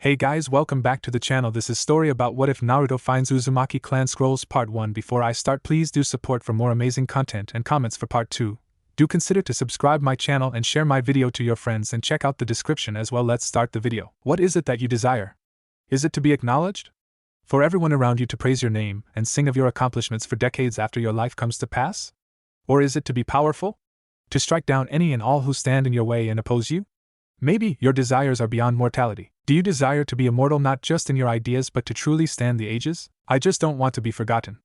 Hey guys, welcome back to the channel. This is story about what if Naruto finds Uzumaki clan scrolls part 1. Before I start, please do support for more amazing content and comments for part 2. Do consider to subscribe my channel and share my video to your friends and check out the description as well. Let's start the video. What is it that you desire? Is it to be acknowledged? For everyone around you to praise your name and sing of your accomplishments for decades after your life comes to pass? Or is it to be powerful? To strike down any and all who stand in your way and oppose you? Maybe your desires are beyond mortality. Do you desire to be immortal not just in your ideas but to truly stand the ages? I just don't want to be forgotten.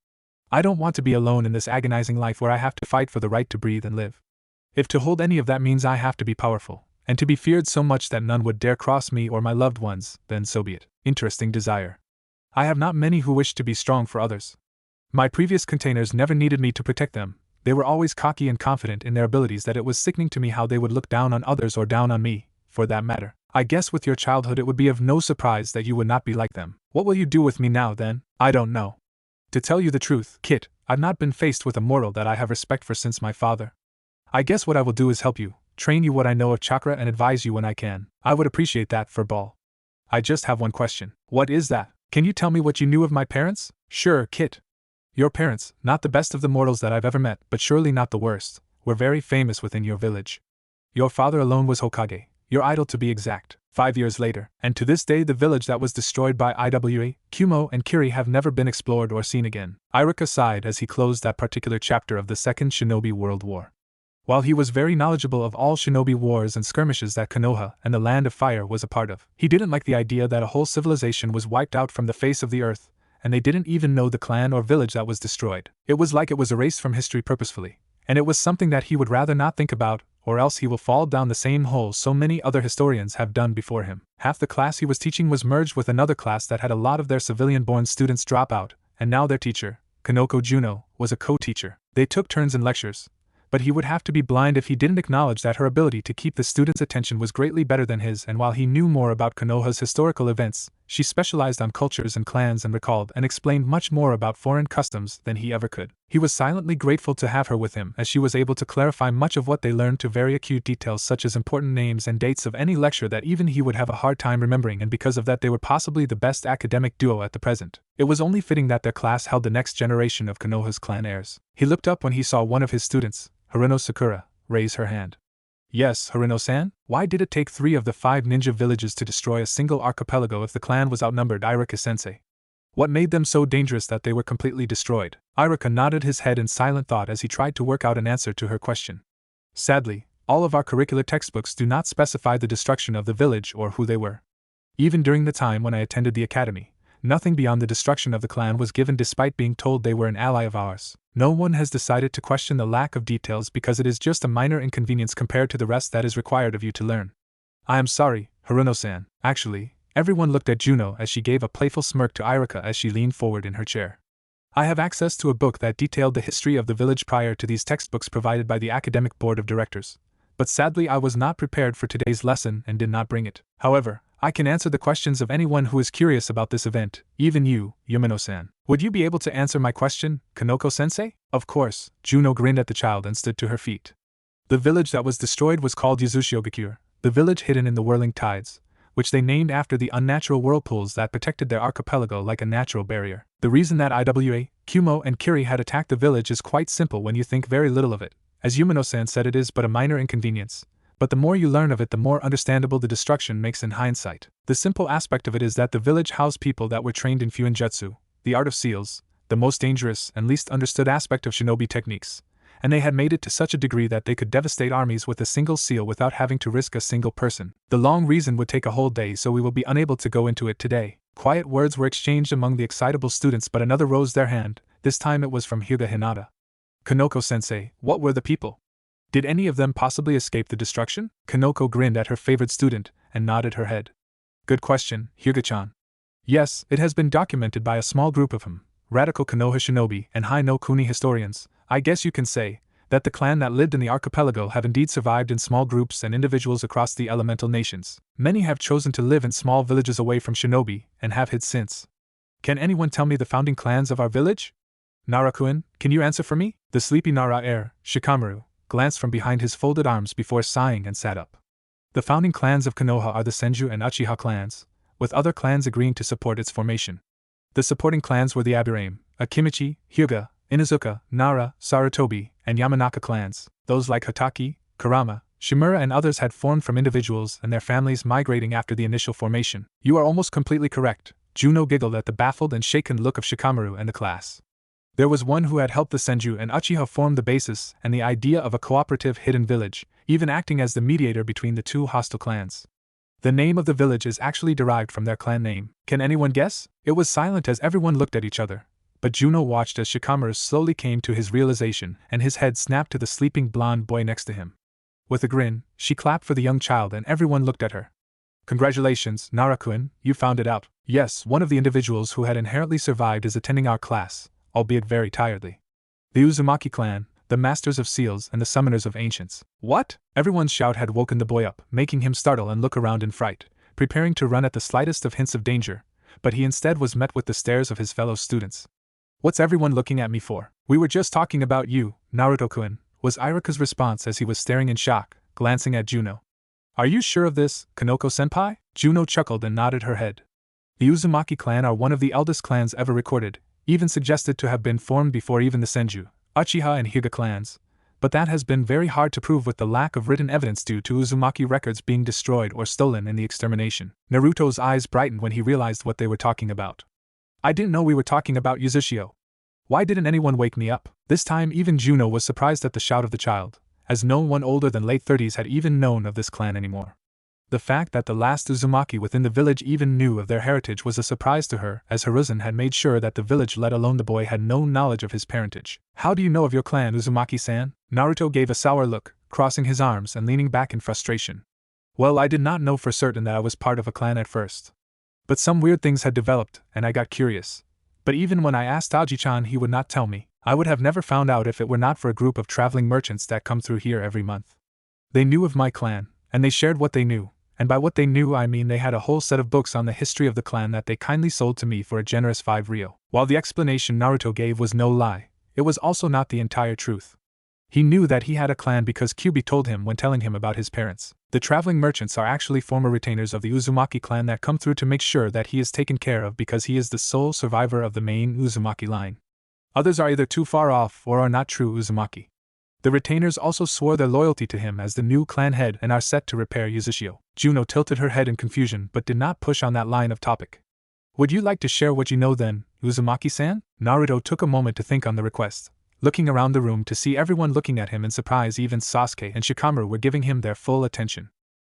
I don't want to be alone in this agonizing life where I have to fight for the right to breathe and live. If to hold any of that means I have to be powerful, and to be feared so much that none would dare cross me or my loved ones, then so be it. Interesting desire. I have not many who wish to be strong for others. My previous containers never needed me to protect them. They were always cocky and confident in their abilities that it was sickening to me how they would look down on others or down on me, for that matter. I guess with your childhood it would be of no surprise that you would not be like them. What will you do with me now then? I don't know. To tell you the truth, Kit, I've not been faced with a mortal that I have respect for since my father. I guess what I will do is help you, train you what I know of chakra and advise you when I can. I would appreciate that for Ball. I just have one question. What is that? Can you tell me what you knew of my parents? Sure, Kit. Your parents, not the best of the mortals that I've ever met, but surely not the worst, were very famous within your village. Your father alone was Hokage. Your idol to be exact, 5 years later, and to this day the village that was destroyed by Iwa, Kumo and Kiri have never been explored or seen again. Iruka sighed as he closed that particular chapter of the Second Shinobi World War. While he was very knowledgeable of all shinobi wars and skirmishes that Konoha and the Land of Fire was a part of, he didn't like the idea that a whole civilization was wiped out from the face of the earth, and they didn't even know the clan or village that was destroyed. It was like it was erased from history purposefully, and it was something that he would rather not think about, or else he will fall down the same hole so many other historians have done before him. Half the class he was teaching was merged with another class that had a lot of their civilian-born students drop out, and now their teacher, Kanoko Juno, was a co-teacher. They took turns in lectures, but he would have to be blind if he didn't acknowledge that her ability to keep the students' attention was greatly better than his, and while he knew more about Konoha's historical events, she specialized on cultures and clans and recalled and explained much more about foreign customs than he ever could. He was silently grateful to have her with him as she was able to clarify much of what they learned to very acute details such as important names and dates of any lecture that even he would have a hard time remembering, and because of that they were possibly the best academic duo at the present. It was only fitting that their class held the next generation of Konoha's clan heirs. He looked up when he saw one of his students, Haruno Sakura, raise her hand. Yes, Haruno-san? Why did it take 3 of the 5 ninja villages to destroy a single archipelago if the clan was outnumbered, Iruka-sensei? What made them so dangerous that they were completely destroyed? Iruka nodded his head in silent thought as he tried to work out an answer to her question. Sadly, all of our curricular textbooks do not specify the destruction of the village or who they were. Even during the time when I attended the academy, nothing beyond the destruction of the clan was given despite being told they were an ally of ours. No one has decided to question the lack of details because it is just a minor inconvenience compared to the rest that is required of you to learn. I am sorry, Haruno-san. Actually, everyone looked at Juno as she gave a playful smirk to Iruka as she leaned forward in her chair. I have access to a book that detailed the history of the village prior to these textbooks provided by the academic board of directors. But sadly I was not prepared for today's lesson and did not bring it. However, I can answer the questions of anyone who is curious about this event, even you, Yumino-san. Would you be able to answer my question, Kanoko-sensei? Of course. Juno grinned at the child and stood to her feet. The village that was destroyed was called Yuzushiogakure, the village hidden in the whirling tides, which they named after the unnatural whirlpools that protected their archipelago like a natural barrier. The reason that Iwa, Kumo and Kiri had attacked the village is quite simple when you think very little of it. As Yumino-san said, it is but a minor inconvenience. But the more you learn of it, the more understandable the destruction makes in hindsight. The simple aspect of it is that the village housed people that were trained in Fuinjutsu, the art of seals, the most dangerous and least understood aspect of shinobi techniques, and they had made it to such a degree that they could devastate armies with a single seal without having to risk a single person. The long reason would take a whole day, so we will be unable to go into it today. Quiet words were exchanged among the excitable students, but another rose their hand. This time it was from Hyuga Hinata. Kanoko-sensei, what were the people? Did any of them possibly escape the destruction? Kanoko grinned at her favored student and nodded her head. Good question, Hyuga-chan. Yes, it has been documented by a small group of radical Konoha shinobi and Hai no Kuni historians. I guess you can say that the clan that lived in the archipelago have indeed survived in small groups and individuals across the elemental nations. Many have chosen to live in small villages away from shinobi and have hid since. Can anyone tell me the founding clans of our village? Nara-kun, can you answer for me? The sleepy Nara heir, Shikamaru, glanced from behind his folded arms before sighing and sat up. The founding clans of Konoha are the Senju and Uchiha clans. with other clans agreeing to support its formation. The supporting clans were the Aburame, Akimichi, Hyuga, Inuzuka, Nara, Sarutobi, and Yamanaka clans. Those like Hitaki, Kurama, Shimura and others had formed from individuals and their families migrating after the initial formation. You are almost completely correct, Juno giggled at the baffled and shaken look of Shikamaru and the class. There was one who had helped the Senju and Uchiha form the basis and the idea of a cooperative hidden village, even acting as the mediator between the two hostile clans. The name of the village is actually derived from their clan name. Can anyone guess? It was silent as everyone looked at each other, but Juno watched as Shikamaru slowly came to his realization and his head snapped to the sleeping blonde boy next to him. With a grin, she clapped for the young child and everyone looked at her. Congratulations, Nara-kun, you found it out. Yes, one of the individuals who had inherently survived is attending our class, albeit very tiredly. The Uzumaki clan, the Masters of Seals and the Summoners of Ancients. What? Everyone's shout had woken the boy up, making him startle and look around in fright, preparing to run at the slightest of hints of danger, but he instead was met with the stares of his fellow students. What's everyone looking at me for? We were just talking about you, Naruto-kun, was Irika's response as he was staring in shock, glancing at Juno. Are you sure of this, Kanoko-senpai? Juno chuckled and nodded her head. The Uzumaki clan are one of the eldest clans ever recorded, even suggested to have been formed before even the Senju, Uchiha and Hyuga clans, but that has been very hard to prove with the lack of written evidence due to Uzumaki records being destroyed or stolen in the extermination. Naruto's eyes brightened when he realized what they were talking about. I didn't know we were talking about Uzushio. Why didn't anyone wake me up? This time even Juno was surprised at the shout of the child, as no one older than late 30s had even known of this clan anymore. The fact that the last Uzumaki within the village even knew of their heritage was a surprise to her, as Hiruzen had made sure that the village, let alone the boy, had no knowledge of his parentage. How do you know of your clan, Uzumaki-san? Naruto gave a sour look, crossing his arms and leaning back in frustration. Well, I did not know for certain that I was part of a clan at first. But some weird things had developed, and I got curious. But even when I asked Aji-chan, he would not tell me. I would have never found out if it were not for a group of traveling merchants that come through here every month. They knew of my clan, and they shared what they knew. And by what they knew I mean they had a whole set of books on the history of the clan that they kindly sold to me for a generous 5 ryo. While the explanation Naruto gave was no lie, it was also not the entire truth. He knew that he had a clan because Kyubi told him when telling him about his parents. The traveling merchants are actually former retainers of the Uzumaki clan that come through to make sure that he is taken care of because he is the sole survivor of the main Uzumaki line. Others are either too far off or are not true Uzumaki. The retainers also swore their loyalty to him as the new clan head and are set to repair Uzushio. Juno tilted her head in confusion but did not push on that line of topic. Would you like to share what you know then, Uzumaki-san? Naruto took a moment to think on the request, looking around the room to see everyone looking at him in surprise. Even Sasuke and Shikamaru were giving him their full attention.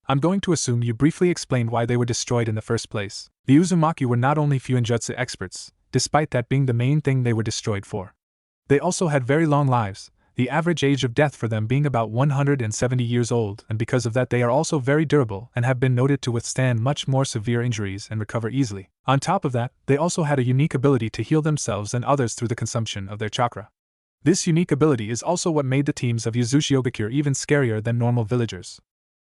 I'm going to assume you briefly explained why they were destroyed in the first place. The Uzumaki were not only Fuinjutsu experts, despite that being the main thing they were destroyed for. They also had very long lives, the average age of death for them being about 170 years old, and because of that they are also very durable and have been noted to withstand much more severe injuries and recover easily. On top of that, they also had a unique ability to heal themselves and others through the consumption of their chakra. This unique ability is also what made the teams of Uzushiogakure even scarier than normal villagers.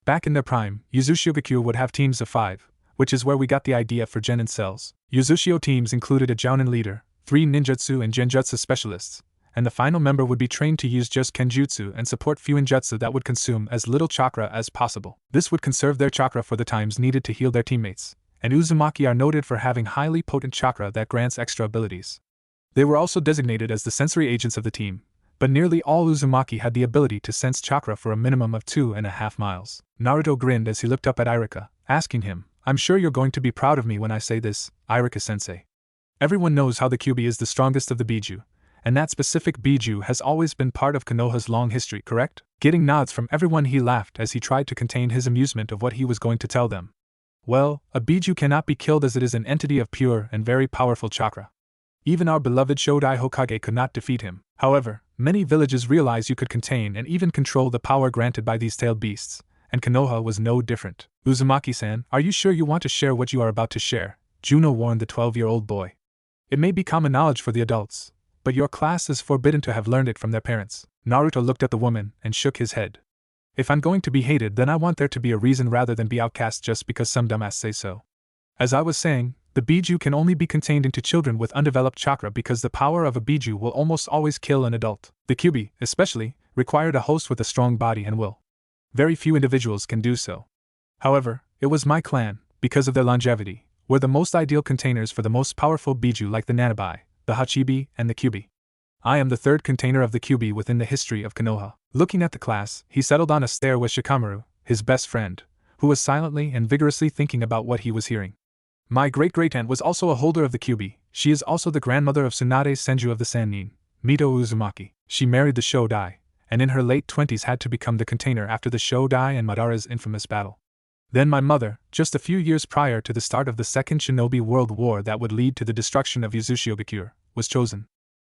Back in their prime, Uzushiogakure would have teams of 5, which is where we got the idea for Genin cells. Uzushio teams included a Jounin leader, 3 ninjutsu and genjutsu specialists, and the final member would be trained to use just kenjutsu and support fuinjutsu that would consume as little chakra as possible. This would conserve their chakra for the times needed to heal their teammates, and Uzumaki are noted for having highly potent chakra that grants extra abilities. They were also designated as the sensory agents of the team, but nearly all Uzumaki had the ability to sense chakra for a minimum of 2.5 miles. Naruto grinned as he looked up at Irika, asking him, I'm sure you're going to be proud of me when I say this, Irika-sensei. Everyone knows how the Kyuubi is the strongest of the Biju, and that specific Biju has always been part of Konoha's long history, correct? Getting nods from everyone, he laughed as he tried to contain his amusement of what he was going to tell them. Well, a Biju cannot be killed as it is an entity of pure and very powerful chakra. Even our beloved Shodai Hokage could not defeat him. However, many villages realize you could contain and even control the power granted by these tailed beasts, and Konoha was no different. Uzumaki-san, are you sure you want to share what you are about to share? Juno warned the 12-year-old boy. It may be common knowledge for the adults, but your class is forbidden to have learned it from their parents. Naruto looked at the woman and shook his head. If I'm going to be hated, then I want there to be a reason rather than be outcast just because some dumbass say so. As I was saying, the Biju can only be contained into children with undeveloped chakra because the power of a Biju will almost always kill an adult. The Kyuubi, especially, required a host with a strong body and will. Very few individuals can do so. However, it was my clan, because of their longevity, were the most ideal containers for the most powerful Biju like the Nanabi, the Hachibi, and the Kyubi. I am the third container of the Kyubi within the history of Konoha. Looking at the class, he settled on a stare with Shikamaru, his best friend, who was silently and vigorously thinking about what he was hearing. My great-great-aunt was also a holder of the Kyubi. She is also the grandmother of Tsunade Senju of the Sannin, Mito Uzumaki. She married the Shodai, and in her late 20s had to become the container after the Shodai and Madara's infamous battle. Then my mother, just a few years prior to the start of the Second Shinobi World War that would lead to the destruction of Yuzushiogakure, was chosen.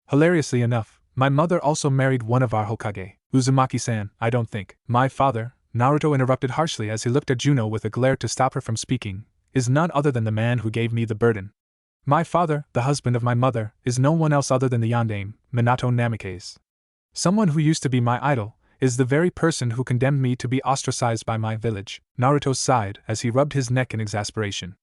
Hilariously enough, my mother also married one of our Hokage, Uzumaki-san. I don't think. My father, Naruto interrupted harshly as he looked at Juno with a glare to stop her from speaking, is none other than the man who gave me the burden. My father, the husband of my mother, is no one else other than the yondaime, Minato Namikaze. Someone who used to be my idol, is the very person who condemned me to be ostracized by my village. Naruto sighed as he rubbed his neck in exasperation.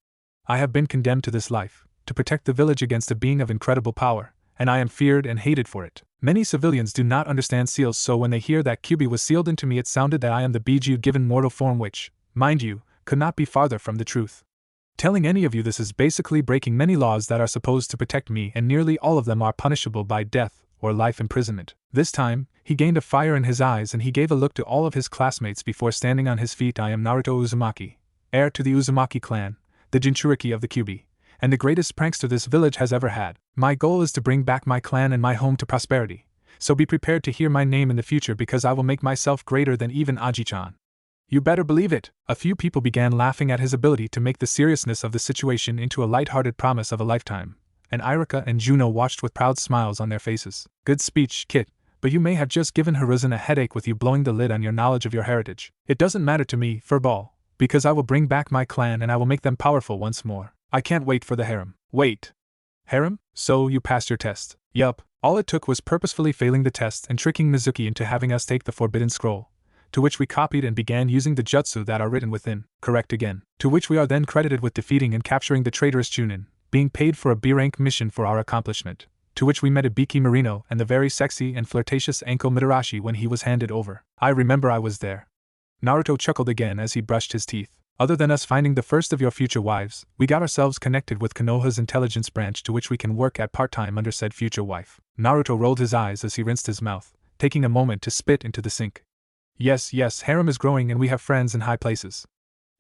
I have been condemned to this life, to protect the village against a being of incredible power, and I am feared and hated for it. Many civilians do not understand seals, so when they hear that Kyubi was sealed into me, it sounded that I am the Biju given mortal form, which, mind you, could not be farther from the truth. Telling any of you this is basically breaking many laws that are supposed to protect me, and nearly all of them are punishable by death or life imprisonment. This time, he gained a fire in his eyes and he gave a look to all of his classmates before standing on his feet. I am Naruto Uzumaki, heir to the Uzumaki clan, the Jinchuriki of the Kyubi, and the greatest prankster this village has ever had. My goal is to bring back my clan and my home to prosperity, so be prepared to hear my name in the future because I will make myself greater than even Aji-chan. You better believe it. A few people began laughing at his ability to make the seriousness of the situation into a light-hearted promise of a lifetime, and Irika and Juno watched with proud smiles on their faces. Good speech, Kit, but you may have just given Hiruzen a headache with you blowing the lid on your knowledge of your heritage. It doesn't matter to me, furball, because I will bring back my clan and I will make them powerful once more. I can't wait for the harem. Wait. Harem? So you passed your test? Yup. All it took was purposefully failing the test and tricking Mizuki into having us take the Forbidden Scroll, to which we copied and began using the jutsu that are written within. Correct again. To which we are then credited with defeating and capturing the traitorous Chunin, being paid for a B-rank mission for our accomplishment, to which we met Ibiki Marino and the very sexy and flirtatious Anko Mitarashi when he was handed over. I remember I was there. Naruto chuckled again as he brushed his teeth. Other than us finding the first of your future wives, we got ourselves connected with Konoha's intelligence branch, to which we can work at part-time under said future wife. Naruto rolled his eyes as he rinsed his mouth, taking a moment to spit into the sink. Yes, harem is growing and we have friends in high places.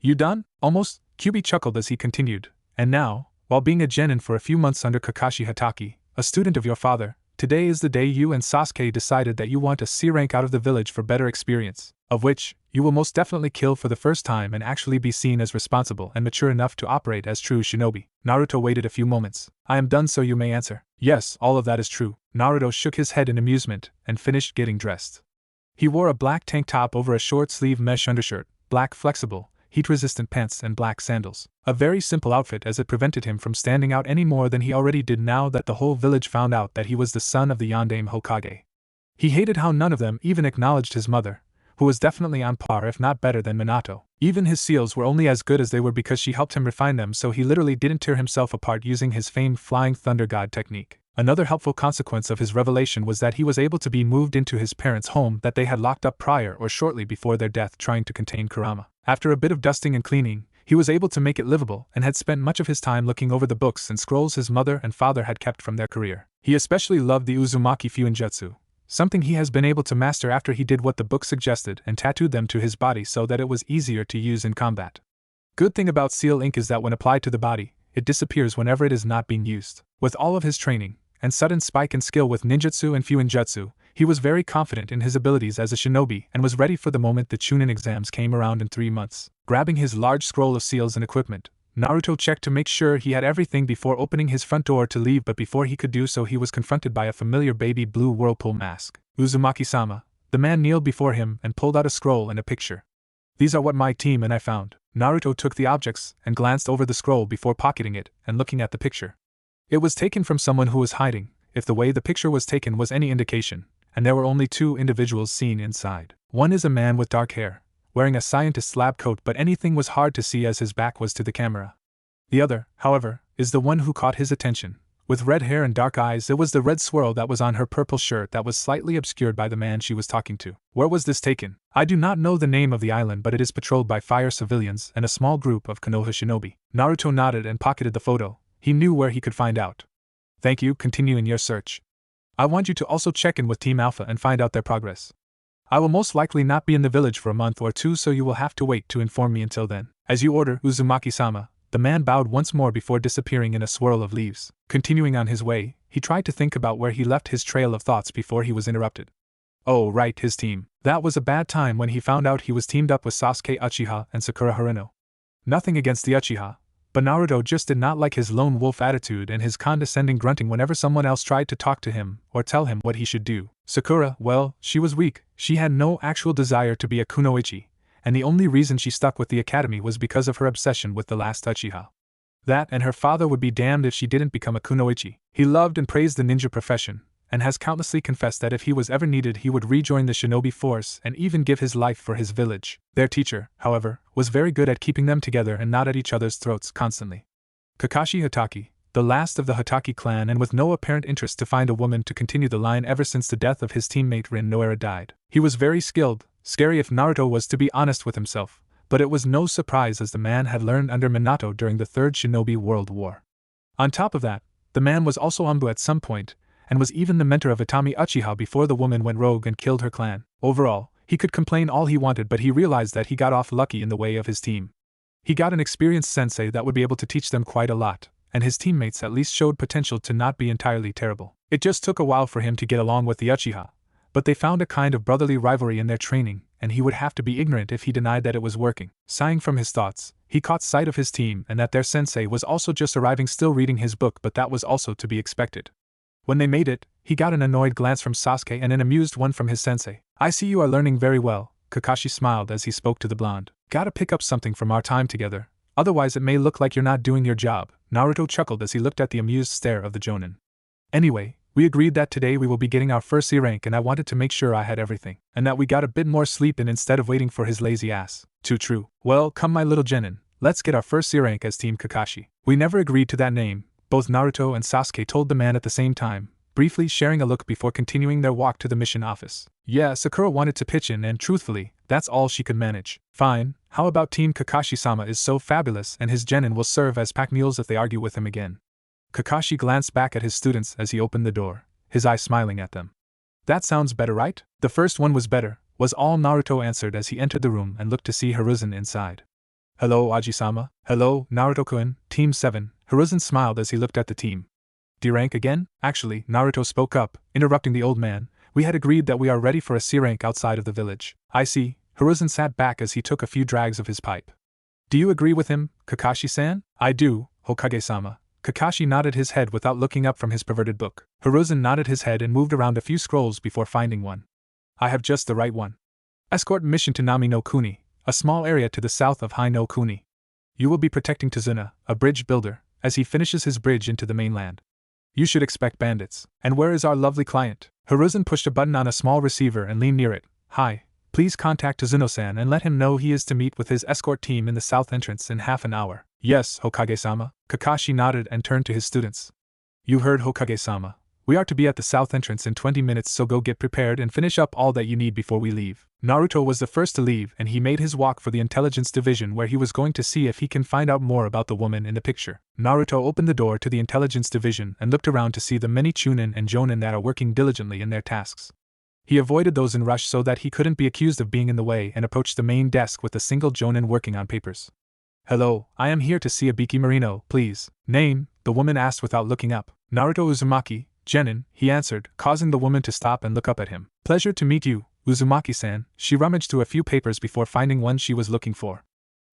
You done? Almost? Kyubi chuckled as he continued. And now, while being a genin for a few months under Kakashi Hatake, a student of your father, today is the day you and Sasuke decided that you want a C rank out of the village for better experience, of which you will most definitely kill for the first time and actually be seen as responsible and mature enough to operate as true shinobi. Naruto waited a few moments. I am done, so you may answer. Yes, all of that is true. Naruto shook his head in amusement and finished getting dressed. He wore a black tank top over a short-sleeve mesh undershirt, black flexible, heat-resistant pants and black sandals. A very simple outfit, as it prevented him from standing out any more than he already did now that the whole village found out that he was the son of the yondaime Hokage. He hated how none of them even acknowledged his mother, who was definitely on par if not better than Minato. Even his seals were only as good as they were because she helped him refine them, so he literally didn't tear himself apart using his famed Flying Thunder God technique. Another helpful consequence of his revelation was that he was able to be moved into his parents' home that they had locked up prior or shortly before their death trying to contain Kurama. After a bit of dusting and cleaning, he was able to make it livable and had spent much of his time looking over the books and scrolls his mother and father had kept from their career. He especially loved the Uzumaki Fuinjutsu, something he has been able to master after he did what the book suggested and tattooed them to his body so that it was easier to use in combat. Good thing about seal ink is that when applied to the body, it disappears whenever it is not being used. With all of his training, and sudden spike in skill with ninjutsu and fuinjutsu, he was very confident in his abilities as a shinobi and was ready for the moment the Chunin exams came around in 3 months. Grabbing his large scroll of seals and equipment, Naruto checked to make sure he had everything before opening his front door to leave, but before he could do so he was confronted by a familiar baby blue whirlpool mask. Uzumaki-sama. The man kneeled before him and pulled out a scroll and a picture. These are what my team and I found. Naruto took the objects and glanced over the scroll before pocketing it and looking at the picture. It was taken from someone who was hiding, if the way the picture was taken was any indication, and there were only 2 individuals seen inside. One is a man with dark hair, wearing a scientist's lab coat, but anything was hard to see as his back was to the camera. The other, however, is the one who caught his attention, With red hair and dark eyes, it was the red swirl that was on her purple shirt that was slightly obscured by the man she was talking to. Where was this taken? I do not know the name of the island, but it is patrolled by fire civilians and a small group of Konoha shinobi. Naruto nodded and pocketed the photo. He knew where he could find out. Thank you, continue in your search. I want you to also check in with Team Alpha and find out their progress. I will most likely not be in the village for a month or two, so you will have to wait to inform me until then. As you order, Uzumaki-sama. The man bowed once more before disappearing in a swirl of leaves. Continuing on his way, he tried to think about where he left his trail of thoughts before he was interrupted. Oh right, his team. That was a bad time when he found out he was teamed up with Sasuke Uchiha and Sakura Haruno. Nothing against the Uchiha, but Naruto just did not like his lone wolf attitude and his condescending grunting whenever someone else tried to talk to him or tell him what he should do. Sakura, well, she was weak, she had no actual desire to be a kunoichi, and the only reason she stuck with the academy was because of her obsession with the last Uchiha. That and her father would be damned if she didn't become a kunoichi. He loved and praised the ninja profession, and has countlessly confessed that if he was ever needed he would rejoin the shinobi force and even give his life for his village. Their teacher, however, was very good at keeping them together and not at each other's throats constantly. Kakashi Hatake, the last of the Hatake clan, and with no apparent interest to find a woman to continue the line ever since the death of his teammate Rin Noara died. He was very skilled, scary if Naruto was to be honest with himself, but it was no surprise as the man had learned under Minato during the Third Shinobi World War. On top of that, the man was also Anbu at some point, and was even the mentor of Itami Uchiha before the woman went rogue and killed her clan. Overall, he could complain all he wanted, but he realized that he got off lucky in the way of his team. He got an experienced sensei that would be able to teach them quite a lot, and his teammates at least showed potential to not be entirely terrible. It just took a while for him to get along with the Uchiha, but they found a kind of brotherly rivalry in their training, and he would have to be ignorant if he denied that it was working. Sighing from his thoughts, he caught sight of his team and that their sensei was also just arriving, still reading his book, but that was also to be expected. When they made it, he got an annoyed glance from Sasuke and an amused one from his sensei. I see you are learning very well, Kakashi smiled as he spoke to the blonde. Gotta pick up something from our time together, otherwise it may look like you're not doing your job. Naruto chuckled as he looked at the amused stare of the jonin. Anyway, we agreed that today we will be getting our first C rank, and I wanted to make sure I had everything, and that we got a bit more sleep in instead of waiting for his lazy ass. Too true. Well, come my little genin, let's get our first C rank as Team Kakashi. We never agreed to that name, both Naruto and Sasuke told the man at the same time, briefly sharing a look before continuing their walk to the mission office. Yeah, Sakura wanted to pitch in, and truthfully, that's all she could manage. Fine, how about Team Kakashi-sama is so fabulous and his genin will serve as pack mules if they argue with him again. Kakashi glanced back at his students as he opened the door, his eye smiling at them. That sounds better, right? The first one was better, was all Naruto answered as he entered the room and looked to see Hiruzen inside. Hello, Aji-sama. Hello, Naruto-kun. Team 7. Hiruzen smiled as he looked at the team. D rank again? Actually, Naruto spoke up, interrupting the old man. We had agreed that we are ready for a C rank outside of the village. I see. Hiruzen sat back as he took a few drags of his pipe. Do you agree with him, Kakashi-san? I do, Hokage-sama. Kakashi nodded his head without looking up from his perverted book. Hiruzen nodded his head and moved around a few scrolls before finding one. I have just the right one. Escort mission to Nami no Kuni, a small area to the south of Hai no Kuni. You will be protecting Tazuna, a bridge builder, as he finishes his bridge into the mainland. You should expect bandits. And where is our lovely client? Hiruzen pushed a button on a small receiver and leaned near it. Hi, please contact Tazuno-san and let him know he is to meet with his escort team in the south entrance in half an hour. Yes, Hokage-sama. Kakashi nodded and turned to his students. You heard, Hokage-sama. We are to be at the south entrance in 20 minutes, so go get prepared and finish up all that you need before we leave. Naruto was the first to leave, and he made his walk for the intelligence division, where he was going to see if he can find out more about the woman in the picture. Naruto opened the door to the intelligence division and looked around to see the many chunin and jonin that are working diligently in their tasks. He avoided those in rush so that he couldn't be accused of being in the way and approached the main desk with a single jonin working on papers. Hello, I am here to see Abiki Marino, please. Name? The woman asked without looking up. Naruto Uzumaki, genin, he answered, causing the woman to stop and look up at him. Pleasure to meet you, Uzumaki-san. She rummaged through a few papers before finding one she was looking for.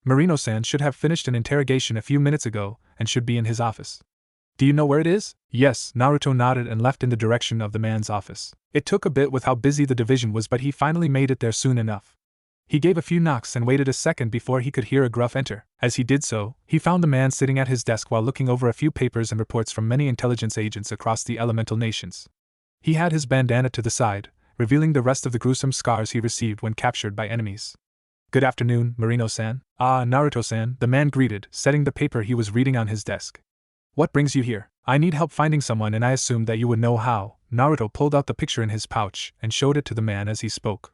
Marino-san should have finished an interrogation a few minutes ago and should be in his office. Do you know where it is? Yes, Naruto nodded and left in the direction of the man's office. It took a bit with how busy the division was, but he finally made it there soon enough. He gave a few knocks and waited a second before he could hear a gruff enter. As he did so, he found the man sitting at his desk while looking over a few papers and reports from many intelligence agents across the elemental nations. He had his bandana to the side, revealing the rest of the gruesome scars he received when captured by enemies. Good afternoon, Marino-san. Ah, Naruto-san, the man greeted, setting the paper he was reading on his desk. What brings you here? I need help finding someone and I assumed that you would know how. Naruto pulled out the picture in his pouch and showed it to the man as he spoke.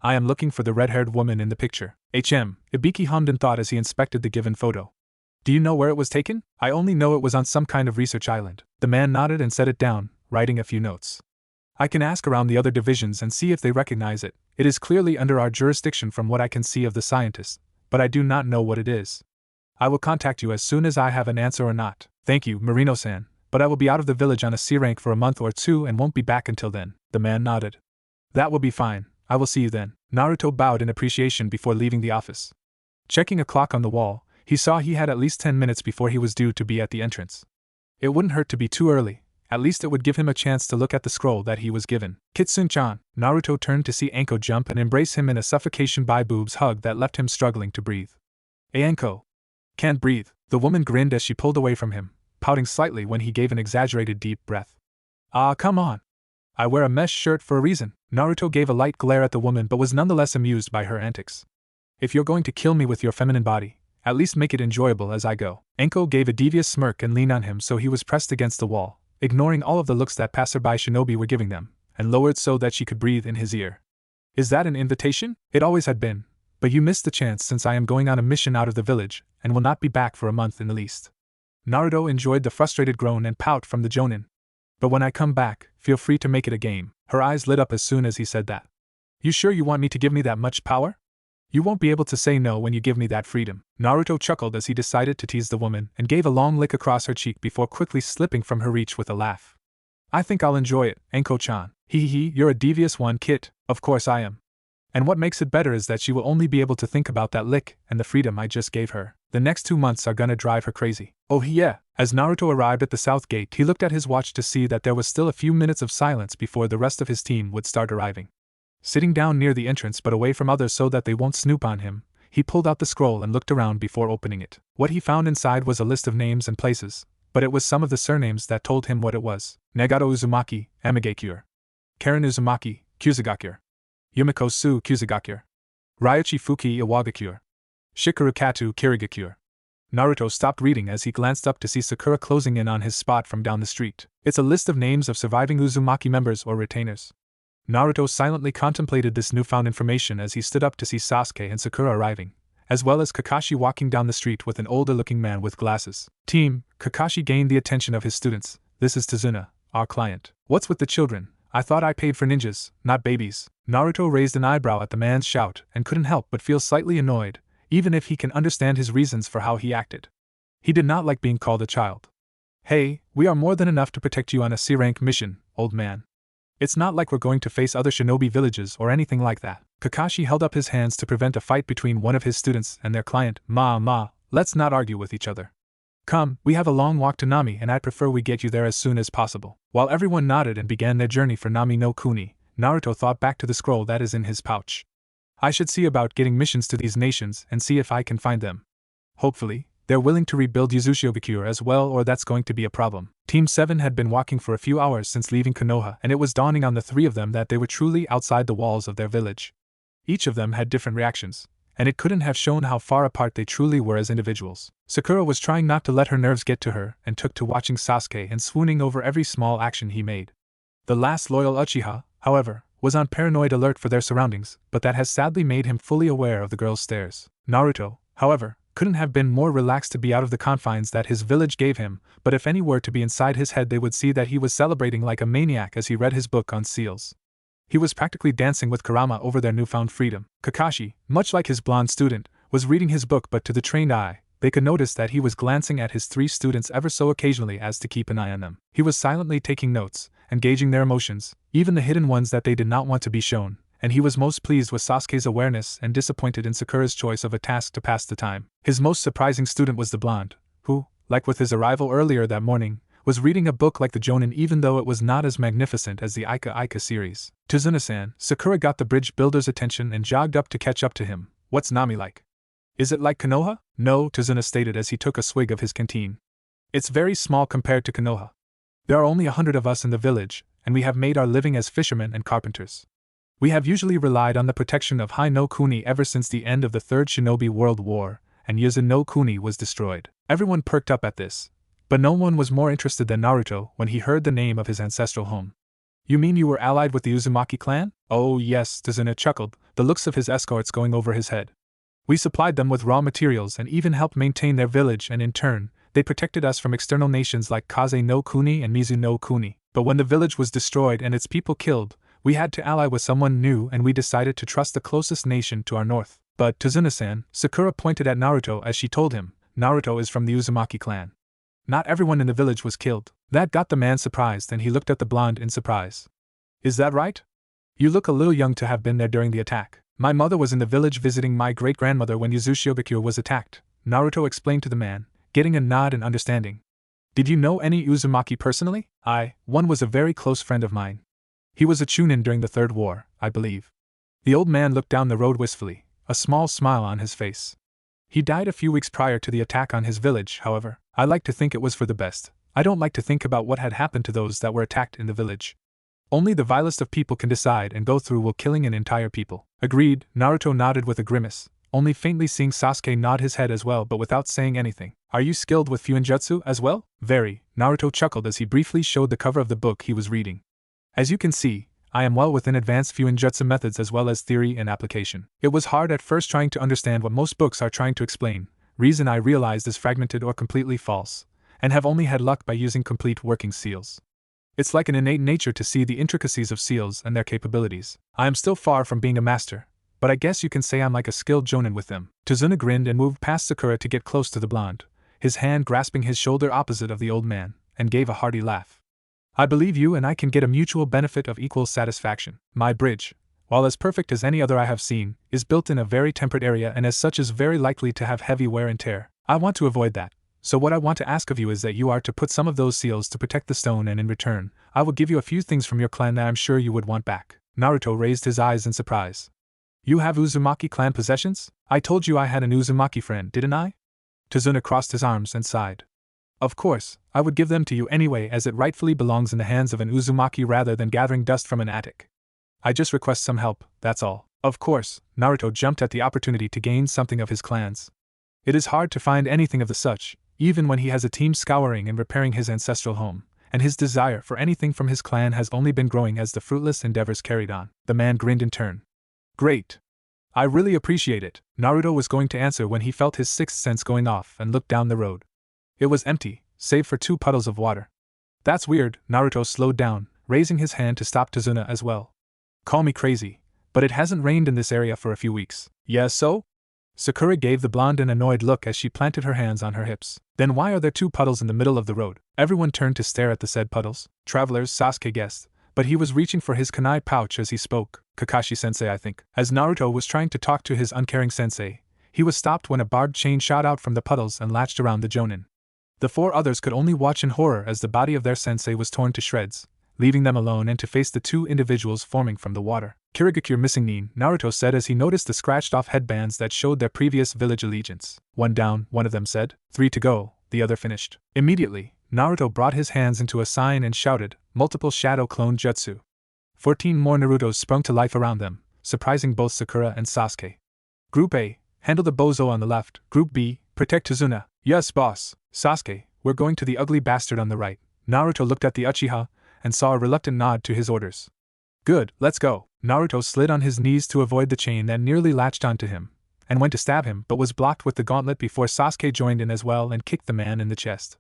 I am looking for the red-haired woman in the picture. Ibiki hummed in thought as he inspected the given photo. Do you know where it was taken? I only know it was on some kind of research island. The man nodded and set it down, writing a few notes. I can ask around the other divisions and see if they recognize it. It is clearly under our jurisdiction from what I can see of the scientists, but I do not know what it is. I will contact you as soon as I have an answer or not. Thank you, Marino-san, but I will be out of the village on a C rank for a month or two and won't be back until then. The man nodded. That will be fine. I will see you then. Naruto bowed in appreciation before leaving the office. Checking a clock on the wall, he saw he had at least 10 minutes before he was due to be at the entrance. It wouldn't hurt to be too early. At least it would give him a chance to look at the scroll that he was given. Kitsune-chan. Naruto turned to see Anko jump and embrace him in a suffocation by boobs hug that left him struggling to breathe. Hey Anko. Can't breathe. The woman grinned as she pulled away from him, pouting slightly when he gave an exaggerated deep breath. Ah, come on. I wear a mesh shirt for a reason. Naruto gave a light glare at the woman but was nonetheless amused by her antics. If you're going to kill me with your feminine body, at least make it enjoyable as I go. Anko gave a devious smirk and leaned on him so he was pressed against the wall, ignoring all of the looks that passerby shinobi were giving them, and lowered so that she could breathe in his ear. Is that an invitation? It always had been, but you missed the chance since I am going on a mission out of the village, and will not be back for a month in the least. Naruto enjoyed the frustrated groan and pout from the jonin. But when I come back, feel free to make it a game. Her eyes lit up as soon as he said that. You sure you want me to give me that much power? You won't be able to say no when you give me that freedom. Naruto chuckled as he decided to tease the woman and gave a long lick across her cheek before quickly slipping from her reach with a laugh. I think I'll enjoy it, Anko-chan. Hee, you're a devious one, Kit. Of course I am. And what makes it better is that she will only be able to think about that lick and the freedom I just gave her. The next 2 months are gonna drive her crazy. Oh yeah. As Naruto arrived at the south gate, he looked at his watch to see that there was still a few minutes of silence before the rest of his team would start arriving. Sitting down near the entrance but away from others so that they won't snoop on him, he pulled out the scroll and looked around before opening it. What he found inside was a list of names and places, but it was some of the surnames that told him what it was. Nagato Uzumaki, Amigakure. Karen Uzumaki, Kusagakure. Yumiko Su Kusagakure. Ryuchi Fuki Iwagakure. Shikaru Katu Kirigakure. Naruto stopped reading as he glanced up to see Sakura closing in on his spot from down the street. It's a list of names of surviving Uzumaki members or retainers. Naruto silently contemplated this newfound information as he stood up to see Sasuke and Sakura arriving, as well as Kakashi walking down the street with an older-looking man with glasses. Team, Kakashi gained the attention of his students. This is Tazuna, our client. What's with the children? I thought I paid for ninjas, not babies. Naruto raised an eyebrow at the man's shout and couldn't help but feel slightly annoyed, even if he can understand his reasons for how he acted. He did not like being called a child. Hey, we are more than enough to protect you on a C-rank mission, old man. It's not like we're going to face other shinobi villages or anything like that. Kakashi held up his hands to prevent a fight between one of his students and their client. Let's not argue with each other. Come, we have a long walk to Nami and I'd prefer we get you there as soon as possible. While everyone nodded and began their journey for Nami no Kuni, Naruto thought back to the scroll that is in his pouch. I should see about getting missions to these nations and see if I can find them. Hopefully, they're willing to rebuild Uzushigakure as well, or that's going to be a problem. Team 7 had been walking for a few hours since leaving Konoha, and it was dawning on the three of them that they were truly outside the walls of their village. Each of them had different reactions, and it couldn't have shown how far apart they truly were as individuals. Sakura was trying not to let her nerves get to her and took to watching Sasuke and swooning over every small action he made. The last loyal Uchiha, however, was on paranoid alert for their surroundings, but that has sadly made him fully aware of the girl's stares. Naruto, however, couldn't have been more relaxed to be out of the confines that his village gave him, but if any were to be inside his head they would see that he was celebrating like a maniac as he read his book on seals. He was practically dancing with Kurama over their newfound freedom. Kakashi, much like his blonde student, was reading his book, but to the trained eye, they could notice that he was glancing at his three students ever so occasionally as to keep an eye on them. He was silently taking notes, and gauging their emotions, even the hidden ones that they did not want to be shown, and he was most pleased with Sasuke's awareness and disappointed in Sakura's choice of a task to pass the time. His most surprising student was the blonde, who, like with his arrival earlier that morning, was reading a book like the Jonin even though it was not as magnificent as the Ika Ika series. Tazuna-san, Sakura got the bridge builder's attention and jogged up to catch up to him. What's Nami like? Is it like Konoha? No, Tazuna stated as he took a swig of his canteen. It's very small compared to Konoha. There are only 100 of us in the village, and we have made our living as fishermen and carpenters. We have usually relied on the protection of Hai no Kuni ever since the end of the Third Shinobi World War, and Yuzu no Kuni was destroyed. Everyone perked up at this, But no one was more interested than Naruto when he heard the name of his ancestral home. You mean you were allied with the Uzumaki clan? Oh yes, Tazuna chuckled, the looks of his escorts going over his head. We supplied them with raw materials and even helped maintain their village, and in turn, they protected us from external nations like Kaze no Kuni and Mizu no Kuni. But when the village was destroyed and its people killed, we had to ally with someone new, and we decided to trust the closest nation to our north. But Tazuna-san, Sakura pointed at Naruto as she told him, Naruto is from the Uzumaki clan. Not everyone in the village was killed. That got the man surprised, and he looked at the blonde in surprise. Is that right? You look a little young to have been there during the attack. My mother was in the village visiting my great-grandmother when Yuzushiobakure was attacked, Naruto explained to the man, getting a nod and understanding. Did you know any Uzumaki personally? One was a very close friend of mine. He was a chunin during the Third War, I believe. The old man looked down the road wistfully, a small smile on his face. He died a few weeks prior to the attack on his village, however. I like to think it was for the best. I don't like to think about what had happened to those that were attacked in the village. Only the vilest of people can decide and go through while killing an entire people. Agreed, Naruto nodded with a grimace, only faintly seeing Sasuke nod his head as well but without saying anything. Are you skilled with Fuinjutsu as well? Very, Naruto chuckled as he briefly showed the cover of the book he was reading. As you can see, I am well within advanced Fuinjutsu methods as well as theory and application. It was hard at first trying to understand what most books are trying to explain, reason I realized is fragmented or completely false, and have only had luck by using complete working seals. It's like an innate nature to see the intricacies of seals and their capabilities. I am still far from being a master, but I guess you can say I'm like a skilled jonin with them. Tazuna grinned and moved past Sakura to get close to the blonde, his hand grasping his shoulder opposite of the old man, and gave a hearty laugh. I believe you and I can get a mutual benefit of equal satisfaction. My bridge, while as perfect as any other I have seen, is built in a very temperate area and as such is very likely to have heavy wear and tear. I want to avoid that. So what I want to ask of you is that you are to put some of those seals to protect the stone, and in return, I will give you a few things from your clan that I'm sure you would want back. Naruto raised his eyes in surprise. You have Uzumaki clan possessions? I told you I had an Uzumaki friend, didn't I? Tazuna crossed his arms and sighed. Of course, I would give them to you anyway, as it rightfully belongs in the hands of an Uzumaki rather than gathering dust from an attic. I just request some help, that's all. Of course, Naruto jumped at the opportunity to gain something of his clan's. It is hard to find anything of the such, even when he has a team scouring and repairing his ancestral home, and his desire for anything from his clan has only been growing as the fruitless endeavors carried on. The man grinned in turn. Great. I really appreciate it. Naruto was going to answer when he felt his sixth sense going off and looked down the road. It was empty, save for 2 puddles of water. That's weird. Naruto slowed down, raising his hand to stop Tazuna as well. Call me crazy, but it hasn't rained in this area for a few weeks. Yes, so? Sakura gave the blonde an annoyed look as she planted her hands on her hips. Then why are there 2 puddles in the middle of the road? Everyone turned to stare at the said puddles. Travelers, Sasuke guessed, but he was reaching for his kunai pouch as he spoke. Kakashi-sensei, I think. As Naruto was trying to talk to his uncaring sensei, he was stopped when a barbed chain shot out from the puddles and latched around the jonin. The 4 others could only watch in horror as the body of their sensei was torn to shreds, leaving them alone and to face the 2 individuals forming from the water. Kirigakure missing nin, Naruto said as he noticed the scratched-off headbands that showed their previous village allegiance. 1 down, one of them said. 3 to go, the other finished. Immediately, Naruto brought his hands into a sign and shouted, multiple shadow clone jutsu. 14 more Narutos sprung to life around them, surprising both Sakura and Sasuke. Group A, handle the bozo on the left. Group B, protect Tazuna. Yes, boss. Sasuke, we're going to the ugly bastard on the right. Naruto looked at the Uchiha and saw a reluctant nod to his orders. Good, let's go. Naruto slid on his knees to avoid the chain that nearly latched onto him, and went to stab him but was blocked with the gauntlet before Sasuke joined in as well and kicked the man in the chest.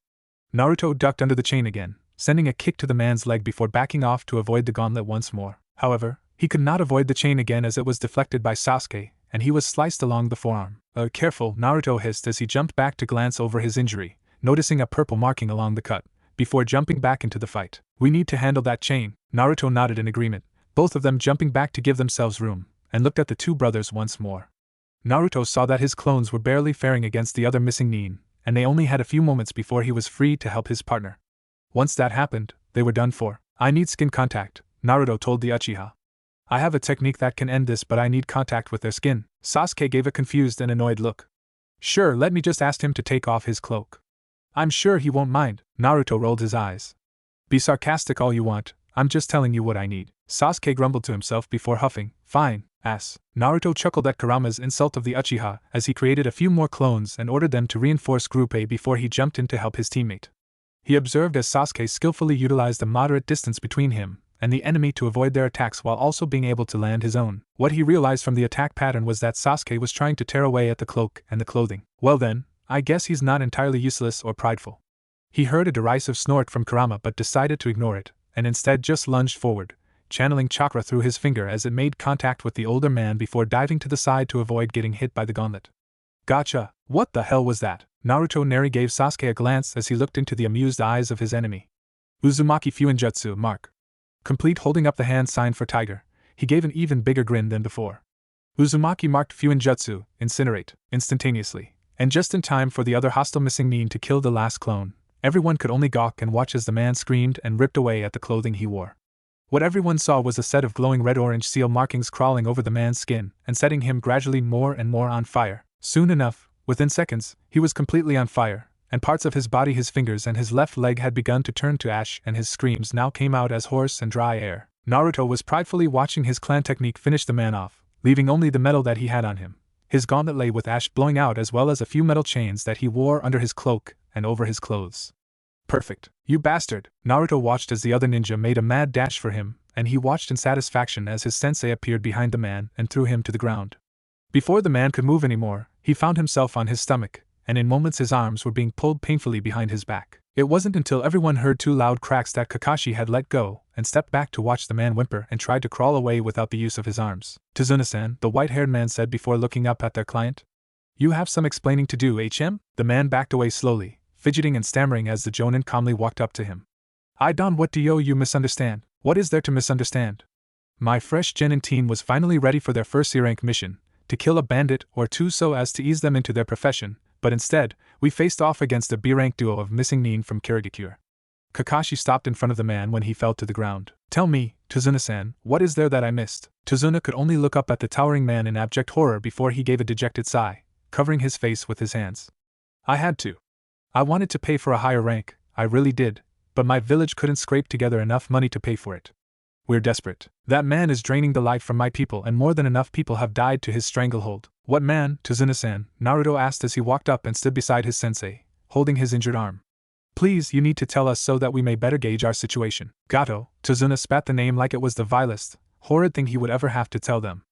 Naruto ducked under the chain again, sending a kick to the man's leg before backing off to avoid the gauntlet once more. However, he could not avoid the chain again as it was deflected by Sasuke, and he was sliced along the forearm. Careful, Naruto hissed as he jumped back to glance over his injury, noticing a purple marking along the cut, before jumping back into the fight. We need to handle that chain. Naruto nodded in agreement, both of them jumping back to give themselves room, and looked at the 2 brothers once more. Naruto saw that his clones were barely faring against the other missing nin, and they only had a few moments before he was free to help his partner. Once that happened, they were done for. I need skin contact, Naruto told the Uchiha. I have a technique that can end this, but I need contact with their skin. Sasuke gave a confused and annoyed look. Sure, let me just ask him to take off his cloak. I'm sure he won't mind. Naruto rolled his eyes. Be sarcastic all you want, I'm just telling you what I need. Sasuke grumbled to himself before huffing, fine, ass. Naruto chuckled at Kurama's insult of the Uchiha as he created a few more clones and ordered them to reinforce Group A before he jumped in to help his teammate. He observed as Sasuke skillfully utilized a moderate distance between him and the enemy to avoid their attacks while also being able to land his own. What he realized from the attack pattern was that Sasuke was trying to tear away at the cloak and the clothing. Well then, I guess he's not entirely useless or prideful. He heard a derisive snort from Kurama but decided to ignore it, and instead just lunged forward, channeling chakra through his finger as it made contact with the older man before diving to the side to avoid getting hit by the gauntlet. Gotcha! What the hell was that? Naruto Neri gave Sasuke a glance as he looked into the amused eyes of his enemy. Uzumaki Fuinjutsu mark. Complete holding up the hand sign for tiger, he gave an even bigger grin than before. Uzumaki marked Fuinjutsu, incinerate, instantaneously, and just in time for the other hostile missing nin to kill the last clone. Everyone could only gawk and watch as the man screamed and ripped away at the clothing he wore. What everyone saw was a set of glowing red-orange seal markings crawling over the man's skin and setting him gradually more and more on fire. Soon enough, within seconds, he was completely on fire, and parts of his body, his fingers and his left leg had begun to turn to ash, and his screams now came out as hoarse and dry air. Naruto was pridefully watching his clan technique finish the man off, leaving only the metal that he had on him. His gauntlet lay with ash blowing out as well as a few metal chains that he wore under his cloak and over his clothes. Perfect. You bastard! Naruto watched as the other ninja made a mad dash for him, and he watched in satisfaction as his sensei appeared behind the man and threw him to the ground. Before the man could move anymore, he found himself on his stomach, and in moments his arms were being pulled painfully behind his back. It wasn't until everyone heard two loud cracks that Kakashi had let go and stepped back to watch the man whimper and tried to crawl away without the use of his arms. Tazuna-san, the white-haired man said before looking up at their client. You have some explaining to do, HM? The man backed away slowly, fidgeting and stammering as the Jonin calmly walked up to him. What do you misunderstand? What is there to misunderstand? My fresh genin team was finally ready for their first C-rank mission, to kill a bandit or two so as to ease them into their profession, but instead, we faced off against a B-rank duo of missing nin from Kirigakure. Kakashi stopped in front of the man when he fell to the ground. Tell me, Tazuna-san, what is there that I missed? Tazuna could only look up at the towering man in abject horror before he gave a dejected sigh, covering his face with his hands. I had to. I wanted to pay for a higher rank, I really did, but my village couldn't scrape together enough money to pay for it. We're desperate. That man is draining the life from my people and more than enough people have died to his stranglehold. What man, Tazuna-san? Naruto asked as he walked up and stood beside his sensei, holding his injured arm. Please, you need to tell us so that we may better gauge our situation. Gato, Tazuna spat the name like it was the vilest, horrid thing he would ever have to tell them.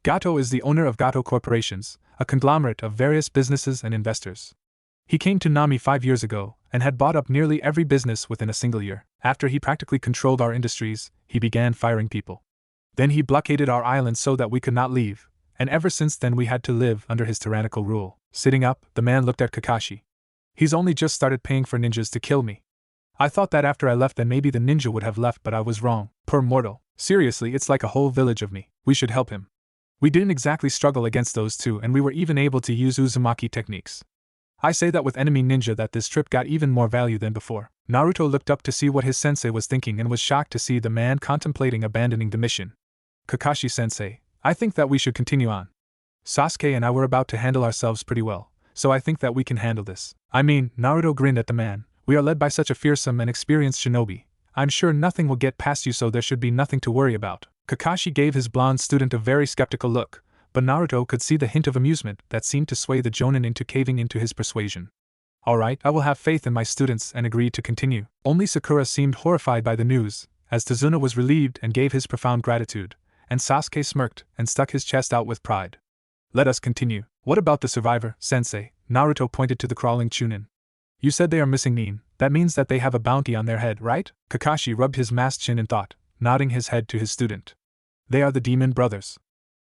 Gato is the owner of Gato Corporations, a conglomerate of various businesses and investors. He came to Nami 5 years ago, and had bought up nearly every business within a single year. After he practically controlled our industries, he began firing people. Then he blockaded our island so that we could not leave, and ever since then we had to live under his tyrannical rule. Sitting up, the man looked at Kakashi. He's only just started paying for ninjas to kill me. I thought that after I left then maybe the ninja would have left, but I was wrong. Poor mortal. Seriously, it's like a whole village of me. We should help him. We didn't exactly struggle against those two, and we were even able to use Uzumaki techniques. I say that with enemy ninja that this trip got even more value than before. Naruto looked up to see what his sensei was thinking and was shocked to see the man contemplating abandoning the mission. Kakashi-sensei, I think that we should continue on. Sasuke and I were about to handle ourselves pretty well, so I think that we can handle this. I mean, Naruto grinned at the man, we are led by such a fearsome and experienced shinobi. I'm sure nothing will get past you, so there should be nothing to worry about. Kakashi gave his blonde student a very skeptical look, but Naruto could see the hint of amusement that seemed to sway the Jonin into caving into his persuasion. Alright, I will have faith in my students and agreed to continue. Only Sakura seemed horrified by the news, as Tazuna was relieved and gave his profound gratitude, and Sasuke smirked and stuck his chest out with pride. Let us continue. What about the survivor, sensei? Naruto pointed to the crawling Chunin. You said they are missing nin, that means that they have a bounty on their head, right? Kakashi rubbed his masked chin in thought, nodding his head to his student. They are the demon brothers.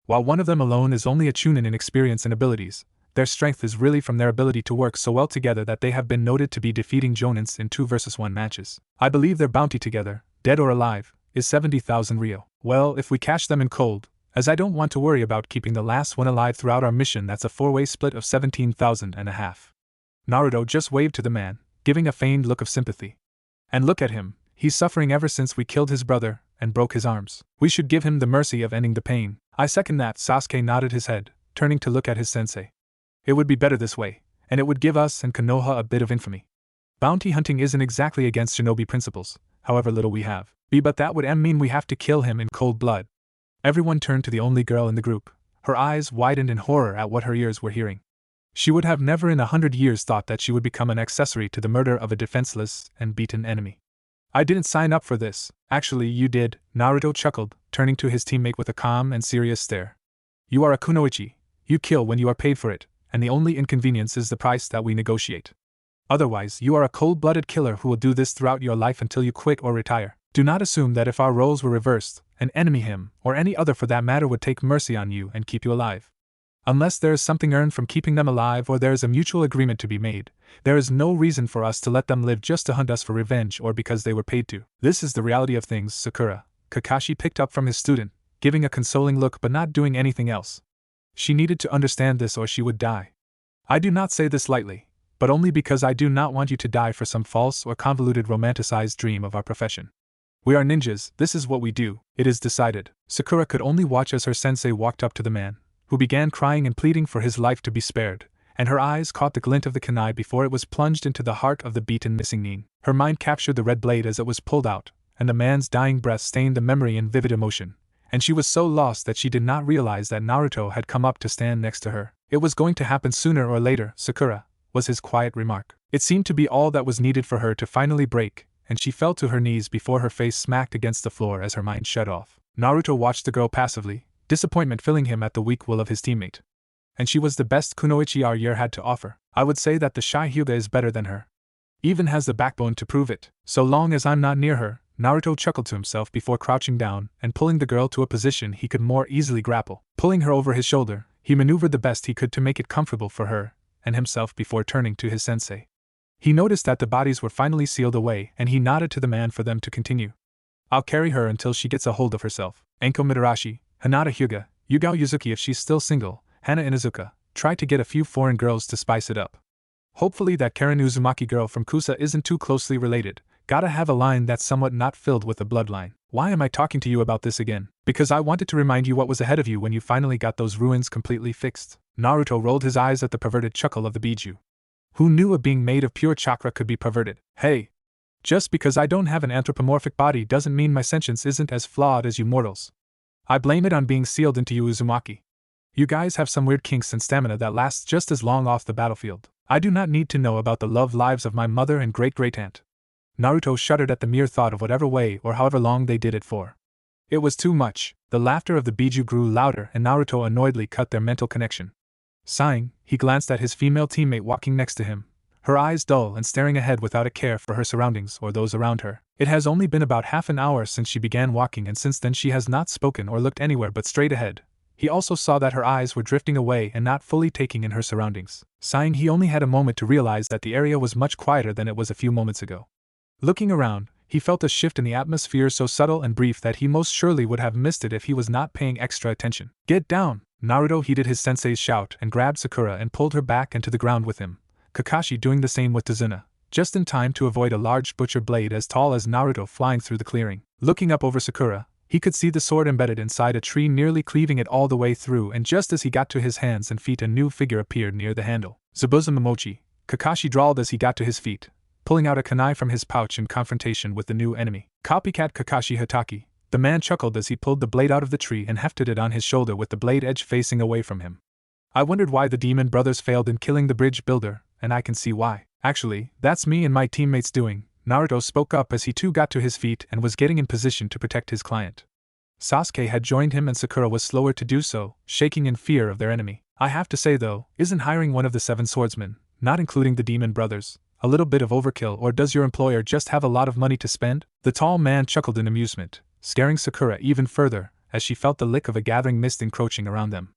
While one of them alone is only a Chunin in experience and abilities, their strength is really from their ability to work so well together that they have been noted to be defeating Jonins in 2 versus 1 matches. I believe their bounty together, dead or alive, is 70,000 Ryo. Well, if we catch them in cold, as I don't want to worry about keeping the last one alive throughout our mission, that's a 4-way split of 17,000 and a half. Naruto just waved to the man, giving a feigned look of sympathy. And look at him, he's suffering ever since we killed his brother and broke his arms. We should give him the mercy of ending the pain. I second that. Sasuke nodded his head, turning to look at his sensei. It would be better this way, and it would give us and Konoha a bit of infamy. Bounty hunting isn't exactly against shinobi principles, however little we have. But that would mean we have to kill him in cold blood. Everyone turned to the only girl in the group. Her eyes widened in horror at what her ears were hearing. She would have never in 100 years thought that she would become an accessory to the murder of a defenseless and beaten enemy. I didn't sign up for this. Actually, you did, Naruto chuckled, turning to his teammate with a calm and serious stare. You are a kunoichi. You kill when you are paid for it, and the only inconvenience is the price that we negotiate. Otherwise, you are a cold-blooded killer who will do this throughout your life until you quit or retire. Do not assume that if our roles were reversed, an enemy him, or any other for that matter would take mercy on you and keep you alive. Unless there is something earned from keeping them alive or there is a mutual agreement to be made, there is no reason for us to let them live just to hunt us for revenge or because they were paid to. This is the reality of things, Sakura. Kakashi picked up from his student, giving a consoling look but not doing anything else. She needed to understand this or she would die. I do not say this lightly, but only because I do not want you to die for some false or convoluted romanticized dream of our profession. We are ninjas, this is what we do, it is decided. Sakura could only watch as her sensei walked up to the man, who began crying and pleading for his life to be spared, and her eyes caught the glint of the kunai before it was plunged into the heart of the beaten missing nin. Her mind captured the red blade as it was pulled out, and the man's dying breath stained the memory in vivid emotion, and she was so lost that she did not realize that Naruto had come up to stand next to her. It was going to happen sooner or later, Sakura, was his quiet remark. It seemed to be all that was needed for her to finally break, and she fell to her knees before her face smacked against the floor as her mind shut off. Naruto watched the girl passively, disappointment filling him at the weak will of his teammate. And she was the best kunoichi our year had to offer. I would say that the shy Hyuga is better than her. Even has the backbone to prove it. So long as I'm not near her, Naruto chuckled to himself before crouching down and pulling the girl to a position he could more easily grapple. Pulling her over his shoulder, he maneuvered the best he could to make it comfortable for her and himself before turning to his sensei. He noticed that the bodies were finally sealed away and he nodded to the man for them to continue. I'll carry her until she gets a hold of herself. Enko Mitarashi, Hinata Hyuga, Yugao Yuzuki if she's still single, Hana Inuzuka, try to get a few foreign girls to spice it up. Hopefully that Karen Uzumaki girl from Kusa isn't too closely related. Gotta have a line that's somewhat not filled with a bloodline. Why am I talking to you about this again? Because I wanted to remind you what was ahead of you when you finally got those ruins completely fixed. Naruto rolled his eyes at the perverted chuckle of the Biju. Who knew a being made of pure chakra could be perverted? Hey! Just because I don't have an anthropomorphic body doesn't mean my sentience isn't as flawed as you mortals. I blame it on being sealed into you Uzumaki. You guys have some weird kinks and stamina that lasts just as long off the battlefield. I do not need to know about the love lives of my mother and great-great-aunt. Naruto shuddered at the mere thought of whatever way or however long they did it for. It was too much. The laughter of the Biju grew louder and Naruto annoyedly cut their mental connection. Sighing, he glanced at his female teammate walking next to him, her eyes dull and staring ahead without a care for her surroundings or those around her. It has only been about half an hour since she began walking and since then she has not spoken or looked anywhere but straight ahead. He also saw that her eyes were drifting away and not fully taking in her surroundings. Sighing, he only had a moment to realize that the area was much quieter than it was a few moments ago. Looking around, he felt a shift in the atmosphere so subtle and brief that he most surely would have missed it if he was not paying extra attention. Get down! Naruto heeded his sensei's shout and grabbed Sakura and pulled her back into the ground with him, Kakashi doing the same with Tazuna, just in time to avoid a large butcher blade as tall as Naruto flying through the clearing. Looking up over Sakura, he could see the sword embedded inside a tree nearly cleaving it all the way through, and just as he got to his hands and feet a new figure appeared near the handle. Zabuza Momochi, Kakashi drawled as he got to his feet, pulling out a kunai from his pouch in confrontation with the new enemy. Copycat Kakashi Hatake, the man chuckled as he pulled the blade out of the tree and hefted it on his shoulder with the blade edge facing away from him. I wondered why the demon brothers failed in killing the bridge builder, and I can see why. Actually, that's me and my teammates doing, Naruto spoke up as he too got to his feet and was getting in position to protect his client. Sasuke had joined him and Sakura was slower to do so, shaking in fear of their enemy. I have to say though, isn't hiring one of the 7 swordsmen, not including the demon brothers, a little bit of overkill, or does your employer just have a lot of money to spend? The tall man chuckled in amusement, scaring Sakura even further as she felt the lick of a gathering mist encroaching around them.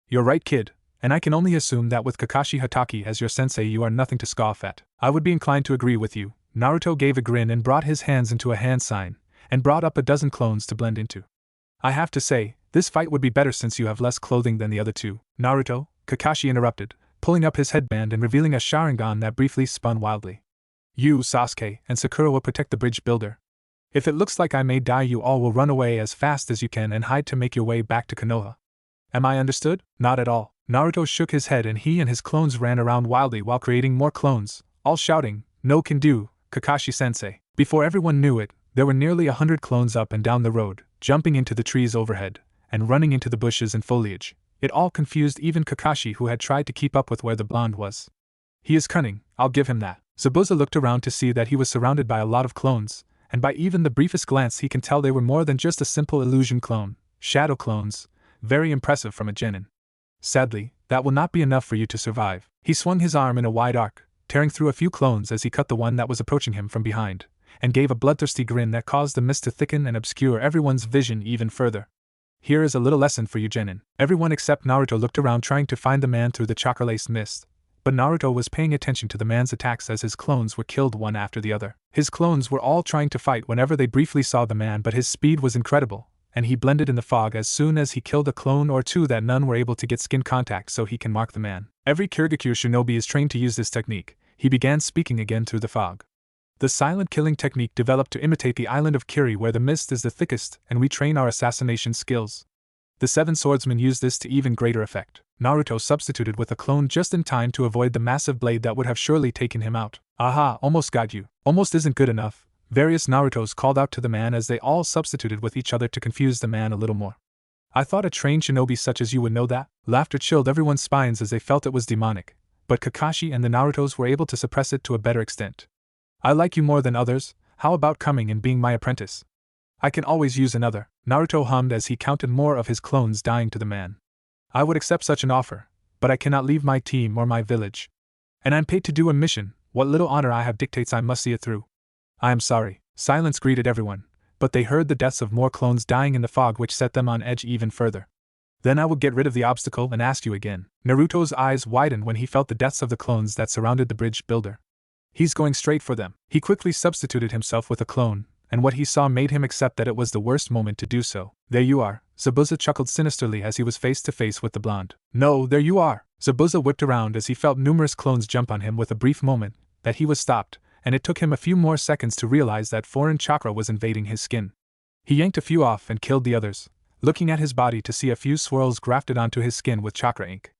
You're right, kid. And I can only assume that with Kakashi Hatake as your sensei you are nothing to scoff at. I would be inclined to agree with you. Naruto gave a grin and brought his hands into a hand sign, and brought up a dozen clones to blend into. I have to say, this fight would be better since you have less clothing than the other two. Naruto, Kakashi interrupted, pulling up his headband and revealing a Sharingan that briefly spun wildly. You, Sasuke, and Sakura will protect the bridge builder. If it looks like I may die, you all will run away as fast as you can and hide to make your way back to Konoha. Am I understood? Not at all. Naruto shook his head and he and his clones ran around wildly while creating more clones, all shouting, "No can do, Kakashi-sensei." Before everyone knew it, there were nearly 100 clones up and down the road, jumping into the trees overhead, and running into the bushes and foliage, It all confused even Kakashi, who had tried to keep up with where the blonde was. He is cunning, I'll give him that. Zabuza looked around to see that he was surrounded by a lot of clones, and by even the briefest glance he can tell they were more than just a simple illusion clone, shadow clones, very impressive from a genin. Sadly, that will not be enough for you to survive. He swung his arm in a wide arc, tearing through a few clones as he cut the one that was approaching him from behind, and gave a bloodthirsty grin that caused the mist to thicken and obscure everyone's vision even further. Here is a little lesson for you, genin. Everyone except Naruto looked around trying to find the man through the chakra-laced mist, but Naruto was paying attention to the man's attacks as his clones were killed one after the other. His clones were all trying to fight whenever they briefly saw the man, but his speed was incredible, and he blended in the fog as soon as he killed a clone or two that none were able to get skin contact so he can mark the man. Every Kurigakure shinobi is trained to use this technique. He began speaking again through the fog. The silent killing technique developed to imitate the island of Kiri where the mist is the thickest and we train our assassination skills. The seven swordsmen used this to even greater effect. Naruto substituted with a clone just in time to avoid the massive blade that would have surely taken him out. Aha, almost got you. Almost isn't good enough. Various Narutos called out to the man as they all substituted with each other to confuse the man a little more. I thought a trained shinobi such as you would know that. Laughter chilled everyone's spines as they felt it was demonic, but Kakashi and the Narutos were able to suppress it to a better extent. I like you more than others, how about coming and being my apprentice? I can always use another, Naruto hummed as he counted more of his clones dying to the man. I would accept such an offer, but I cannot leave my team or my village. And I'm paid to do a mission, what little honor I have dictates I must see it through. I am sorry. Silence greeted everyone, but they heard the deaths of more clones dying in the fog which set them on edge even further. Then I will get rid of the obstacle and ask you again. Naruto's eyes widened when he felt the deaths of the clones that surrounded the bridge builder. He's going straight for them. He quickly substituted himself with a clone, and what he saw made him accept that it was the worst moment to do so. There you are, Zabuza chuckled sinisterly as he was face to face with the blonde. No, there you are. Zabuza whipped around as he felt numerous clones jump on him with a brief moment that he was stopped, and it took him a few more seconds to realize that foreign chakra was invading his skin. He yanked a few off and killed the others, looking at his body to see a few swirls grafted onto his skin with chakra ink.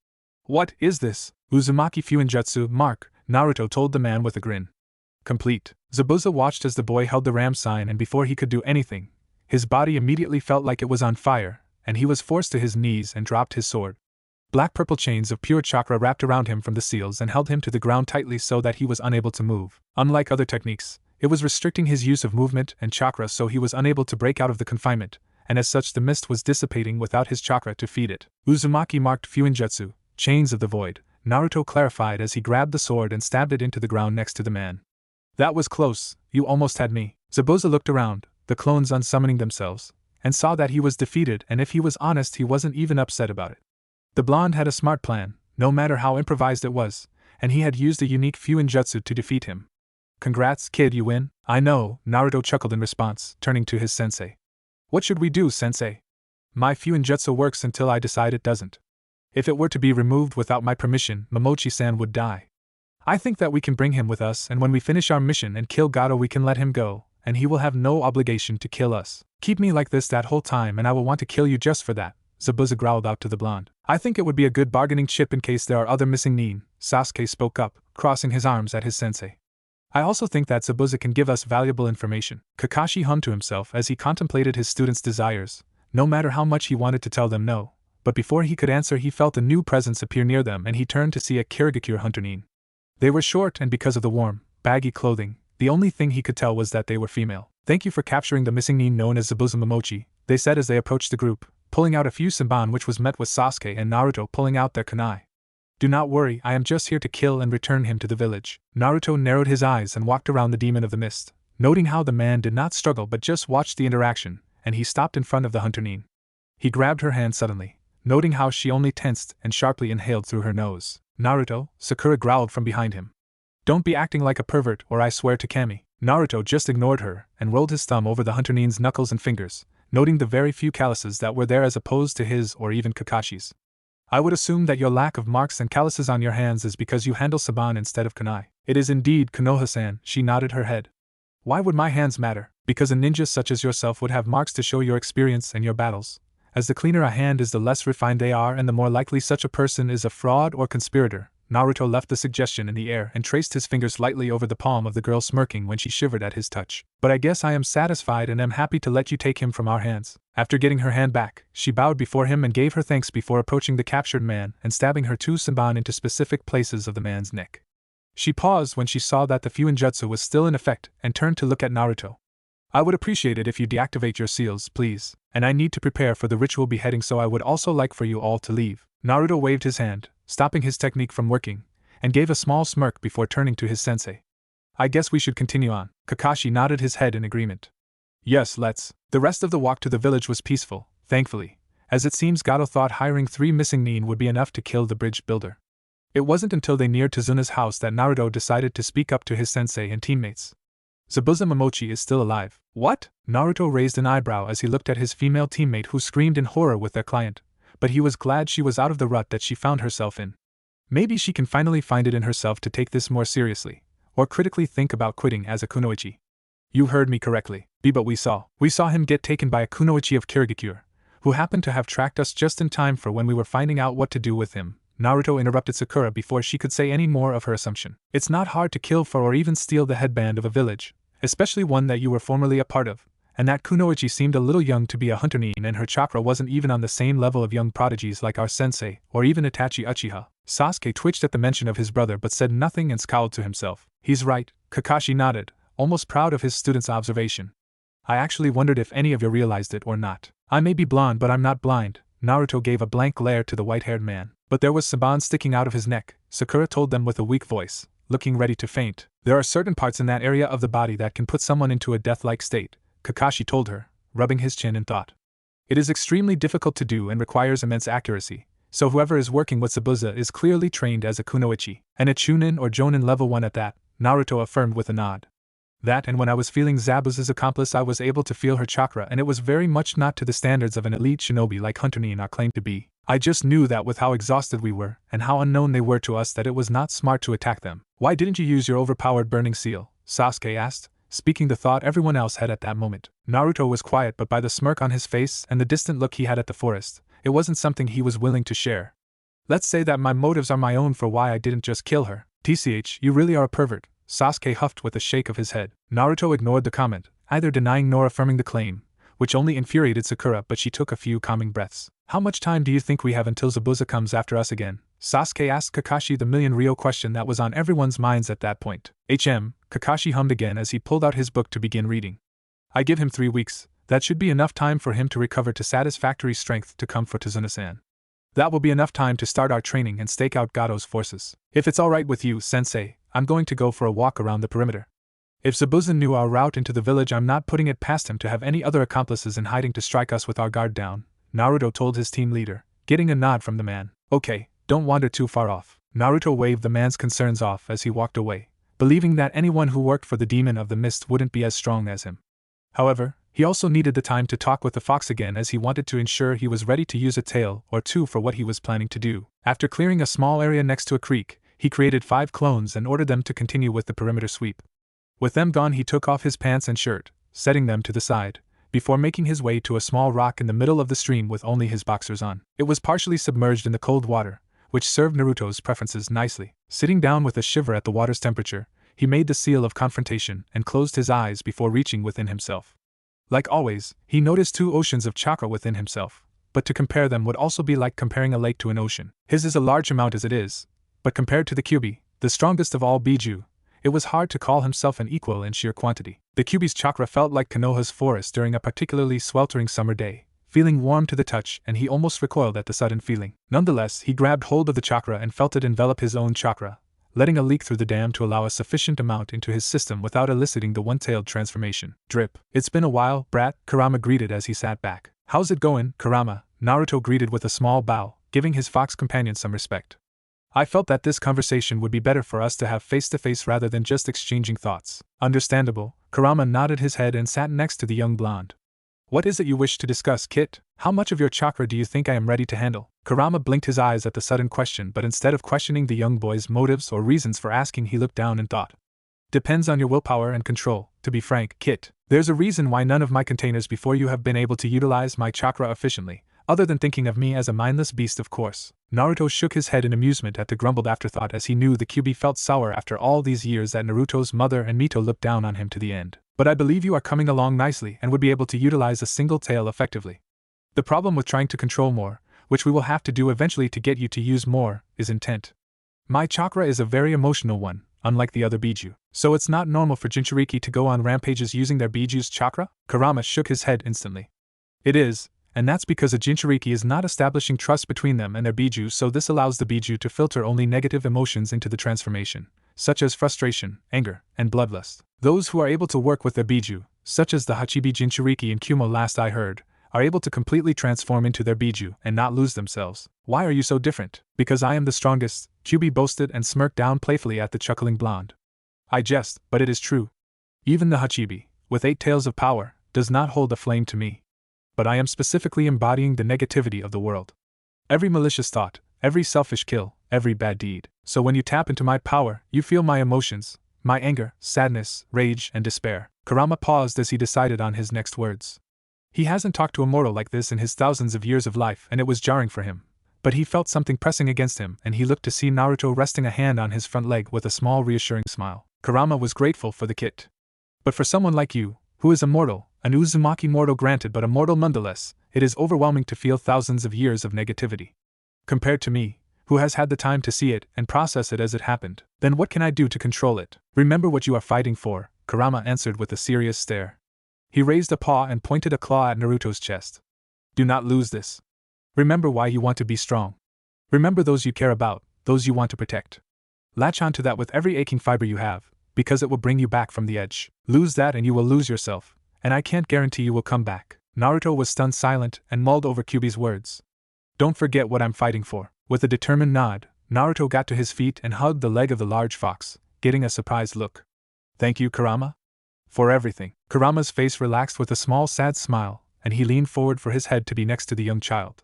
What is this? Uzumaki Fuinjutsu, Mark, Naruto told the man with a grin. Complete. Zabuza watched as the boy held the ram sign, and before he could do anything, his body immediately felt like it was on fire, and he was forced to his knees and dropped his sword. Black-purple chains of pure chakra wrapped around him from the seals and held him to the ground tightly so that he was unable to move. Unlike other techniques, it was restricting his use of movement and chakra so he was unable to break out of the confinement, and as such the mist was dissipating without his chakra to feed it. Uzumaki marked Fuinjutsu, Chains of the Void, Naruto clarified as he grabbed the sword and stabbed it into the ground next to the man. That was close, you almost had me. Zabuza looked around, the clones unsummoning themselves, and saw that he was defeated, and if he was honest he wasn't even upset about it. The blonde had a smart plan, no matter how improvised it was, and he had used a unique Fuinjutsu to defeat him. Congrats, kid, you win. I know, Naruto chuckled in response, turning to his sensei. What should we do, sensei? My Fuinjutsu works until I decide it doesn't. If it were to be removed without my permission, Momochi-san would die. I think that we can bring him with us, and when we finish our mission and kill Gato we can let him go, and he will have no obligation to kill us. Keep me like this that whole time and I will want to kill you just for that, Zabuza growled out to the blonde. I think it would be a good bargaining chip in case there are other missing nin, Sasuke spoke up, crossing his arms at his sensei. I also think that Zabuza can give us valuable information. Kakashi hummed to himself as he contemplated his students' desires, no matter how much he wanted to tell them no, but before he could answer he felt a new presence appear near them and he turned to see a Kurigakure hunter nin. They were short and because of the warm, baggy clothing, the only thing he could tell was that they were female. Thank you for capturing the missing nin known as Zabuza Momochi, they said as they approached the group, pulling out a few Senbon which was met with Sasuke and Naruto pulling out their kunai. Do not worry, I am just here to kill and return him to the village. Naruto narrowed his eyes and walked around the demon of the mist, noting how the man did not struggle but just watched the interaction, and he stopped in front of the hunter nin. He grabbed her hand suddenly, noting how she only tensed and sharply inhaled through her nose. Naruto, Sakura growled from behind him. Don't be acting like a pervert or I swear to Kami. Naruto just ignored her and rolled his thumb over the hunter nin's knuckles and fingers, noting the very few calluses that were there as opposed to his or even Kakashi's. I would assume that your lack of marks and calluses on your hands is because you handle Saban instead of kunai. It is indeed Konoha-san, she nodded her head. Why would my hands matter? Because a ninja such as yourself would have marks to show your experience and your battles. As the cleaner a hand is the less refined they are and the more likely such a person is a fraud or conspirator, Naruto left the suggestion in the air and traced his fingers lightly over the palm of the girl, smirking when she shivered at his touch. But I guess I am satisfied and am happy to let you take him from our hands. After getting her hand back, she bowed before him and gave her thanks before approaching the captured man and stabbing her two senbon into specific places of the man's neck. She paused when she saw that the Fuinjutsu was still in effect and turned to look at Naruto. I would appreciate it if you deactivate your seals, please, and I need to prepare for the ritual beheading, so I would also like for you all to leave. Naruto waved his hand, stopping his technique from working, and gave a small smirk before turning to his sensei. I guess we should continue on. Kakashi nodded his head in agreement. Yes, let's. The rest of the walk to the village was peaceful, thankfully, as it seems Gato thought hiring 3 missing nin would be enough to kill the bridge builder. It wasn't until they neared Tazuna's house that Naruto decided to speak up to his sensei and teammates. Zabuza Momochi is still alive. What? Naruto raised an eyebrow as he looked at his female teammate, who screamed in horror with their client, but he was glad she was out of the rut that she found herself in. Maybe she can finally find it in herself to take this more seriously, or critically think about quitting as a kunoichi. You heard me correctly, but we saw him get taken by a kunoichi of Kirigakure, who happened to have tracked us just in time for when we were finding out what to do with him. Naruto interrupted Sakura before she could say any more of her assumption. It's not hard to kill for or even steal the headband of a village, especially one that you were formerly a part of, and that kunoichi seemed a little young to be a hunter nin, and her chakra wasn't even on the same level of young prodigies like our sensei, or even Itachi Uchiha. Sasuke twitched at the mention of his brother but said nothing and scowled to himself. He's right, Kakashi nodded, almost proud of his student's observation. I actually wondered if any of you realized it or not. I may be blonde, but I'm not blind. Naruto gave a blank glare to the white-haired man. But there was senbon sticking out of his neck, Sakura told them with a weak voice, looking ready to faint. There are certain parts in that area of the body that can put someone into a death-like state, Kakashi told her, rubbing his chin in thought. It is extremely difficult to do and requires immense accuracy, so whoever is working with Zabuza is clearly trained as a kunoichi, and a chunin or jonin level 1 at that, Naruto affirmed with a nod. That, and when I was feeling Zabuza's accomplice, I was able to feel her chakra, and it was very much not to the standards of an elite shinobi like Hunter nin are claimed to be. I just knew that with how exhausted we were, and how unknown they were to us, that it was not smart to attack them. Why didn't you use your overpowered burning seal? Sasuke asked, speaking the thought everyone else had at that moment. Naruto was quiet, but by the smirk on his face and the distant look he had at the forest, it wasn't something he was willing to share. Let's say that my motives are my own for why I didn't just kill her. TCH, you really are a pervert, Sasuke huffed with a shake of his head. Naruto ignored the comment, either denying nor affirming the claim, which only infuriated Sakura, but she took a few calming breaths. How much time do you think we have until Zabuza comes after us again? Sasuke asked Kakashi the million-ryo question that was on everyone's minds at that point. Kakashi hummed again as he pulled out his book to begin reading. I give him 3 weeks. That should be enough time for him to recover to satisfactory strength to come for Tazuna-san. That will be enough time to start our training and stake out Gato's forces. If it's alright with you, sensei, I'm going to go for a walk around the perimeter. If Zabuza knew our route into the village, I'm not putting it past him to have any other accomplices in hiding to strike us with our guard down, Naruto told his team leader, getting a nod from the man. Okay, don't wander too far off. Naruto waved the man's concerns off as he walked away, believing that anyone who worked for the Demon of the Mist wouldn't be as strong as him. However, he also needed the time to talk with the fox again, as he wanted to ensure he was ready to use a tail or two for what he was planning to do. After clearing a small area next to a creek, he created 5 clones and ordered them to continue with the perimeter sweep. With them gone, he took off his pants and shirt, setting them to the side, before making his way to a small rock in the middle of the stream with only his boxers on. It was partially submerged in the cold water, which served Naruto's preferences nicely. Sitting down with a shiver at the water's temperature, he made the seal of confrontation and closed his eyes before reaching within himself. Like always, he noticed 2 oceans of chakra within himself, but to compare them would also be like comparing a lake to an ocean. His is a large amount as it is, but compared to the Kyuubi, the strongest of all Biju, it was hard to call himself an equal in sheer quantity. The Kyuubi's chakra felt like Konoha's forest during a particularly sweltering summer day, feeling warm to the touch, and he almost recoiled at the sudden feeling. Nonetheless, he grabbed hold of the chakra and felt it envelop his own chakra, letting a leak through the dam to allow a sufficient amount into his system without eliciting the one-tailed transformation. Drip. It's been a while, brat, Kurama greeted as he sat back. How's it going, Kurama? Naruto greeted with a small bow, giving his fox companion some respect. I felt that this conversation would be better for us to have face-to-face rather than just exchanging thoughts. Understandable, Kurama nodded his head and sat next to the young blonde. What is it you wish to discuss, Kit? How much of your chakra do you think I am ready to handle? Kurama blinked his eyes at the sudden question, but instead of questioning the young boy's motives or reasons for asking, he looked down and thought. Depends on your willpower and control, to be frank, Kit. There's a reason why none of my containers before you have been able to utilize my chakra efficiently. Other than thinking of me as a mindless beast, of course. Naruto shook his head in amusement at the grumbled afterthought as he knew the QB felt sour after all these years that Naruto's mother and Mito looked down on him to the end. But I believe you are coming along nicely and would be able to utilize a single tail effectively. The problem with trying to control more, which we will have to do eventually to get you to use more, is intent. My chakra is a very emotional one, unlike the other Biju. So it's not normal for Jinchuriki to go on rampages using their Biju's chakra? Kurama shook his head instantly. It is, and that's because a Jinchuriki is not establishing trust between them and their Biju, so this allows the Biju to filter only negative emotions into the transformation, such as frustration, anger, and bloodlust. Those who are able to work with their Biju, such as the Hachibi Jinchuriki and Kumo last I heard, are able to completely transform into their Biju and not lose themselves. Why are you so different? Because I am the strongest, Kyubi boasted and smirked down playfully at the chuckling blonde. I jest, but it is true. Even the Hachibi, with 8 tails of power, does not hold a flame to me. But I am specifically embodying the negativity of the world. Every malicious thought, every selfish kill, every bad deed. So when you tap into my power, you feel my emotions, my anger, sadness, rage, and despair. Kurama paused as he decided on his next words. He hasn't talked to a mortal like this in his thousands of years of life, and it was jarring for him. But he felt something pressing against him, and he looked to see Naruto resting a hand on his front leg with a small reassuring smile. Kurama was grateful for the kit. But for someone like you, who is a mortal, an Uzumaki mortal granted but a mortal nonetheless, it is overwhelming to feel thousands of years of negativity. Compared to me, who has had the time to see it and process it as it happened, then what can I do to control it? Remember what you are fighting for, Kurama answered with a serious stare. He raised a paw and pointed a claw at Naruto's chest. Do not lose this. Remember why you want to be strong. Remember those you care about, those you want to protect. Latch on to that with every aching fiber you have, because it will bring you back from the edge. Lose that and you will lose yourself, and I can't guarantee you will come back. Naruto was stunned silent and mulled over Kyubi's words. Don't forget what I'm fighting for. With a determined nod, Naruto got to his feet and hugged the leg of the large fox, getting a surprised look. Thank you, Kurama? For everything. Kurama's face relaxed with a small sad smile, and he leaned forward for his head to be next to the young child.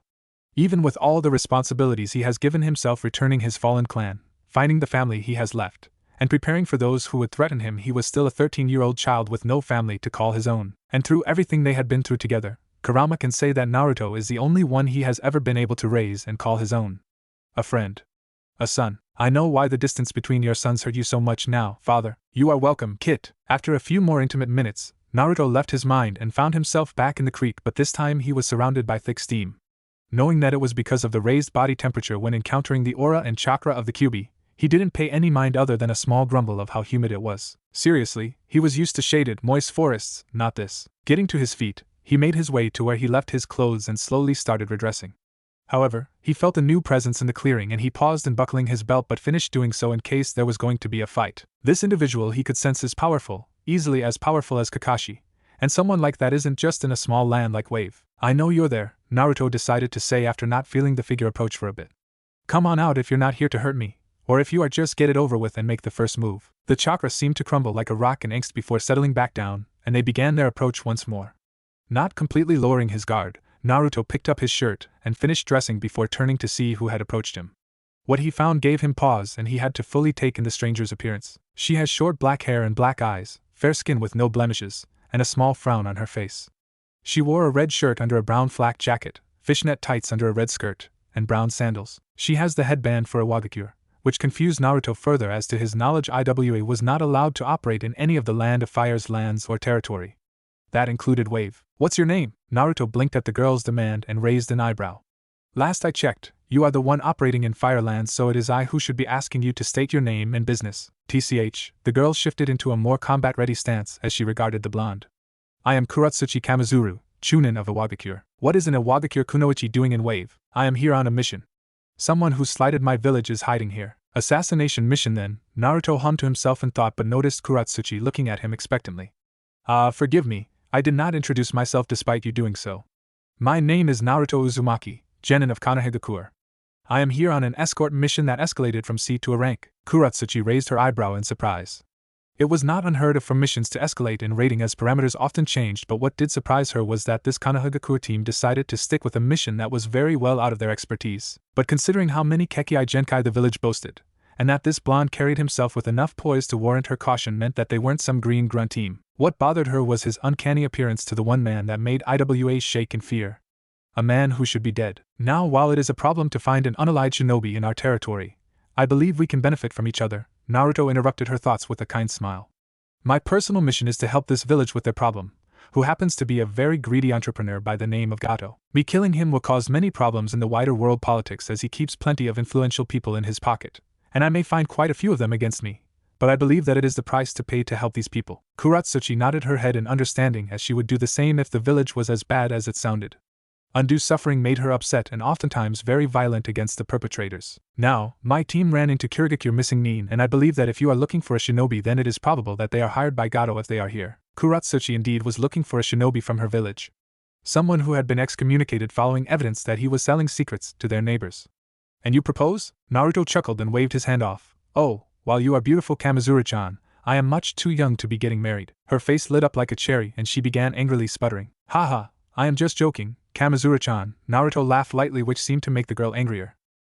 Even with all the responsibilities he has given himself returning his fallen clan, finding the family he has left, and preparing for those who would threaten him, he was still a 13-year-old child with no family to call his own. And through everything they had been through together, Kurama can say that Naruto is the only one he has ever been able to raise and call his own. A friend. A son. I know why the distance between your sons hurt you so much now, father. You are welcome, Kit. After a few more intimate minutes, Naruto left his mind and found himself back in the creek, but this time he was surrounded by thick steam. Knowing that it was because of the raised body temperature when encountering the aura and chakra of the Kyubi, he didn't pay any mind other than a small grumble of how humid it was. Seriously, he was used to shaded, moist forests, not this. Getting to his feet, he made his way to where he left his clothes and slowly started redressing. However, he felt a new presence in the clearing and he paused in buckling his belt but finished doing so in case there was going to be a fight. This individual he could sense is powerful, easily as powerful as Kakashi, and someone like that isn't just in a small land like Wave. I know you're there, Naruto decided to say after not feeling the figure approach for a bit. Come on out if you're not here to hurt me, or if you are just get it over with and make the first move. The chakra seemed to crumble like a rock in angst before settling back down, and they began their approach once more. Not completely lowering his guard, Naruto picked up his shirt and finished dressing before turning to see who had approached him. What he found gave him pause and he had to fully take in the stranger's appearance. She has short black hair and black eyes, fair skin with no blemishes, and a small frown on her face. She wore a red shirt under a brown flak jacket, fishnet tights under a red skirt, and brown sandals. She has the headband for a wagakure, which confused Naruto further as to his knowledge IWA was not allowed to operate in any of the Land of Fire's lands or territory. That included Wave. What's your name? Naruto blinked at the girl's demand and raised an eyebrow. Last I checked, you are the one operating in Fireland, so it is I who should be asking you to state your name and business. TCH, the girl shifted into a more combat-ready stance as she regarded the blonde. I am Kuratsuchi Kamizuru, Chunin of Iwagakure. What is an Iwagakure kunoichi doing in Wave? I am here on a mission. Someone who slighted my village is hiding here. Assassination mission then, Naruto hummed to himself in thought but noticed Kuratsuchi looking at him expectantly. Forgive me, I did not introduce myself despite you doing so. My name is Naruto Uzumaki, genin of Konohagakure. I am here on an escort mission that escalated from C to a rank. Kuratsuchi raised her eyebrow in surprise. It was not unheard of for missions to escalate in rating as parameters often changed, but what did surprise her was that this Konohagakure team decided to stick with a mission that was very well out of their expertise. But considering how many Kekei Genkai the village boasted, and that this blonde carried himself with enough poise to warrant her caution meant that they weren't some green grunt team. What bothered her was his uncanny appearance to the one man that made IWA shake in fear. A man who should be dead. Now, while it is a problem to find an unallied shinobi in our territory, I believe we can benefit from each other, Naruto interrupted her thoughts with a kind smile. My personal mission is to help this village with their problem, who happens to be a very greedy entrepreneur by the name of Gato. Me killing him will cause many problems in the wider world politics as he keeps plenty of influential people in his pocket, and I may find quite a few of them against me, but I believe that it is the price to pay to help these people. Kuratsuchi nodded her head in understanding, as she would do the same if the village was as bad as it sounded. Undue suffering made her upset and oftentimes very violent against the perpetrators. Now, my team ran into Kurigakure missing Nin, and I believe that if you are looking for a shinobi, then it is probable that they are hired by Gato if they are here. Kuratsuchi indeed was looking for a shinobi from her village. Someone who had been excommunicated following evidence that he was selling secrets to their neighbors. And you propose? Naruto chuckled and waved his hand off. Oh, while you are beautiful Kamizura-chan, I am much too young to be getting married. Her face lit up like a cherry and she began angrily sputtering. Haha, I am just joking, Kamizura-chan. Naruto laughed lightly, which seemed to make the girl angrier.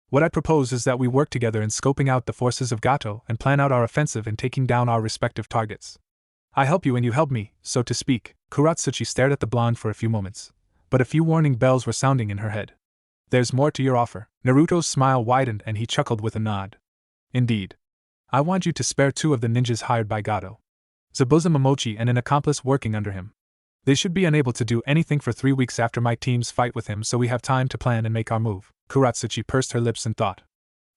What I propose is that we work together in scoping out the forces of Gato and plan out our offensive in taking down our respective targets. I help you and you help me, so to speak. Kuratsuchi stared at the blonde for a few moments, but a few warning bells were sounding in her head. There's more to your offer. Naruto's smile widened and he chuckled with a nod. Indeed. I want you to spare 2 of the ninjas hired by Gato. Zabuza Momochi and an accomplice working under him. They should be unable to do anything for 3 weeks after my team's fight with him, so we have time to plan and make our move. Kuratsuchi pursed her lips in thought.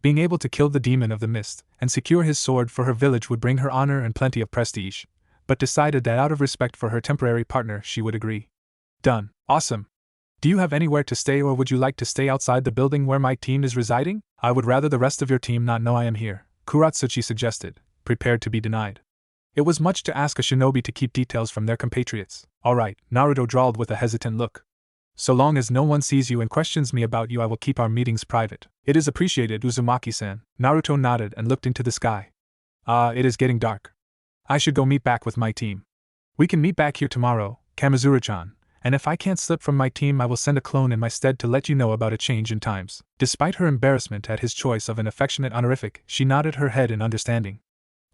Being able to kill the demon of the mist and secure his sword for her village would bring her honor and plenty of prestige, but decided that out of respect for her temporary partner she would agree. Done. Awesome. Do you have anywhere to stay, or would you like to stay outside the building where my team is residing? I would rather the rest of your team not know I am here, Kuratsuchi suggested, prepared to be denied. It was much to ask a shinobi to keep details from their compatriots. All right, Naruto drawled with a hesitant look. So long as no one sees you and questions me about you, I will keep our meetings private. It is appreciated, Uzumaki-san. Naruto nodded and looked into the sky. It is getting dark. I should go meet back with my team. We can meet back here tomorrow, Kamizura-chan, and if I can't slip from my team, I will send a clone in my stead to let you know about a change in times. Despite her embarrassment at his choice of an affectionate honorific, she nodded her head in understanding.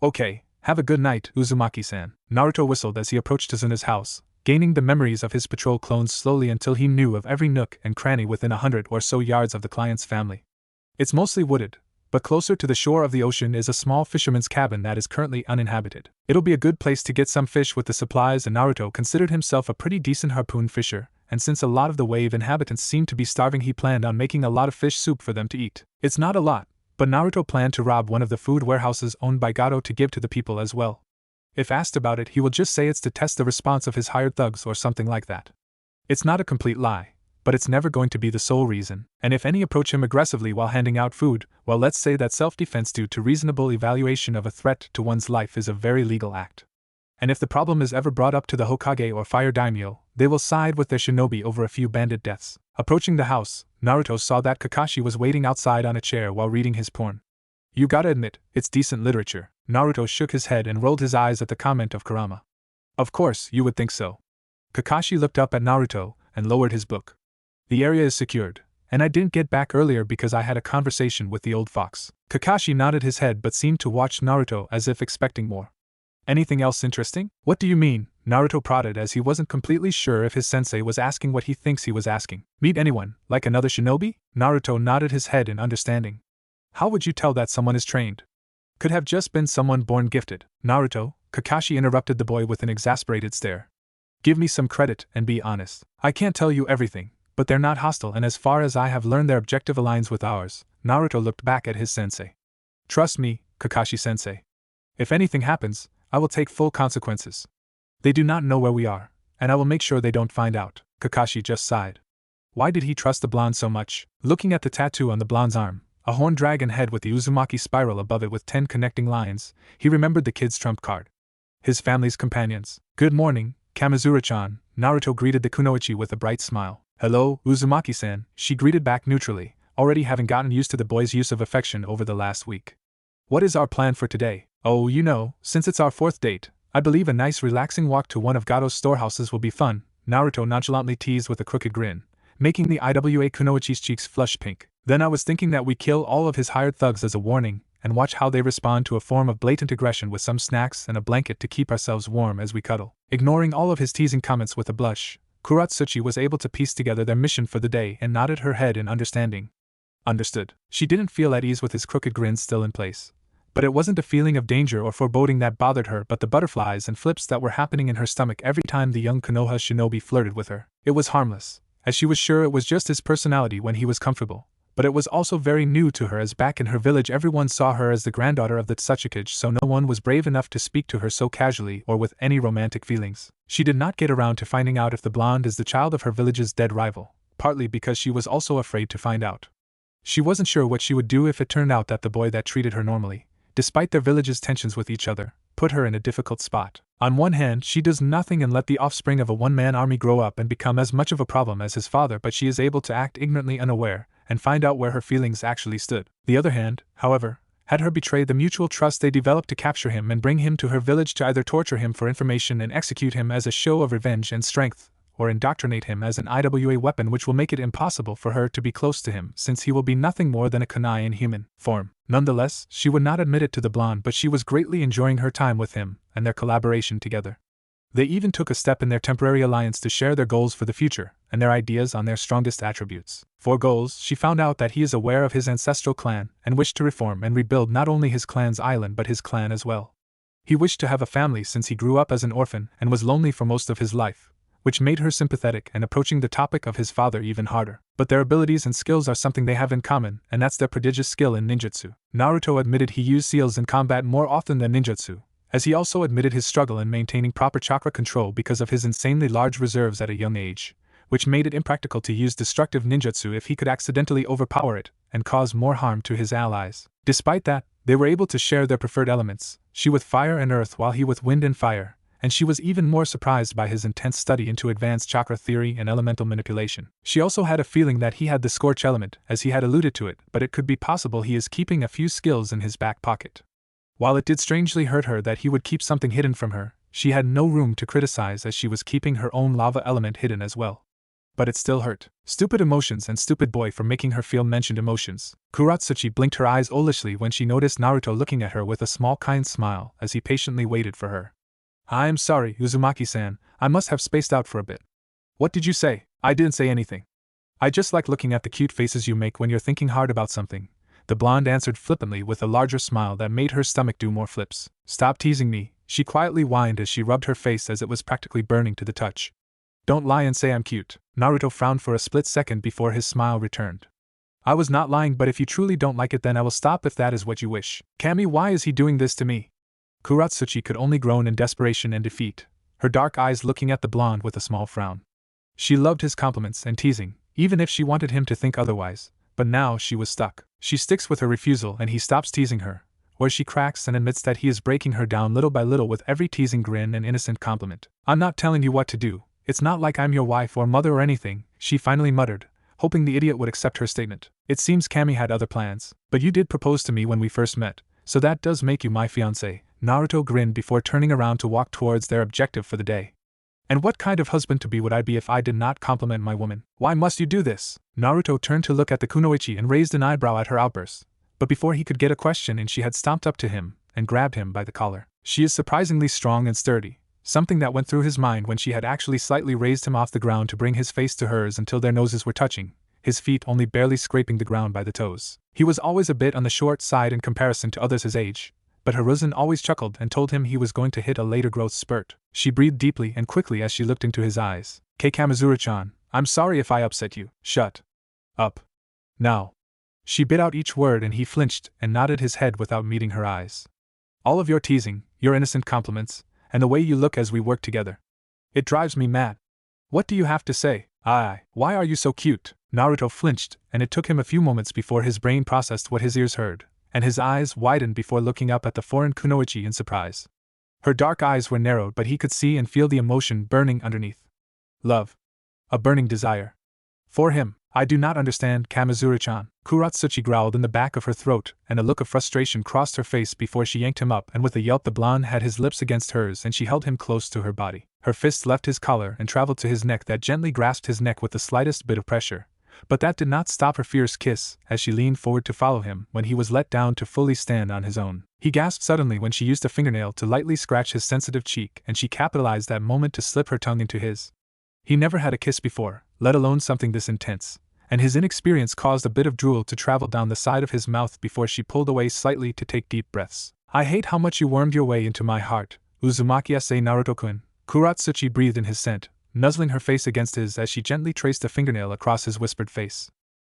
Okay, have a good night, Uzumaki-san. Naruto whistled as he approached Tazuna's house, gaining the memories of his patrol clones slowly until he knew of every nook and cranny within 100 or so yards of the client's family. It's mostly wooded, but closer to the shore of the ocean is a small fisherman's cabin that is currently uninhabited. It'll be a good place to get some fish with the supplies, and Naruto considered himself a pretty decent harpoon fisher, and since a lot of the wave inhabitants seemed to be starving, he planned on making a lot of fish soup for them to eat. It's not a lot, but Naruto planned to rob one of the food warehouses owned by Gato to give to the people as well. If asked about it, he will just say it's to test the response of his hired thugs or something like that. It's not a complete lie, but it's never going to be the sole reason, and if any approach him aggressively while handing out food, well, let's say that self-defense due to reasonable evaluation of a threat to one's life is a very legal act. And if the problem is ever brought up to the Hokage or Fire Daimyo, they will side with their shinobi over a few bandit deaths. Approaching the house, Naruto saw that Kakashi was waiting outside on a chair while reading his porn. You gotta admit, it's decent literature. Naruto shook his head and rolled his eyes at the comment of Kurama. Of course, you would think so. Kakashi looked up at Naruto and lowered his book. The area is secured, and I didn't get back earlier because I had a conversation with the old fox. Kakashi nodded his head but seemed to watch Naruto as if expecting more. Anything else interesting? What do you mean? Naruto prodded as he wasn't completely sure if his sensei was asking what he thinks he was asking. Meet anyone, like another shinobi? Naruto nodded his head in understanding. How would you tell that someone is trained? Could have just been someone born gifted. Naruto, Kakashi interrupted the boy with an exasperated stare. Give me some credit and be honest. I can't tell you everything, but they're not hostile, and as far as I have learned, their objective aligns with ours. Naruto looked back at his sensei. Trust me, Kakashi-sensei. If anything happens, I will take full consequences. They do not know where we are, and I will make sure they don't find out. Kakashi just sighed. Why did he trust the blonde so much? Looking at the tattoo on the blonde's arm, a horned dragon head with the Uzumaki spiral above it with 10 connecting lines, he remembered the kid's trump card. His family's companions. Good morning, Kamizura-chan. Naruto greeted the kunoichi with a bright smile. Hello, Uzumaki-san, she greeted back neutrally, already having gotten used to the boy's use of affection over the last week. What is our plan for today? Oh, you know, since it's our 4th date, I believe a nice relaxing walk to one of Gato's storehouses will be fun, Naruto nonchalantly teased with a crooked grin, making the Iwa kunoichi's cheeks flush pink. Then I was thinking that we kill all of his hired thugs as a warning, and watch how they respond to a form of blatant aggression with some snacks and a blanket to keep ourselves warm as we cuddle. Ignoring all of his teasing comments with a blush, Kuratsuchi was able to piece together their mission for the day and nodded her head in understanding. Understood. She didn't feel at ease with his crooked grin still in place. But it wasn't a feeling of danger or foreboding that bothered her but the butterflies and flips that were happening in her stomach every time the young Konoha shinobi flirted with her. It was harmless, as she was sure it was just his personality when he was comfortable. But it was also very new to her as back in her village everyone saw her as the granddaughter of the Tsuchikage, so no one was brave enough to speak to her so casually or with any romantic feelings. She did not get around to finding out if the blonde is the child of her village's dead rival, partly because she was also afraid to find out. She wasn't sure what she would do if it turned out that the boy that treated her normally, despite their village's tensions with each other, put her in a difficult spot. On one hand, she does nothing and let the offspring of a one-man army grow up and become as much of a problem as his father, but she is able to act ignorantly unaware and find out where her feelings actually stood. The other hand, however, had her betrayed the mutual trust they developed to capture him and bring him to her village to either torture him for information and execute him as a show of revenge and strength, or indoctrinate him as an IWA weapon which will make it impossible for her to be close to him since he will be nothing more than a kunai in human form. Nonetheless, she would not admit it to the blonde, but she was greatly enjoying her time with him and their collaboration together. They even took a step in their temporary alliance to share their goals for the future and their ideas on their strongest attributes. For goals, she found out that he is aware of his ancestral clan and wished to reform and rebuild not only his clan's island but his clan as well. He wished to have a family since he grew up as an orphan and was lonely for most of his life, which made her sympathetic and approaching the topic of his father even harder. But their abilities and skills are something they have in common, and that's their prodigious skill in ninjutsu. Naruto admitted he used seals in combat more often than ninjutsu, as he also admitted his struggle in maintaining proper chakra control because of his insanely large reserves at a young age, which made it impractical to use destructive ninjutsu if he could accidentally overpower it and cause more harm to his allies. Despite that, they were able to share their preferred elements, she with fire and earth while he with wind and fire, and she was even more surprised by his intense study into advanced chakra theory and elemental manipulation. She also had a feeling that he had the scorch element, as he had alluded to it, but it could be possible he is keeping a few skills in his back pocket. While it did strangely hurt her that he would keep something hidden from her, she had no room to criticize as she was keeping her own lava element hidden as well. But it still hurt. Stupid emotions and stupid boy for making her feel mentioned emotions. Kuratsuchi blinked her eyes owlishly when she noticed Naruto looking at her with a small kind smile as he patiently waited for her. I am sorry, Uzumaki-san, I must have spaced out for a bit. What did you say? I didn't say anything. I just like looking at the cute faces you make when you're thinking hard about something, the blonde answered flippantly with a larger smile that made her stomach do more flips. Stop teasing me, she quietly whined as she rubbed her face as it was practically burning to the touch. Don't lie and say I'm cute. Naruto frowned for a split second before his smile returned. I was not lying, but if you truly don't like it then I will stop if that is what you wish. Kami, why is he doing this to me? Kuratsuchi could only groan in desperation and defeat, her dark eyes looking at the blonde with a small frown. She loved his compliments and teasing, even if she wanted him to think otherwise, but now she was stuck. She sticks with her refusal and he stops teasing her, or she cracks and admits that he is breaking her down little by little with every teasing grin and innocent compliment. I'm not telling you what to do, it's not like I'm your wife or mother or anything, she finally muttered, hoping the idiot would accept her statement. It seems Kami had other plans, but you did propose to me when we first met, so that does make you my fiancé. Naruto grinned before turning around to walk towards their objective for the day. And what kind of husband-to-be would I be if I did not compliment my woman? Why must you do this? Naruto turned to look at the kunoichi and raised an eyebrow at her outburst, but before he could get a question in she had stomped up to him and grabbed him by the collar. She is surprisingly strong and sturdy, something that went through his mind when she had actually slightly raised him off the ground to bring his face to hers until their noses were touching, his feet only barely scraping the ground by the toes. He was always a bit on the short side in comparison to others his age, but Hiruzen always chuckled and told him he was going to hit a later growth spurt. She breathed deeply and quickly as she looked into his eyes. Kamizura-chan, I'm sorry if I upset you. Shut up. Now. She bit out each word and he flinched and nodded his head without meeting her eyes. All of your teasing, your innocent compliments, and the way you look as we work together. It drives me mad. What do you have to say? Why are you so cute? Naruto flinched, and it took him a few moments before his brain processed what his ears heard, and his eyes widened before looking up at the foreign kunoichi in surprise. Her dark eyes were narrowed, but he could see and feel the emotion burning underneath. Love. A burning desire. For him. I do not understand, Kamizura-chan. Kuratsuchi growled in the back of her throat, and a look of frustration crossed her face before she yanked him up, and with a yelp the blonde had his lips against hers and she held him close to her body. Her fist left his collar and traveled to his neck that gently grasped his neck with the slightest bit of pressure. But that did not stop her fierce kiss as she leaned forward to follow him when he was let down to fully stand on his own. He gasped suddenly when she used a fingernail to lightly scratch his sensitive cheek, and she capitalized that moment to slip her tongue into his. He never had a kiss before, let alone something this intense, and his inexperience caused a bit of drool to travel down the side of his mouth before she pulled away slightly to take deep breaths. I hate how much you wormed your way into my heart, Uzumaki-san Naruto-kun. Kuratsuchi breathed in his scent, nuzzling her face against his as she gently traced a fingernail across his whispered face.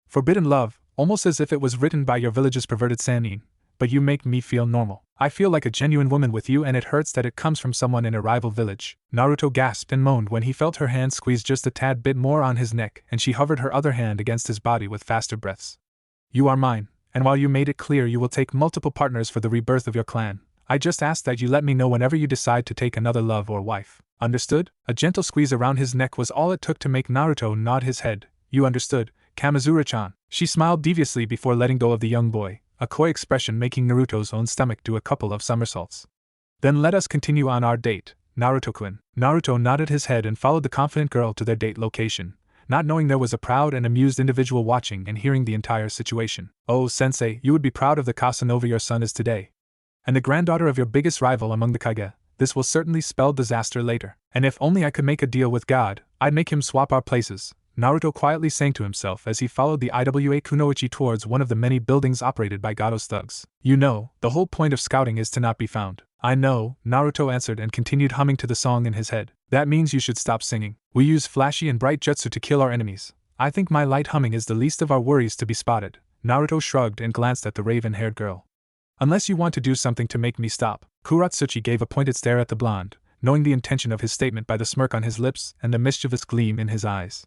Forbidden love, almost as if it was written by your village's perverted sannin, but you make me feel normal. I feel like a genuine woman with you, and it hurts that it comes from someone in a rival village. Naruto gasped and moaned when he felt her hand squeeze just a tad bit more on his neck, and she hovered her other hand against his body with faster breaths. You are mine, and while you made it clear you will take multiple partners for the rebirth of your clan, I just ask that you let me know whenever you decide to take another love or wife. Understood? A gentle squeeze around his neck was all it took to make Naruto nod his head. You understood, Kamizura-chan. She smiled deviously before letting go of the young boy, a coy expression making Naruto's own stomach do a couple of somersaults. Then let us continue on our date, Naruto-kun. Naruto nodded his head and followed the confident girl to their date location, not knowing there was a proud and amused individual watching and hearing the entire situation. Oh, sensei, you would be proud of the Casanova your son is today. And the granddaughter of your biggest rival among the Kage. This will certainly spell disaster later. And if only I could make a deal with God, I'd make him swap our places, Naruto quietly sang to himself as he followed the Iwa Kunoichi towards one of the many buildings operated by Gato's thugs. You know, the whole point of scouting is to not be found. I know, Naruto answered and continued humming to the song in his head. That means you should stop singing. We use flashy and bright jutsu to kill our enemies. I think my light humming is the least of our worries to be spotted. Naruto shrugged and glanced at the raven-haired girl. Unless you want to do something to make me stop. Kuratsuchi gave a pointed stare at the blonde, knowing the intention of his statement by the smirk on his lips and the mischievous gleam in his eyes.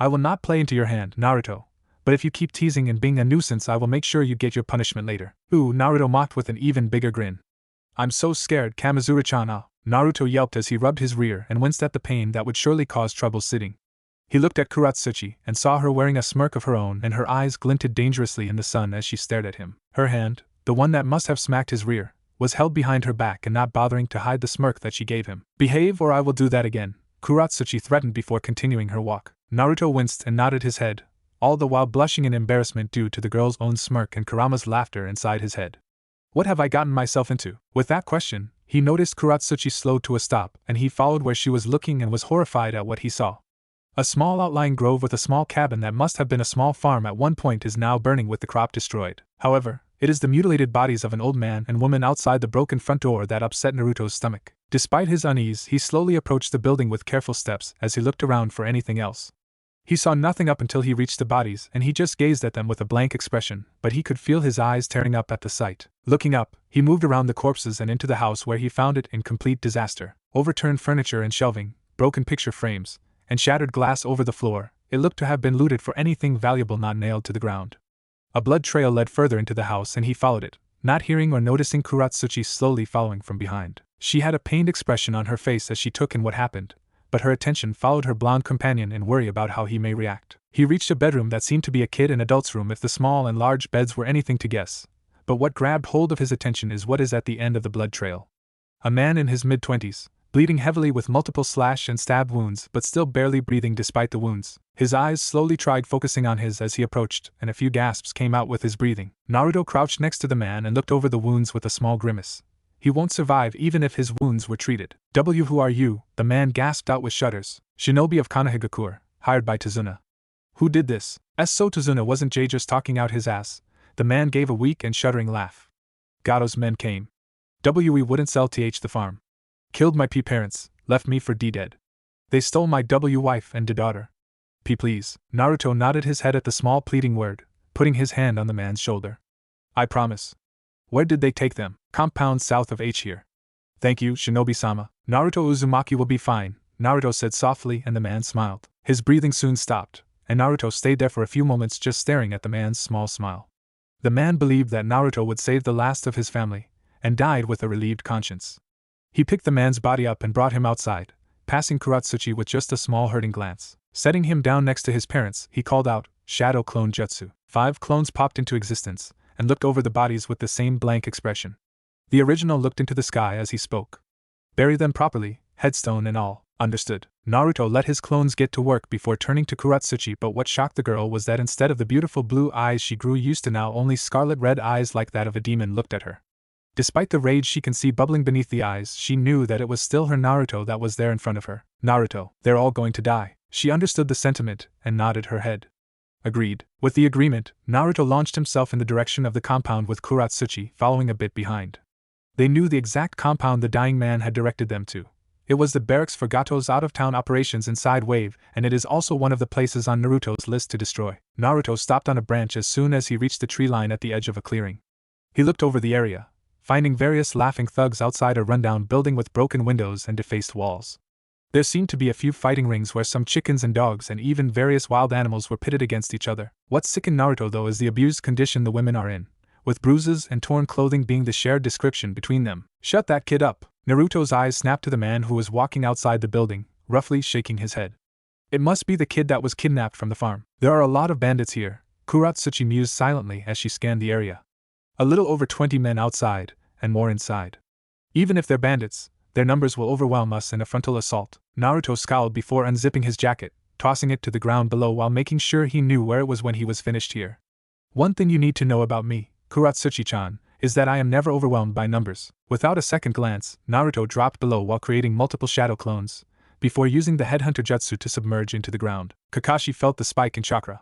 I will not play into your hand, Naruto, but if you keep teasing and being a nuisance I will make sure you get your punishment later. Ooh, Naruto mocked with an even bigger grin. I'm so scared, Kamizura-chan. Naruto yelped as he rubbed his rear and winced at the pain that would surely cause trouble sitting. He looked at Kuratsuchi and saw her wearing a smirk of her own, and her eyes glinted dangerously in the sun as she stared at him. Her hand, the one that must have smacked his rear, was held behind her back and not bothering to hide the smirk that she gave him. Behave or I will do that again, Kuratsuchi threatened before continuing her walk. Naruto winced and nodded his head, all the while blushing in embarrassment due to the girl's own smirk and Kurama's laughter inside his head. What have I gotten myself into? With that question, he noticed Kuratsuchi slowed to a stop, and he followed where she was looking and was horrified at what he saw. A small outlying grove with a small cabin that must have been a small farm at one point is now burning with the crop destroyed. However, it is the mutilated bodies of an old man and woman outside the broken front door that upset Naruto's stomach. Despite his unease, he slowly approached the building with careful steps as he looked around for anything else. He saw nothing up until he reached the bodies, and he just gazed at them with a blank expression, but he could feel his eyes tearing up at the sight. Looking up, he moved around the corpses and into the house where he found it in complete disaster. Overturned furniture and shelving, broken picture frames, and shattered glass over the floor. It looked to have been looted for anything valuable not nailed to the ground. A blood trail led further into the house and he followed it, not hearing or noticing Kuratsuchi slowly following from behind. She had a pained expression on her face as she took in what happened, but her attention followed her blonde companion in worry about how he may react. He reached a bedroom that seemed to be a kid and adult's room if the small and large beds were anything to guess, but what grabbed hold of his attention is what is at the end of the blood trail. A man in his mid-20s, bleeding heavily with multiple slash and stab wounds but still barely breathing despite the wounds. His eyes slowly tried focusing on his as he approached, and a few gasps came out with his breathing. Naruto crouched next to the man and looked over the wounds with a small grimace. He won't survive even if his wounds were treated. Who are you? The man gasped out with shudders. Shinobi of Konohagakure, hired by Tazuna. Who did this? So Tazuna wasn't just talking out his ass. The man gave a weak and shuddering laugh. Gato's men came. We wouldn't sell the farm. Killed my parents, left me for dead. They stole my wife and daughter. Please. Naruto nodded his head at the small pleading word, putting his hand on the man's shoulder. I promise. Where did they take them? Compound south of here. Thank you, Shinobi-sama. Naruto Uzumaki will be fine, Naruto said softly, and the man smiled. His breathing soon stopped, and Naruto stayed there for a few moments just staring at the man's small smile. The man believed that Naruto would save the last of his family, and died with a relieved conscience. He picked the man's body up and brought him outside, passing Kuratsuchi with just a small hurting glance. Setting him down next to his parents, he called out, Shadow Clone Jutsu. 5 clones popped into existence, and looked over the bodies with the same blank expression. The original looked into the sky as he spoke. Bury them properly, headstone and all. Understood. Naruto let his clones get to work before turning to Kuratsuchi, but what shocked the girl was that instead of the beautiful blue eyes she grew used to, now only scarlet red eyes like that of a demon looked at her. Despite the rage she can see bubbling beneath the eyes, she knew that it was still her Naruto that was there in front of her. Naruto, they're all going to die. She understood the sentiment and nodded her head. Agreed. With the agreement, Naruto launched himself in the direction of the compound with Kuratsuchi following a bit behind. They knew the exact compound the dying man had directed them to. It was the barracks for Gato's out-of-town operations inside Wave, and it is also one of the places on Naruto's list to destroy. Naruto stopped on a branch as soon as he reached the tree line at the edge of a clearing. He looked over the area, finding various laughing thugs outside a rundown building with broken windows and defaced walls. There seemed to be a few fighting rings where some chickens and dogs and even various wild animals were pitted against each other. What sickened Naruto though is the abused condition the women are in, with bruises and torn clothing being the shared description between them. Shut that kid up! Naruto's eyes snapped to the man who was walking outside the building, roughly shaking his head. It must be the kid that was kidnapped from the farm. There are a lot of bandits here, Kuratsuchi mused silently as she scanned the area. A little over 20 men outside, and more inside. Even if they're bandits, their numbers will overwhelm us in a frontal assault. Naruto scowled before unzipping his jacket, tossing it to the ground below while making sure he knew where it was when he was finished here. One thing you need to know about me, Kuratsuchi-chan, is that I am never overwhelmed by numbers. Without a second glance, Naruto dropped below while creating multiple shadow clones, before using the headhunter jutsu to submerge into the ground. Kakashi felt the spike in chakra.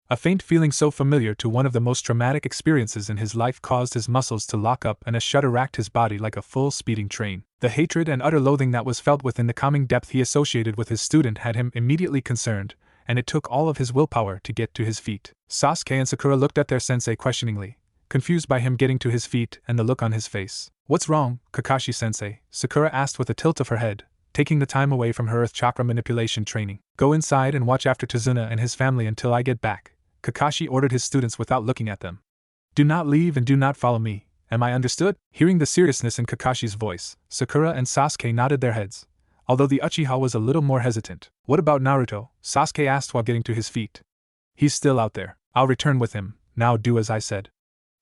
A faint feeling so familiar to one of the most traumatic experiences in his life caused his muscles to lock up and a shudder racked his body like a full speeding train. The hatred and utter loathing that was felt within the calming depth he associated with his student had him immediately concerned, and it took all of his willpower to get to his feet. Sasuke and Sakura looked at their sensei questioningly, confused by him getting to his feet and the look on his face. What's wrong, Kakashi-sensei? Sakura asked with a tilt of her head, taking the time away from her earth chakra manipulation training. Go inside and watch after Tazuna and his family until I get back, Kakashi ordered his students without looking at them. Do not leave and do not follow me, am I understood? Hearing the seriousness in Kakashi's voice, Sakura and Sasuke nodded their heads, although the Uchiha was a little more hesitant. What about Naruto? Sasuke asked while getting to his feet. He's still out there. I'll return with him, now do as I said.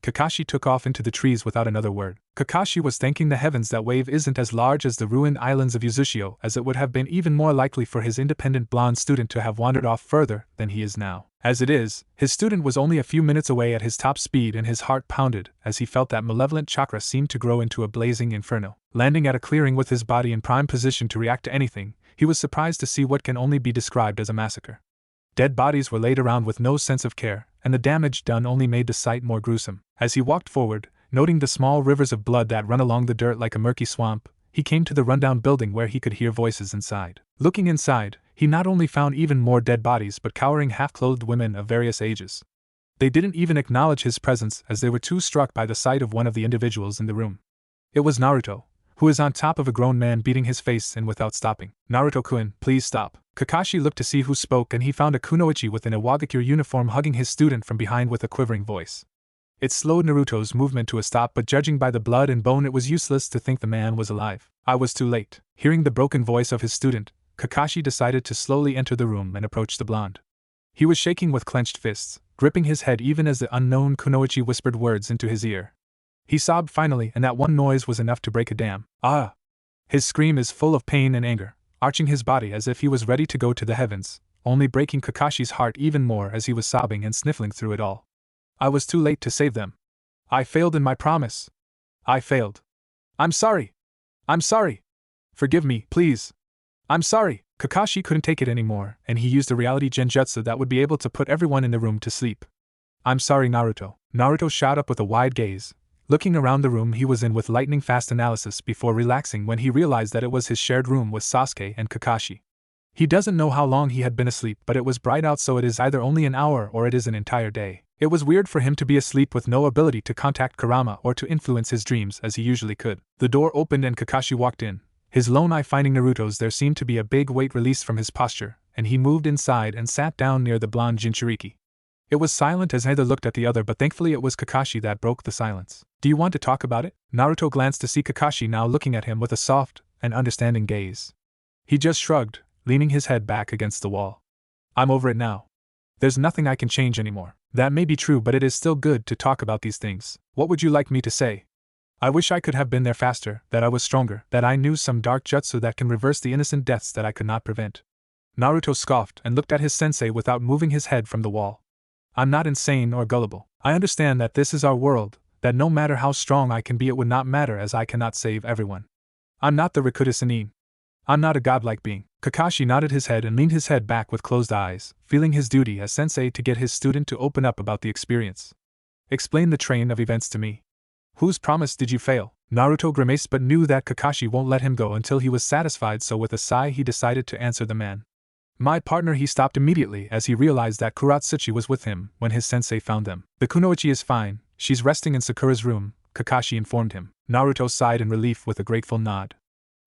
Kakashi took off into the trees without another word. Kakashi was thanking the heavens that Wave isn't as large as the ruined islands of Uzushio, as it would have been even more likely for his independent blonde student to have wandered off further than he is now. As it is, his student was only a few minutes away at his top speed and his heart pounded as he felt that malevolent chakra seemed to grow into a blazing inferno. Landing at a clearing with his body in prime position to react to anything, he was surprised to see what can only be described as a massacre. Dead bodies were laid around with no sense of care, and the damage done only made the sight more gruesome. As he walked forward, noting the small rivers of blood that run along the dirt like a murky swamp, he came to the rundown building where he could hear voices inside. Looking inside, he not only found even more dead bodies but cowering half-clothed women of various ages. They didn't even acknowledge his presence as they were too struck by the sight of one of the individuals in the room. It was Naruto, who is on top of a grown man beating his face in without stopping. Naruto-kun, please stop. Kakashi looked to see who spoke and he found a kunoichi within a Wagakure uniform hugging his student from behind with a quivering voice. It slowed Naruto's movement to a stop, but judging by the blood and bone it was useless to think the man was alive. I was too late. Hearing the broken voice of his student, Kakashi decided to slowly enter the room and approach the blonde. He was shaking with clenched fists, gripping his head even as the unknown kunoichi whispered words into his ear. He sobbed finally, and that one noise was enough to break a dam. Ah! His scream is full of pain and anger, arching his body as if he was ready to go to the heavens, only breaking Kakashi's heart even more as he was sobbing and sniffling through it all. I was too late to save them. I failed in my promise. I failed. I'm sorry. I'm sorry. Forgive me, please. I'm sorry. Kakashi couldn't take it anymore, and he used a reality genjutsu that would be able to put everyone in the room to sleep. I'm sorry, Naruto. Naruto shot up with a wide gaze, looking around the room he was in with lightning-fast analysis before relaxing when he realized that it was his shared room with Sasuke and Kakashi. He doesn't know how long he had been asleep, but it was bright out, so it is either only an hour or it is an entire day. It was weird for him to be asleep with no ability to contact Kurama or to influence his dreams as he usually could. The door opened and Kakashi walked in. His lone eye finding Naruto's, there seemed to be a big weight released from his posture, and he moved inside and sat down near the blonde Jinchuriki. It was silent as neither looked at the other, but thankfully it was Kakashi that broke the silence. Do you want to talk about it? Naruto glanced to see Kakashi now looking at him with a soft and understanding gaze. He just shrugged, leaning his head back against the wall. I'm over it now. There's nothing I can change anymore. That may be true, but it is still good to talk about these things. What would you like me to say? I wish I could have been there faster, that I was stronger, that I knew some dark jutsu that can reverse the innocent deaths that I could not prevent. Naruto scoffed and looked at his sensei without moving his head from the wall. I'm not insane or gullible. I understand that this is our world, that no matter how strong I can be it would not matter as I cannot save everyone. I'm not the Rikuta Sennin. I'm not a godlike being. Kakashi nodded his head and leaned his head back with closed eyes, feeling his duty as sensei to get his student to open up about the experience. Explain the train of events to me. Whose promise did you fail? Naruto grimaced but knew that Kakashi won't let him go until he was satisfied, so with a sigh he decided to answer the man. My partner. He stopped immediately as he realized that Kuratsuchi was with him when his sensei found them. The kunoichi is fine, she's resting in Sakura's room, Kakashi informed him. Naruto sighed in relief with a grateful nod.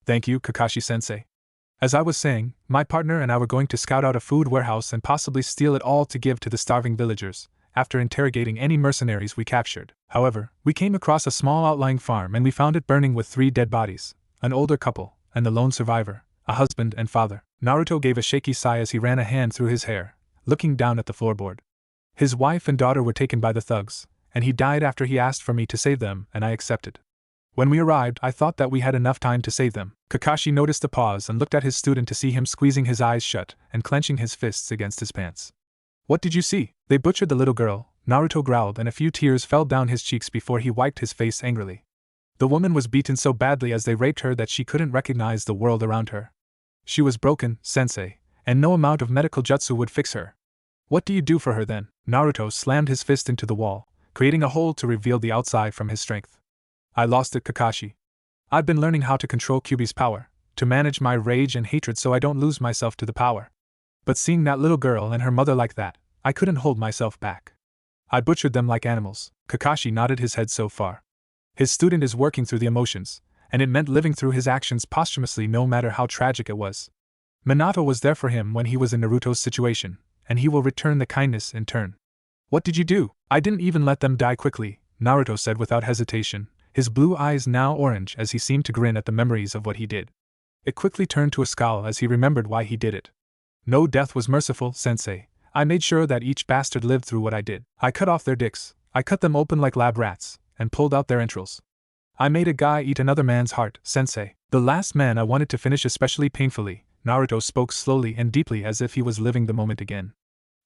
Thank you, Kakashi-sensei. As I was saying, my partner and I were going to scout out a food warehouse and possibly steal it all to give to the starving villagers, after interrogating any mercenaries we captured. However, we came across a small outlying farm and we found it burning with 3 dead bodies, an older couple, and the lone survivor, a husband and father. Naruto gave a shaky sigh as he ran a hand through his hair, looking down at the floorboard. His wife and daughter were taken by the thugs, and he died after he asked for me to save them, and I accepted. When we arrived, I thought that we had enough time to save them. Kakashi noticed a pause and looked at his student to see him squeezing his eyes shut and clenching his fists against his pants. What did you see? They butchered the little girl, Naruto growled, and a few tears fell down his cheeks before he wiped his face angrily. The woman was beaten so badly as they raped her that she couldn't recognize the world around her. She was broken, sensei, and no amount of medical jutsu would fix her. What do you do for her then? Naruto slammed his fist into the wall, creating a hole to reveal the outside from his strength. I lost it, Kakashi. I've been learning how to control Kyuubi's power, to manage my rage and hatred so I don't lose myself to the power. But seeing that little girl and her mother like that, I couldn't hold myself back. I butchered them like animals. Kakashi nodded his head so far. His student is working through the emotions, and it meant living through his actions posthumously no matter how tragic it was. Minato was there for him when he was in Naruto's situation, and he will return the kindness in turn. What did you do? I didn't even let them die quickly, Naruto said without hesitation, his blue eyes now orange as he seemed to grin at the memories of what he did. It quickly turned to a scowl as he remembered why he did it. No death was merciful, sensei. I made sure that each bastard lived through what I did. I cut off their dicks, I cut them open like lab rats, and pulled out their entrails. I made a guy eat another man's heart, sensei. The last man I wanted to finish especially painfully, Naruto spoke slowly and deeply as if he was living the moment again.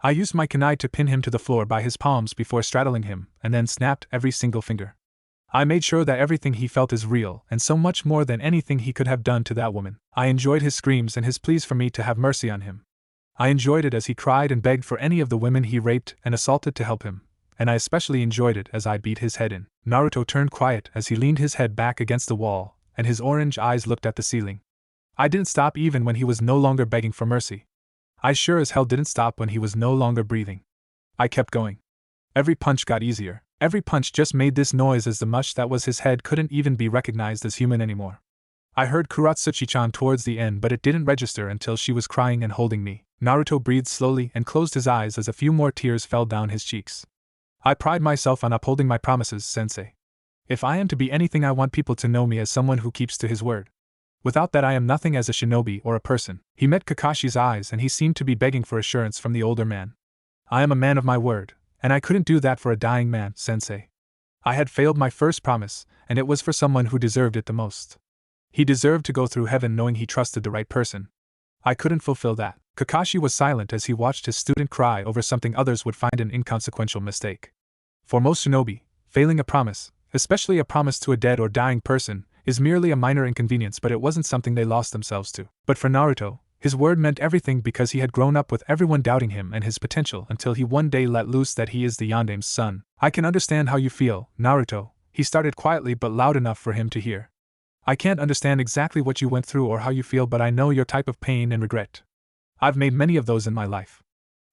I used my kunai to pin him to the floor by his palms before straddling him, and then snapped every single finger. I made sure that everything he felt is real, and so much more than anything he could have done to that woman. I enjoyed his screams and his pleas for me to have mercy on him. I enjoyed it as he cried and begged for any of the women he raped and assaulted to help him, and I especially enjoyed it as I beat his head in. Naruto turned quiet as he leaned his head back against the wall, and his orange eyes looked at the ceiling. I didn't stop even when he was no longer begging for mercy. I sure as hell didn't stop when he was no longer breathing. I kept going. Every punch got easier. Every punch just made this noise as the mush that was his head couldn't even be recognized as human anymore. I heard Kuratsuchi-chan towards the end, but it didn't register until she was crying and holding me. Naruto breathed slowly and closed his eyes as a few more tears fell down his cheeks. I pride myself on upholding my promises, sensei. If I am to be anything, I want people to know me as someone who keeps to his word. Without that, I am nothing as a shinobi or a person. He met Kakashi's eyes and he seemed to be begging for assurance from the older man. I am a man of my word, and I couldn't do that for a dying man, sensei. I had failed my first promise, and it was for someone who deserved it the most. He deserved to go through heaven knowing he trusted the right person. I couldn't fulfill that. Kakashi was silent as he watched his student cry over something others would find an inconsequential mistake. For most shinobi, failing a promise, especially a promise to a dead or dying person, is merely a minor inconvenience, but it wasn't something they lost themselves to. But for Naruto, his word meant everything because he had grown up with everyone doubting him and his potential until he one day let loose that he is the Yandame's son. I can understand how you feel, Naruto, he started quietly but loud enough for him to hear. I can't understand exactly what you went through or how you feel, but I know your type of pain and regret. I've made many of those in my life.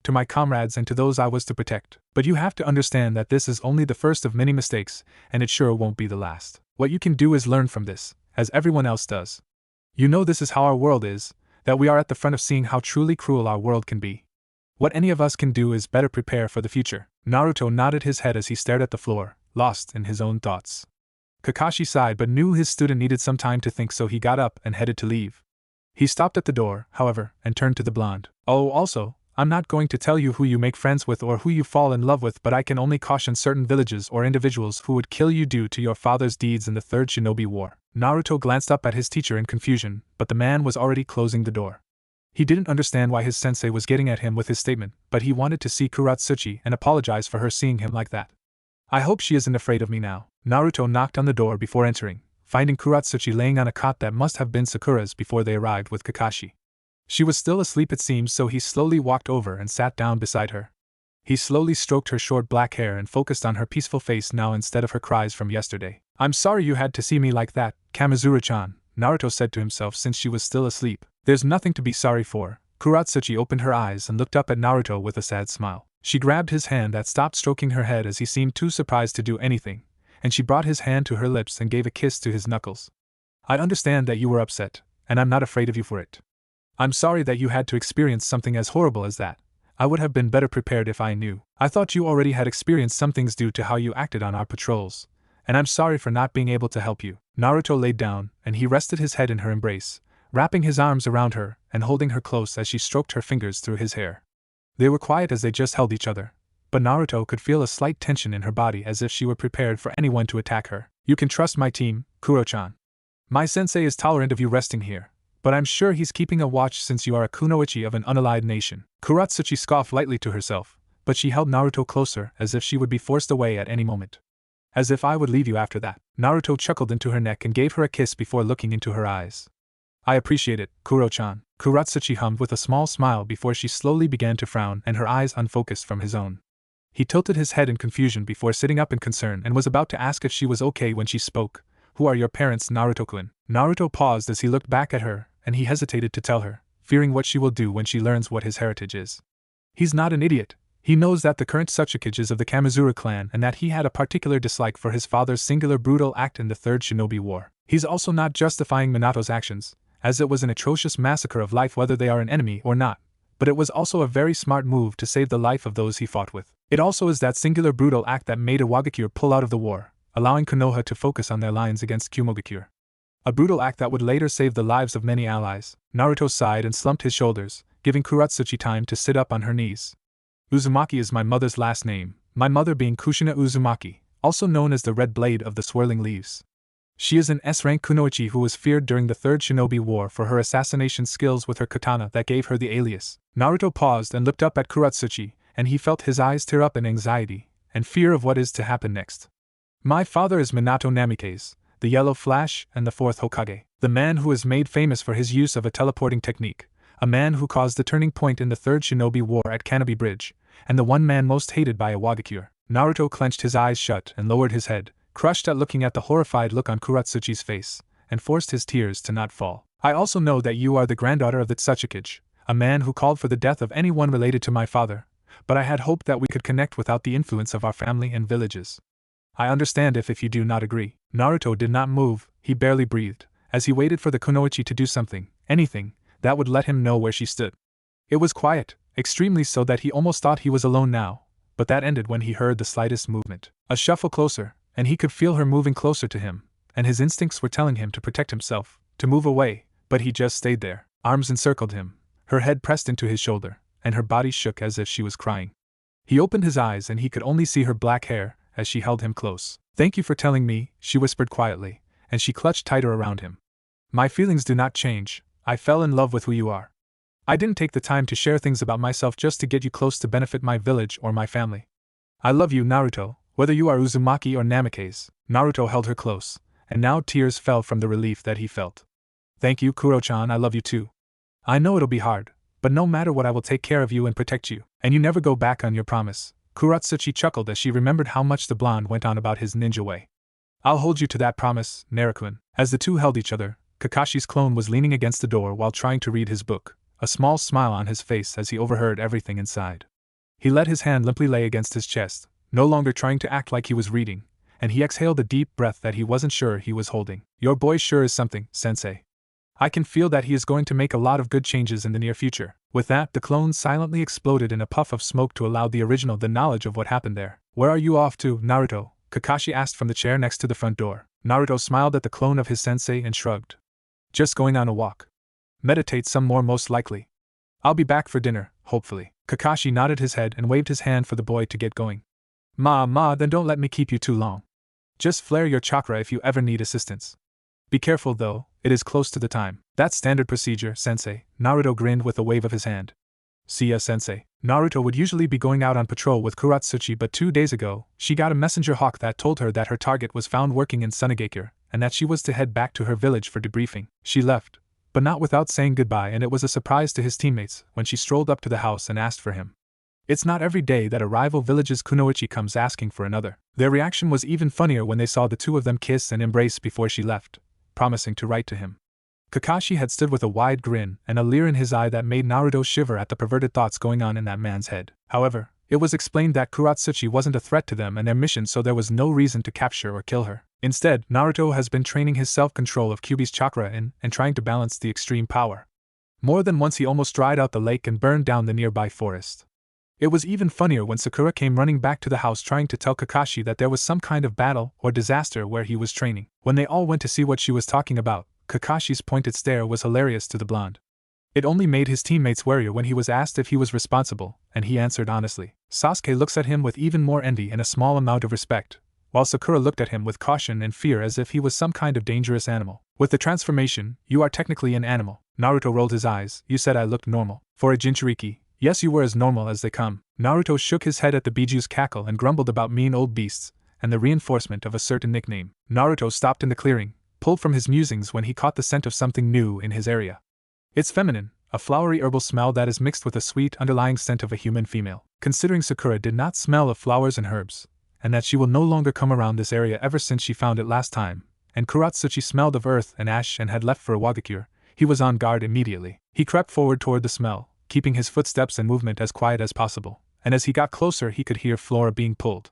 To my comrades and to those I was to protect. But you have to understand that this is only the first of many mistakes, and it sure won't be the last. What you can do is learn from this, as everyone else does. You know this is how our world is, that we are at the front of seeing how truly cruel our world can be. What any of us can do is better prepare for the future. Naruto nodded his head as he stared at the floor, lost in his own thoughts. Kakashi sighed but knew his student needed some time to think, so he got up and headed to leave. He stopped at the door, however, and turned to the blonde. Oh, also, I'm not going to tell you who you make friends with or who you fall in love with, but I can only caution certain villages or individuals who would kill you due to your father's deeds in the Third Shinobi War. Naruto glanced up at his teacher in confusion, but the man was already closing the door. He didn't understand why his sensei was getting at him with his statement, but he wanted to see Kuratsuchi and apologize for her seeing him like that. I hope she isn't afraid of me now. Naruto knocked on the door before entering, finding Kuratsuchi laying on a cot that must have been Sakura's before they arrived with Kakashi. She was still asleep it seems, so he slowly walked over and sat down beside her. He slowly stroked her short black hair and focused on her peaceful face now instead of her cries from yesterday. I'm sorry you had to see me like that, Kamizura-chan, Naruto said to himself since she was still asleep. There's nothing to be sorry for. Kuratsuchi opened her eyes and looked up at Naruto with a sad smile. She grabbed his hand that stopped stroking her head as he seemed too surprised to do anything, and she brought his hand to her lips and gave a kiss to his knuckles. I understand that you were upset, and I'm not afraid of you for it. I'm sorry that you had to experience something as horrible as that. I would have been better prepared if I knew. I thought you already had experienced some things due to how you acted on our patrols, and I'm sorry for not being able to help you. Naruto laid down, and he rested his head in her embrace, wrapping his arms around her and holding her close as she stroked her fingers through his hair. They were quiet as they just held each other, but Naruto could feel a slight tension in her body as if she were prepared for anyone to attack her. You can trust my team, Kuro-chan. My sensei is tolerant of you resting here, but I'm sure he's keeping a watch since you are a kunoichi of an unallied nation. Kuratsuchi scoffed lightly to herself, but she held Naruto closer as if she would be forced away at any moment. As if I would leave you after that. Naruto chuckled into her neck and gave her a kiss before looking into her eyes. I appreciate it, Kuro-chan, Kuratsuchi hummed with a small smile before she slowly began to frown and her eyes unfocused from his own. He tilted his head in confusion before sitting up in concern and was about to ask if she was okay when she spoke. Who are your parents, Naruto-kun? Naruto paused as he looked back at her, and he hesitated to tell her, fearing what she will do when she learns what his heritage is. He's not an idiot. He knows that the current Tsuchikage is of the Kamizura clan and that he had a particular dislike for his father's singular brutal act in the Third Shinobi War. He's also not justifying Minato's actions, as it was an atrocious massacre of life whether they are an enemy or not, but it was also a very smart move to save the life of those he fought with. It also is that singular brutal act that made Iwagakure pull out of the war, allowing Konoha to focus on their lines against Kumogakure. A brutal act that would later save the lives of many allies. Naruto sighed and slumped his shoulders, giving Kuratsuchi time to sit up on her knees. Uzumaki is my mother's last name, my mother being Kushina Uzumaki, also known as the Red Blade of the Swirling Leaves. She is an S-rank kunoichi who was feared during the Third Shinobi War for her assassination skills with her katana that gave her the alias. Naruto paused and looked up at Kuratsuchi, and he felt his eyes tear up in anxiety and fear of what is to happen next. My father is Minato Namikaze, the Yellow Flash and the fourth Hokage, the man who is made famous for his use of a teleporting technique, a man who caused the turning point in the Third Shinobi War at Kanobi Bridge, and the one man most hated by Iwagakure. Naruto clenched his eyes shut and lowered his head, crushed at looking at the horrified look on Kuratsuchi's face, and forced his tears to not fall. I also know that you are the granddaughter of the Tsuchikage, a man who called for the death of anyone related to my father, but I had hoped that we could connect without the influence of our family and villages. I understand if you do not agree. Naruto did not move, he barely breathed, as he waited for the kunoichi to do something, anything, that would let him know where she stood. It was quiet, extremely so that he almost thought he was alone now, but that ended when he heard the slightest movement. A shuffle closer, and he could feel her moving closer to him, and his instincts were telling him to protect himself, to move away, but he just stayed there. Arms encircled him, her head pressed into his shoulder, and her body shook as if she was crying. He opened his eyes and he could only see her black hair as she held him close. Thank you for telling me, she whispered quietly, and she clutched tighter around him. My feelings do not change. I fell in love with who you are. I didn't take the time to share things about myself just to get you close to benefit my village or my family. I love you, Naruto, whether you are Uzumaki or Namikaze. Naruto held her close, and now tears fell from the relief that he felt. Thank you, Kuro-chan, I love you too. I know it'll be hard, but no matter what I will take care of you and protect you, and you never go back on your promise. Kuratsuchi chuckled as she remembered how much the blonde went on about his ninja way. I'll hold you to that promise, Naruto-kun. As the two held each other, Kakashi's clone was leaning against the door while trying to read his book, a small smile on his face as he overheard everything inside. He let his hand limply lay against his chest, no longer trying to act like he was reading, and he exhaled a deep breath that he wasn't sure he was holding. Your boy sure is something, sensei. I can feel that he is going to make a lot of good changes in the near future. With that, the clone silently exploded in a puff of smoke to allow the original the knowledge of what happened there. Where are you off to, Naruto? Kakashi asked from the chair next to the front door. Naruto smiled at the clone of his sensei and shrugged. Just going on a walk. Meditate some more most likely. I'll be back for dinner, hopefully. Kakashi nodded his head and waved his hand for the boy to get going. Ma, then don't let me keep you too long. Just flare your chakra if you ever need assistance. Be careful though, it is close to the time. That's standard procedure, sensei. Naruto grinned with a wave of his hand. See ya, sensei. Naruto would usually be going out on patrol with Kuratsuchi, but 2 days ago, she got a messenger hawk that told her that her target was found working in Sunagakure, and that she was to head back to her village for debriefing. She left, but not without saying goodbye, and it was a surprise to his teammates when she strolled up to the house and asked for him. It's not every day that a rival village's kunoichi comes asking for another. Their reaction was even funnier when they saw the two of them kiss and embrace before she left, promising to write to him. Kakashi had stood with a wide grin and a leer in his eye that made Naruto shiver at the perverted thoughts going on in that man's head. However, it was explained that Kuratsuchi wasn't a threat to them and their mission, so there was no reason to capture or kill her. Instead, Naruto has been training his self-control of Kyuubi's chakra and trying to balance the extreme power. More than once he almost dried out the lake and burned down the nearby forest. It was even funnier when Sakura came running back to the house trying to tell Kakashi that there was some kind of battle or disaster where he was training. When they all went to see what she was talking about, Kakashi's pointed stare was hilarious to the blonde. It only made his teammates warier when he was asked if he was responsible, and he answered honestly. Sasuke looks at him with even more envy and a small amount of respect, while Sakura looked at him with caution and fear as if he was some kind of dangerous animal. With the transformation, you are technically an animal. Naruto rolled his eyes. You said I looked normal. For a Jinchuriki, yes, you were as normal as they come. Naruto shook his head at the Biju's cackle and grumbled about mean old beasts, and the reinforcement of a certain nickname. Naruto stopped in the clearing, pulled from his musings when he caught the scent of something new in his area. It's feminine, a flowery herbal smell that is mixed with a sweet underlying scent of a human female. Considering Sakura did not smell of flowers and herbs, and that she will no longer come around this area ever since she found it last time, and Kuratsuchi smelled of earth and ash and had left for Iwagakure, he was on guard immediately. He crept forward toward the smell, keeping his footsteps and movement as quiet as possible, and as he got closer he could hear Flora being pulled.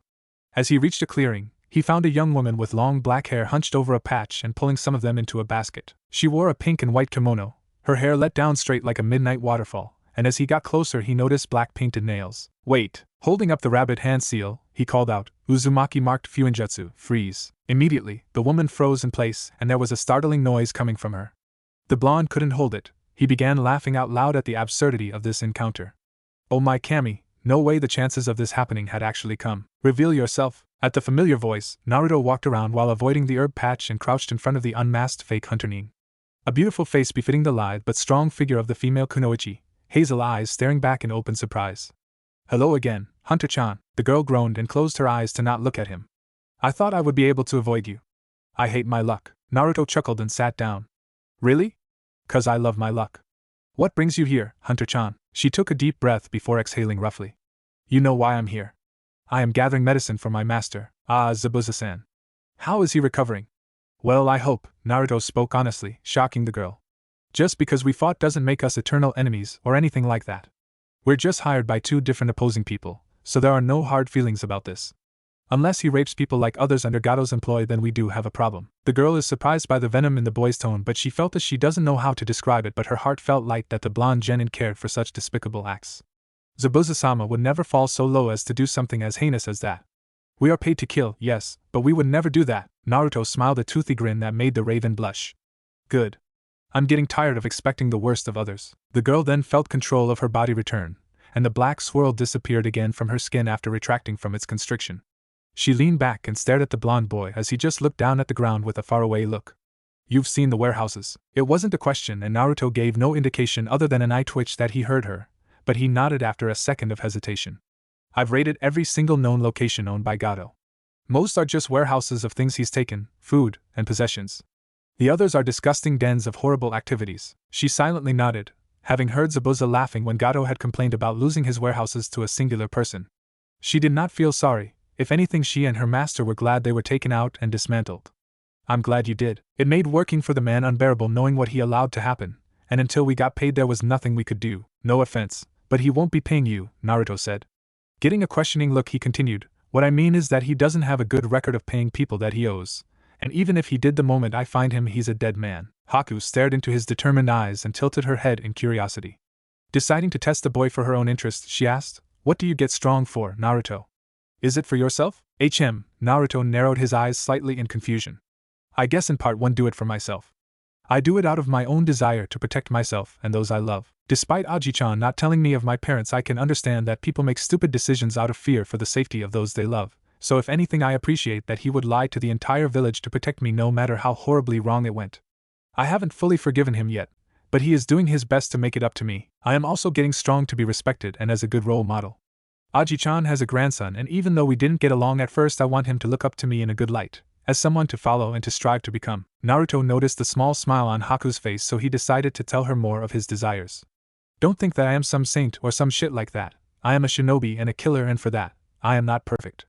As he reached a clearing, he found a young woman with long black hair hunched over a patch and pulling some of them into a basket. She wore a pink and white kimono, her hair let down straight like a midnight waterfall, and as he got closer he noticed black painted nails. Wait! Holding up the rabbit hand seal, he called out, Uzumaki marked Fuinjutsu, freeze. Immediately, the woman froze in place and there was a startling noise coming from her. The blonde couldn't hold it. He began laughing out loud at the absurdity of this encounter. Oh my Kami, no way the chances of this happening had actually come. Reveal yourself. At the familiar voice, Naruto walked around while avoiding the herb patch and crouched in front of the unmasked fake Hunter Nin. A beautiful face befitting the lithe but strong figure of the female kunoichi, hazel eyes staring back in open surprise. Hello again, Hunter-chan, the girl groaned and closed her eyes to not look at him. I thought I would be able to avoid you. I hate my luck. Naruto chuckled and sat down. Really? 'Cause I love my luck. What brings you here, Hunter-chan? She took a deep breath before exhaling roughly. You know why I'm here. I am gathering medicine for my master, Zabuza-san. How is he recovering? Well, I hope, Naruto spoke honestly, shocking the girl. Just because we fought doesn't make us eternal enemies or anything like that. We're just hired by two different opposing people, so there are no hard feelings about this. Unless he rapes people like others under Gato's employ, then we do have a problem. The girl is surprised by the venom in the boy's tone, but she felt that she doesn't know how to describe it, but her heart felt light that the blonde genin cared for such despicable acts. Zabuza-sama would never fall so low as to do something as heinous as that. We are paid to kill, yes, but we would never do that. Naruto smiled a toothy grin that made the raven blush. Good. I'm getting tired of expecting the worst of others. The girl then felt control of her body return, and the black swirl disappeared again from her skin after retracting from its constriction. She leaned back and stared at the blonde boy as he just looked down at the ground with a faraway look. You've seen the warehouses. It wasn't a question, and Naruto gave no indication other than an eye twitch that he heard her, but he nodded after a second of hesitation. I've raided every single known location owned by Gato. Most are just warehouses of things he's taken, food, and possessions. The others are disgusting dens of horrible activities. She silently nodded, having heard Zabuza laughing when Gato had complained about losing his warehouses to a singular person. She did not feel sorry. If anything, she and her master were glad they were taken out and dismantled. I'm glad you did. It made working for the man unbearable knowing what he allowed to happen, and until we got paid there was nothing we could do. No offense, but he won't be paying you, Naruto said. Getting a questioning look, he continued, what I mean is that he doesn't have a good record of paying people that he owes, and even if he did, the moment I find him he's a dead man. Haku stared into his determined eyes and tilted her head in curiosity. Deciding to test the boy for her own interest, she asked, what do you get strong for, Naruto? Is it for yourself? Naruto narrowed his eyes slightly in confusion. I guess in part one do it for myself. I do it out of my own desire to protect myself and those I love. Despite Aji-chan not telling me of my parents, I can understand that people make stupid decisions out of fear for the safety of those they love, so if anything I appreciate that he would lie to the entire village to protect me no matter how horribly wrong it went. I haven't fully forgiven him yet, but he is doing his best to make it up to me. I am also getting strong to be respected and as a good role model. Aji-chan has a grandson, and even though we didn't get along at first, I want him to look up to me in a good light, as someone to follow and to strive to become. Naruto noticed the small smile on Haku's face, so he decided to tell her more of his desires. Don't think that I am some saint or some shit like that. I am a shinobi and a killer, and for that, I am not perfect.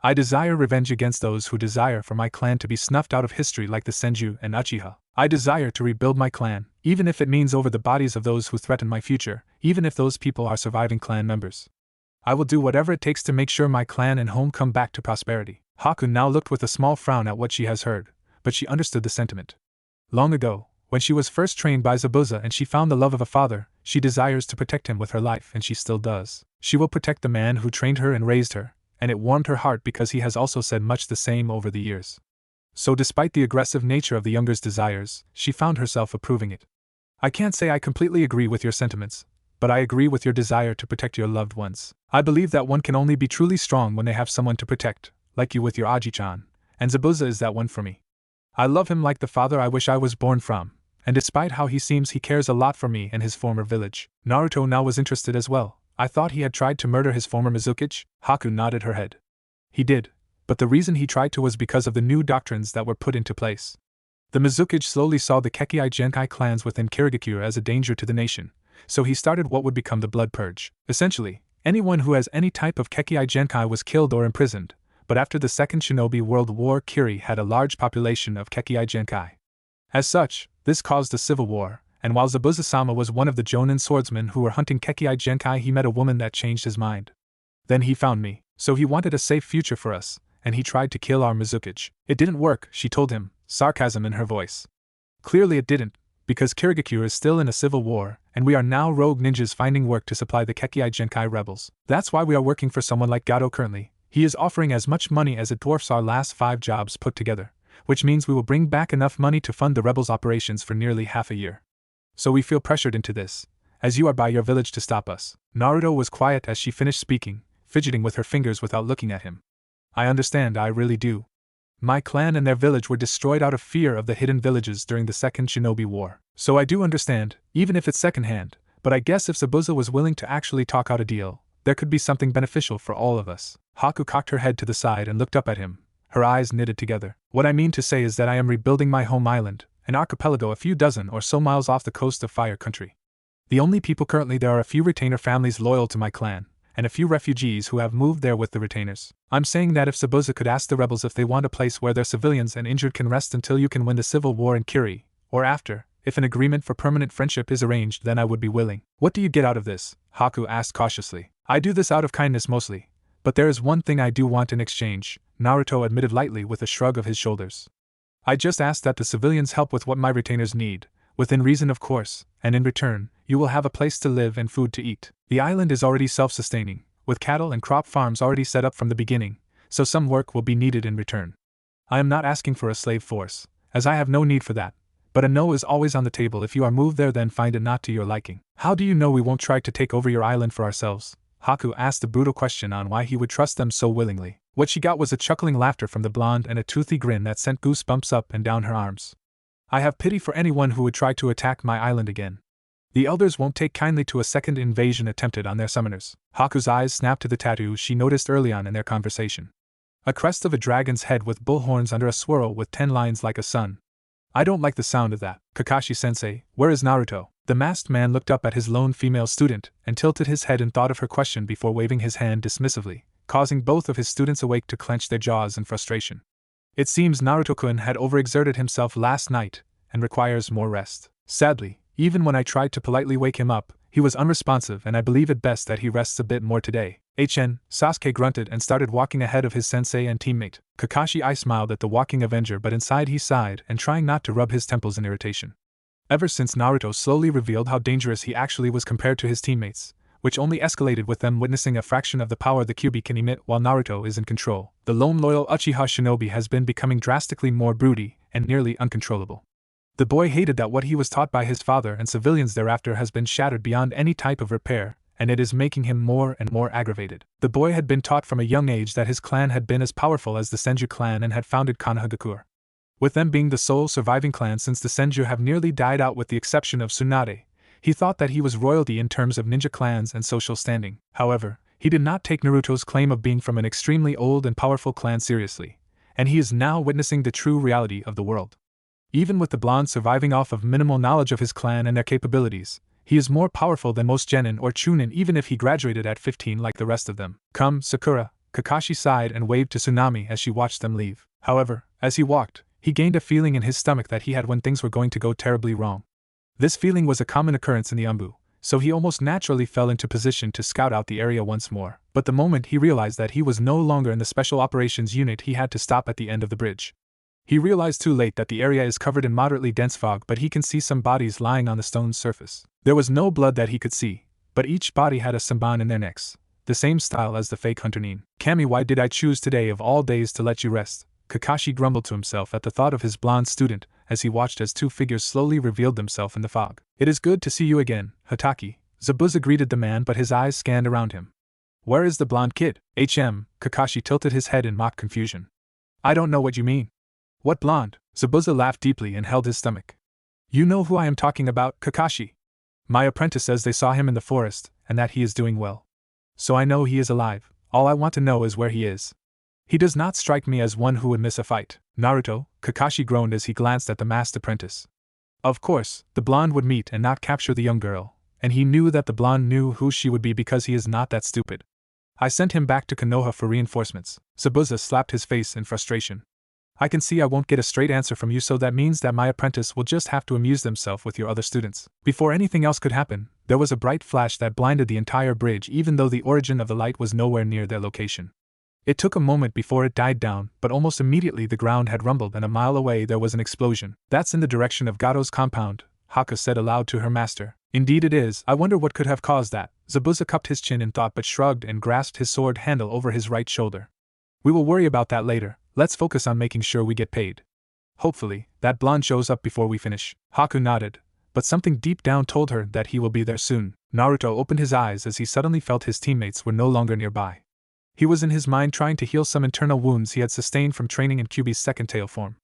I desire revenge against those who desire for my clan to be snuffed out of history like the Senju and Uchiha. I desire to rebuild my clan, even if it means over the bodies of those who threaten my future, even if those people are surviving clan members. I will do whatever it takes to make sure my clan and home come back to prosperity. Haku now looked with a small frown at what she has heard, but she understood the sentiment. Long ago, when she was first trained by Zabuza and she found the love of a father, she desires to protect him with her life, and she still does. She will protect the man who trained her and raised her, and it warmed her heart because he has also said much the same over the years. So despite the aggressive nature of the younger's desires, she found herself approving it. I can't say I completely agree with your sentiments, but I agree with your desire to protect your loved ones. I believe that one can only be truly strong when they have someone to protect, like you with your Aji-chan, and Zabuza is that one for me. I love him like the father I wish I was born from, and despite how he seems, he cares a lot for me and his former village. Naruto now was interested as well. I thought he had tried to murder his former Mizukage? Haku nodded her head. He did, but the reason he tried to was because of the new doctrines that were put into place. The Mizukage slowly saw the Kekkei Genkai clans within Kirigakure as a danger to the nation, so he started what would become the Blood Purge. Essentially, anyone who has any type of Kekkei Genkai was killed or imprisoned, but after the Second Shinobi World War, Kiri had a large population of Kekkei Genkai. As such, this caused a civil war, and while Zabuza-sama was one of the Jonin swordsmen who were hunting Kekkei Genkai, he met a woman that changed his mind. Then he found me, so he wanted a safe future for us, and he tried to kill our Mizukage. It didn't work, she told him, sarcasm in her voice. Clearly it didn't, because Kirigakure is still in a civil war, and we are now rogue ninjas finding work to supply the Kekkei Genkai rebels. That's why we are working for someone like Gato currently. He is offering as much money as it dwarfs our last 5 jobs put together, which means we will bring back enough money to fund the rebels' operations for nearly half a year. So we feel pressured into this, as you are by your village to stop us. Naruto was quiet as she finished speaking, fidgeting with her fingers without looking at him. I understand, I really do. My clan and their village were destroyed out of fear of the hidden villages during the Second Shinobi War. So I do understand, even if it's secondhand, but I guess if Zabuza was willing to actually talk out a deal, there could be something beneficial for all of us. Haku cocked her head to the side and looked up at him, her eyes knitted together. What I mean to say is that I am rebuilding my home island, an archipelago a few dozen or so miles off the coast of Fire Country. The only people currently there are a few retainer families loyal to my clan, and a few refugees who have moved there with the retainers. I'm saying that if Zabuza could ask the rebels if they want a place where their civilians and injured can rest until you can win the civil war in Kiri, or after, if an agreement for permanent friendship is arranged, then I would be willing. What do you get out of this? Haku asked cautiously. I do this out of kindness mostly, but there is one thing I do want in exchange, Naruto admitted lightly with a shrug of his shoulders. I just ask that the civilians help with what my retainers need, within reason of course, and in return, you will have a place to live and food to eat. The island is already self-sustaining, with cattle and crop farms already set up from the beginning, so some work will be needed in return. I am not asking for a slave force, as I have no need for that, but a no is always on the table. If you are moved there, then find it not to your liking. How do you know we won't try to take over your island for ourselves? Haku asked a brutal question on why he would trust them so willingly. What she got was a chuckling laughter from the blonde and a toothy grin that sent goosebumps up and down her arms. I have pity for anyone who would try to attack my island again. The elders won't take kindly to a second invasion attempted on their summoners. Haku's eyes snapped to the tattoo she noticed early on in their conversation. A crest of a dragon's head with bull horns under a swirl with 10 lines like a sun. I don't like the sound of that. Kakashi-sensei, where is Naruto? The masked man looked up at his lone female student and tilted his head in thought of her question before waving his hand dismissively, causing both of his students awake to clench their jaws in frustration. It seems Naruto-kun had overexerted himself last night and requires more rest. Sadly, even when I tried to politely wake him up, he was unresponsive, and I believe it best that he rests a bit more today. Sasuke grunted and started walking ahead of his sensei and teammate. Kakashi smiled at the walking avenger, but inside he sighed and trying not to rub his temples in irritation. Ever since Naruto slowly revealed how dangerous he actually was compared to his teammates, which only escalated with them witnessing a fraction of the power the Kyuubi can emit while Naruto is in control, the lone loyal Uchiha shinobi has been becoming drastically more broody and nearly uncontrollable. The boy hated that what he was taught by his father and civilians thereafter has been shattered beyond any type of repair, and it is making him more and more aggravated. The boy had been taught from a young age that his clan had been as powerful as the Senju clan and had founded Konohagakure. With them being the sole surviving clan since the Senju have nearly died out with the exception of Tsunade, he thought that he was royalty in terms of ninja clans and social standing. However, he did not take Naruto's claim of being from an extremely old and powerful clan seriously, and he is now witnessing the true reality of the world. Even with the blonde surviving off of minimal knowledge of his clan and their capabilities, he is more powerful than most Genin or Chunin even if he graduated at 15 like the rest of them. Come, Sakura, Kakashi sighed and waved to Tsunami as she watched them leave. However, as he walked, he gained a feeling in his stomach that he had when things were going to go terribly wrong. This feeling was a common occurrence in the Umbu, so he almost naturally fell into position to scout out the area once more. But the moment he realized that he was no longer in the Special Operations Unit, he had to stop at the end of the bridge. He realized too late that the area is covered in moderately dense fog, but he can see some bodies lying on the stone's surface. There was no blood that he could see, but each body had a samban in their necks, the same style as the fake hunter Nin. Kami, why did I choose today of all days to let you rest? Kakashi grumbled to himself at the thought of his blonde student as he watched as two figures slowly revealed themselves in the fog. It is good to see you again, Hatake. Zabuza greeted the man, but his eyes scanned around him. Where is the blonde kid? Kakashi tilted his head in mock confusion. I don't know what you mean. What blonde? Zabuza laughed deeply and held his stomach. You know who I am talking about, Kakashi. My apprentice says they saw him in the forest, and that he is doing well. So I know he is alive. All I want to know is where he is. He does not strike me as one who would miss a fight. Naruto, Kakashi groaned as he glanced at the masked apprentice. Of course, the blonde would meet and not capture the young girl, and he knew that the blonde knew who she would be because he is not that stupid. I sent him back to Konoha for reinforcements. Zabuza slapped his face in frustration. I can see I won't get a straight answer from you, so that means that my apprentice will just have to amuse themselves with your other students. Before anything else could happen, there was a bright flash that blinded the entire bridge even though the origin of the light was nowhere near their location. It took a moment before it died down, but almost immediately the ground had rumbled and a mile away there was an explosion. That's in the direction of Gato's compound, Haka said aloud to her master. Indeed it is. I wonder what could have caused that. Zabuza cupped his chin in thought but shrugged and grasped his sword handle over his right shoulder. We will worry about that later. Let's focus on making sure we get paid. Hopefully, that blonde shows up before we finish. Haku nodded, but something deep down told her that he will be there soon. Naruto opened his eyes as he suddenly felt his teammates were no longer nearby. He was in his mind trying to heal some internal wounds he had sustained from training in Kyuubi's second tail form.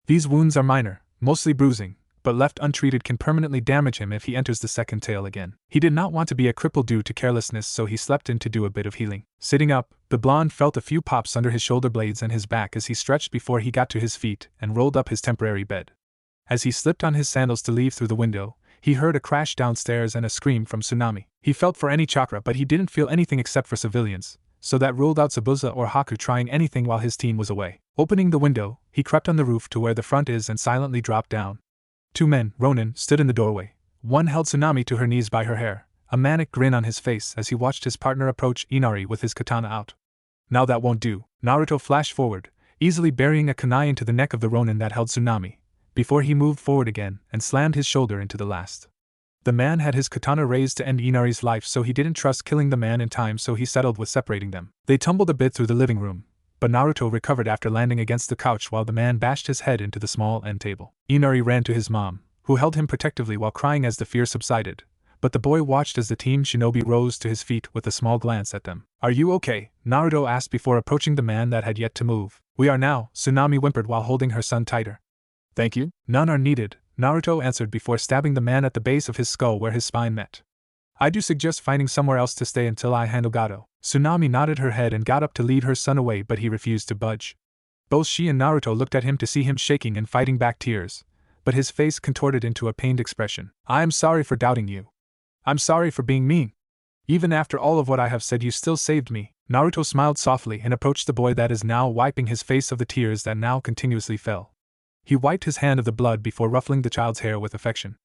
These wounds are minor, mostly bruising, but left untreated can permanently damage him if he enters the second tail again. He did not want to be a cripple due to carelessness, so he slept in to do a bit of healing. Sitting up, the blonde felt a few pops under his shoulder blades and his back as he stretched before he got to his feet and rolled up his temporary bed. As he slipped on his sandals to leave through the window, he heard a crash downstairs and a scream from Tsunami. He felt for any chakra, but he didn't feel anything except for civilians, so that ruled out Zabuza or Haku trying anything while his team was away. Opening the window, he crept on the roof to where the front is and silently dropped down. Two men, Ronin, stood in the doorway. One held Tsunami to her knees by her hair, a manic grin on his face as he watched his partner approach Inari with his katana out. Now that won't do. Naruto flashed forward, easily burying a kunai into the neck of the Ronin that held Tsunami, before he moved forward again and slammed his shoulder into the last. The man had his katana raised to end Inari's life, so he didn't trust killing the man in time, so he settled with separating them. They tumbled a bit through the living room, but Naruto recovered after landing against the couch while the man bashed his head into the small end table. Inari ran to his mom, who held him protectively while crying as the fear subsided, but the boy watched as the team shinobi rose to his feet with a small glance at them. Are you okay? Naruto asked before approaching the man that had yet to move. We are now, Tsunami whimpered while holding her son tighter. Thank you. None are needed, Naruto answered before stabbing the man at the base of his skull where his spine met. I do suggest finding somewhere else to stay until I handle Gato. Tsunami nodded her head and got up to lead her son away, but he refused to budge. Both she and Naruto looked at him to see him shaking and fighting back tears, but his face contorted into a pained expression. I am sorry for doubting you. I'm sorry for being mean. Even after all of what I have said, you still saved me. Naruto smiled softly and approached the boy that is now wiping his face of the tears that now continuously fell. He wiped his hand of the blood before ruffling the child's hair with affection.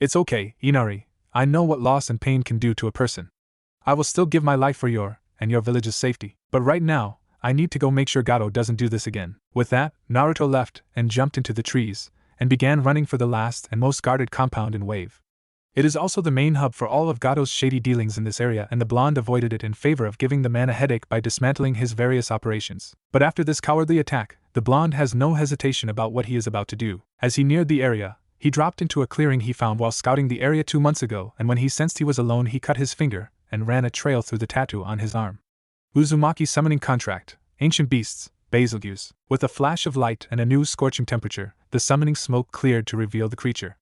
It's okay, Inari. I know what loss and pain can do to a person. I will still give my life for your and your village's safety, but right now, I need to go make sure Gato doesn't do this again. With that, Naruto left and jumped into the trees, and began running for the last and most guarded compound in Wave. It is also the main hub for all of Gato's shady dealings in this area, and the blonde avoided it in favor of giving the man a headache by dismantling his various operations. But after this cowardly attack, the blonde has no hesitation about what he is about to do. As he neared the area, he dropped into a clearing he found while scouting the area 2 months ago, and when he sensed he was alone, he cut his finger and ran a trail through the tattoo on his arm. Uzumaki Summoning Contract, Ancient Beasts, Betelgeuse. With a flash of light and a new scorching temperature, the summoning smoke cleared to reveal the creature.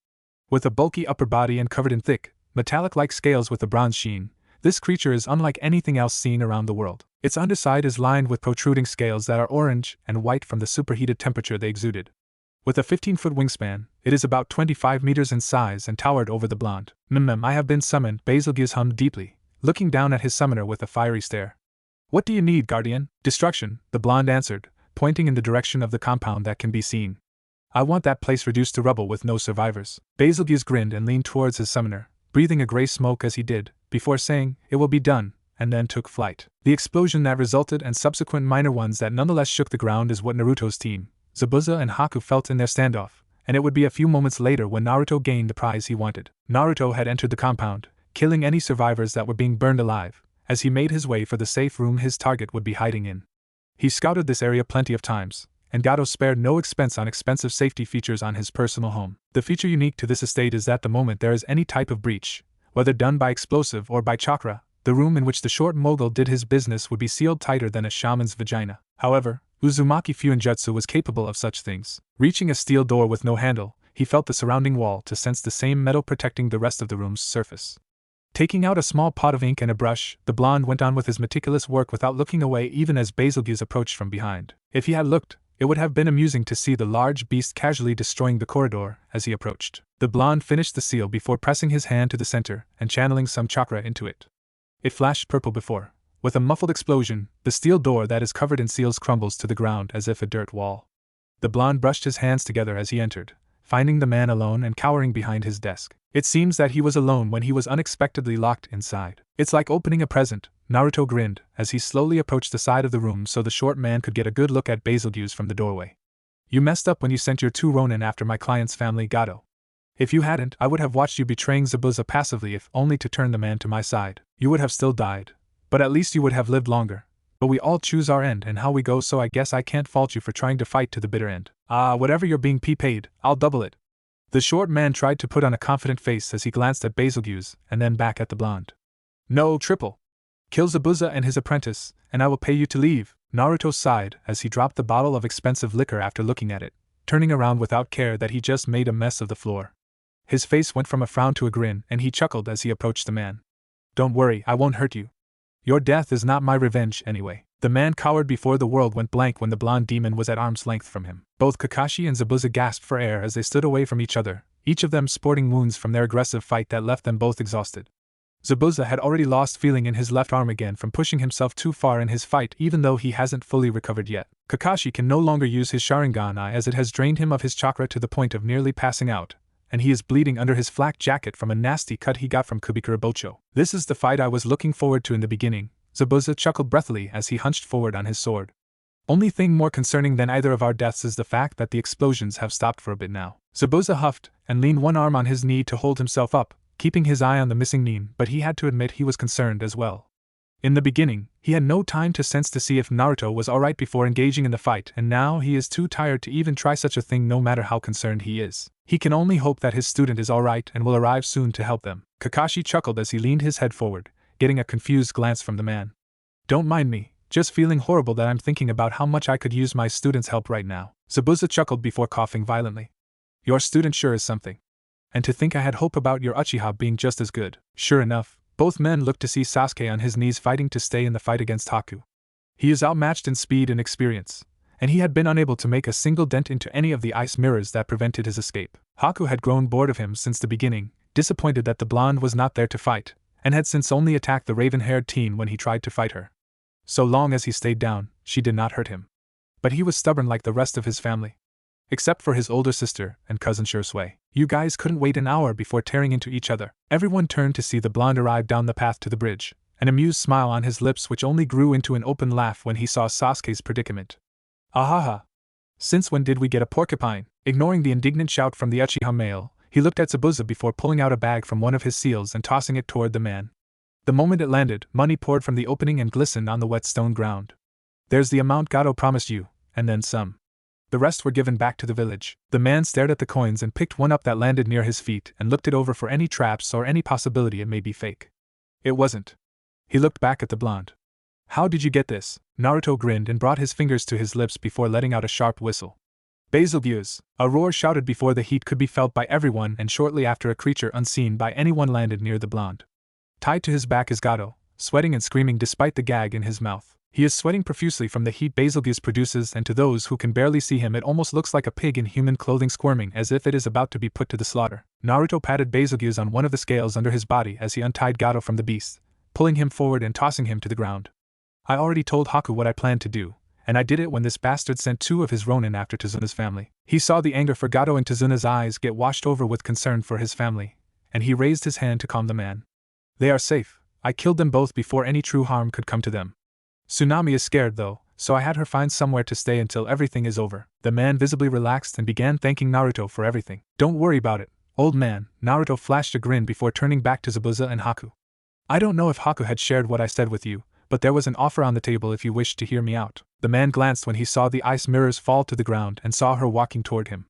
With a bulky upper body and covered in thick, metallic-like scales with a bronze sheen, this creature is unlike anything else seen around the world. Its underside is lined with protruding scales that are orange and white from the superheated temperature they exuded. With a 15-foot wingspan, it is about 25 meters in size and towered over the blonde. I have been summoned, Betelgeuse hummed deeply, looking down at his summoner with a fiery stare. What do you need, Guardian? Destruction, the blonde answered, pointing in the direction of the compound that can be seen. I want that place reduced to rubble with no survivors. Betelgeuse grinned and leaned towards his summoner, breathing a gray smoke as he did, before saying, "It will be done," and then took flight. The explosion that resulted and subsequent minor ones that nonetheless shook the ground is what Naruto's team, Zabuza and Haku, felt in their standoff, and it would be a few moments later when Naruto gained the prize he wanted. Naruto had entered the compound, killing any survivors that were being burned alive, as he made his way for the safe room his target would be hiding in. He scouted this area plenty of times, and Gato spared no expense on expensive safety features on his personal home. The feature unique to this estate is that the moment there is any type of breach, whether done by explosive or by chakra, the room in which the short mogul did his business would be sealed tighter than a shaman's vagina. However, Uzumaki Fuinjutsu was capable of such things. Reaching a steel door with no handle, he felt the surrounding wall to sense the same metal protecting the rest of the room's surface. Taking out a small pot of ink and a brush, the blonde went on with his meticulous work without looking away even as Betelgeuse approached from behind. If he had looked, it would have been amusing to see the large beast casually destroying the corridor as he approached. The blonde finished the seal before pressing his hand to the center and channeling some chakra into it. It flashed purple before. With a muffled explosion, the steel door that is covered in seals crumbles to the ground as if a dirt wall. The blonde brushed his hands together as he entered, finding the man alone and cowering behind his desk. It seems that he was alone when he was unexpectedly locked inside. It's like opening a present, Naruto grinned as he slowly approached the side of the room so the short man could get a good look at Betelgeuse from the doorway. You messed up when you sent your two Ronin after my client's family, Gato. If you hadn't, I would have watched you betraying Zabuza passively if only to turn the man to my side. You would have still died, but at least you would have lived longer. But we all choose our end and how we go, so I guess I can't fault you for trying to fight to the bitter end. Whatever you're being paid, I'll double it. The short man tried to put on a confident face as he glanced at Betelgeuse and then back at the blonde. No, triple. Kill Zabuza and his apprentice, and I will pay you to leave. Naruto sighed as he dropped the bottle of expensive liquor after looking at it, turning around without care that he just made a mess of the floor. His face went from a frown to a grin and he chuckled as he approached the man. Don't worry, I won't hurt you. Your death is not my revenge anyway. The man cowered before the world went blank when the blonde demon was at arm's length from him. Both Kakashi and Zabuza gasped for air as they stood away from each other, each of them sporting wounds from their aggressive fight that left them both exhausted. Zabuza had already lost feeling in his left arm again from pushing himself too far in his fight, even though he hasn't fully recovered yet. Kakashi can no longer use his Sharingan as it has drained him of his chakra to the point of nearly passing out, and he is bleeding under his flak jacket from a nasty cut he got from Kubikura Bocho. This is the fight I was looking forward to in the beginning, Zabuza chuckled breathily as he hunched forward on his sword. Only thing more concerning than either of our deaths is the fact that the explosions have stopped for a bit now. Zabuza huffed and leaned one arm on his knee to hold himself up, keeping his eye on the missing Nin, but he had to admit he was concerned as well. In the beginning, he had no time to sense to see if Naruto was alright before engaging in the fight, and now he is too tired to even try such a thing no matter how concerned he is. He can only hope that his student is alright and will arrive soon to help them. Kakashi chuckled as he leaned his head forward, getting a confused glance from the man. Don't mind me, just feeling horrible that I'm thinking about how much I could use my student's help right now. Zabuza chuckled before coughing violently. Your student sure is something. And to think I had hope about your Uchiha being just as good. Sure enough, both men looked to see Sasuke on his knees fighting to stay in the fight against Haku. He is outmatched in speed and experience, and he had been unable to make a single dent into any of the ice mirrors that prevented his escape. Haku had grown bored of him since the beginning, disappointed that the blonde was not there to fight, and had since only attacked the raven-haired teen when he tried to fight her. So long as he stayed down, she did not hurt him. But he was stubborn like the rest of his family. Except for his older sister and cousin Shursui. You guys couldn't wait an hour before tearing into each other. Everyone turned to see the blonde arrive down the path to the bridge, an amused smile on his lips which only grew into an open laugh when he saw Sasuke's predicament. Ahaha! Since when did we get a porcupine? Ignoring the indignant shout from the Uchiha male, he looked at Zabuza before pulling out a bag from one of his seals and tossing it toward the man. The moment it landed, money poured from the opening and glistened on the wet stone ground. There's the amount Gato promised you, and then some. The rest were given back to the village. The man stared at the coins and picked one up that landed near his feet and looked it over for any traps or any possibility it may be fake. It wasn't. He looked back at the blonde. How did you get this? Naruto grinned and brought his fingers to his lips before letting out a sharp whistle. Betelgeuse! A roar shouted before the heat could be felt by everyone, and shortly after a creature unseen by anyone landed near the blonde. Tied to his back is Gato, sweating and screaming despite the gag in his mouth. He is sweating profusely from the heat Betelgeuse produces, and to those who can barely see him it almost looks like a pig in human clothing squirming as if it is about to be put to the slaughter. Naruto patted Betelgeuse on one of the scales under his body as he untied Gato from the beast, pulling him forward and tossing him to the ground. I already told Haku what I planned to do, and I did it when this bastard sent 2 of his Ronin after Tazuna's family. He saw the anger for Gato in Tazuna's eyes get washed over with concern for his family, and he raised his hand to calm the man. They are safe. I killed them both before any true harm could come to them. Tsunami is scared though, so I had her find somewhere to stay until everything is over. The man visibly relaxed and began thanking Naruto for everything. Don't worry about it, old man. Naruto flashed a grin before turning back to Zabuza and Haku. I don't know if Haku had shared what I said with you, but there was an offer on the table if you wished to hear me out. The man glanced when he saw the ice mirrors fall to the ground and saw her walking toward him.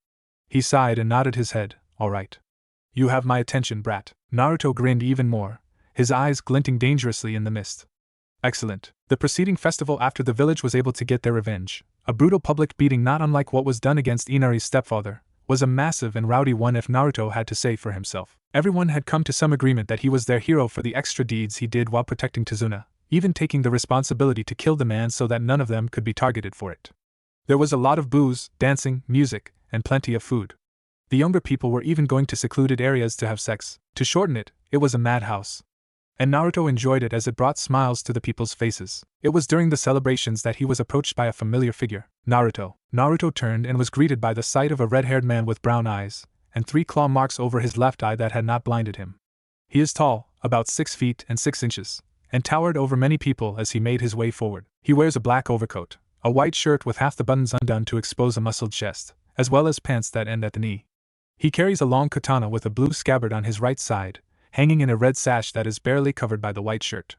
He sighed and nodded his head. All right. You have my attention, brat. Naruto grinned even more, his eyes glinting dangerously in the mist. Excellent. The preceding festival after the village was able to get their revenge, a brutal public beating not unlike what was done against Inari's stepfather, was a massive and rowdy one if Naruto had to say for himself. Everyone had come to some agreement that he was their hero for the extra deeds he did while protecting Tazuna, even taking the responsibility to kill the man so that none of them could be targeted for it. There was a lot of booze, dancing, music, and plenty of food. The younger people were even going to secluded areas to have sex. To shorten it, it was a madhouse. And Naruto enjoyed it as it brought smiles to the people's faces. It was during the celebrations that he was approached by a familiar figure. Naruto. Naruto turned and was greeted by the sight of a red-haired man with brown eyes, and 3 claw marks over his left eye that had not blinded him. He is tall, about 6 feet and 6 inches, and towered over many people as he made his way forward. He wears a black overcoat, a white shirt with half the buttons undone to expose a muscled chest, as well as pants that end at the knee. He carries a long katana with a blue scabbard on his right side, hanging in a red sash that is barely covered by the white shirt.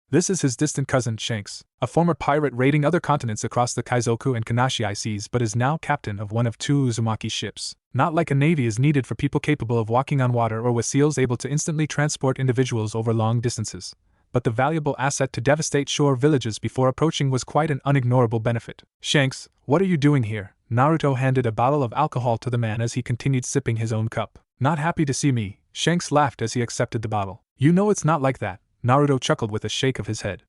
This is his distant cousin Shanks, a former pirate raiding other continents across the Kaizoku and Kanashii seas but is now captain of one of 2 Uzumaki ships. Not like a navy is needed for people capable of walking on water or with seals able to instantly transport individuals over long distances, but the valuable asset to devastate shore villages before approaching was quite an unignorable benefit. Shanks, what are you doing here? Naruto handed a bottle of alcohol to the man as he continued sipping his own cup. Not happy to see me, Shanks laughed as he accepted the bottle. You know it's not like that, Naruto chuckled with a shake of his head.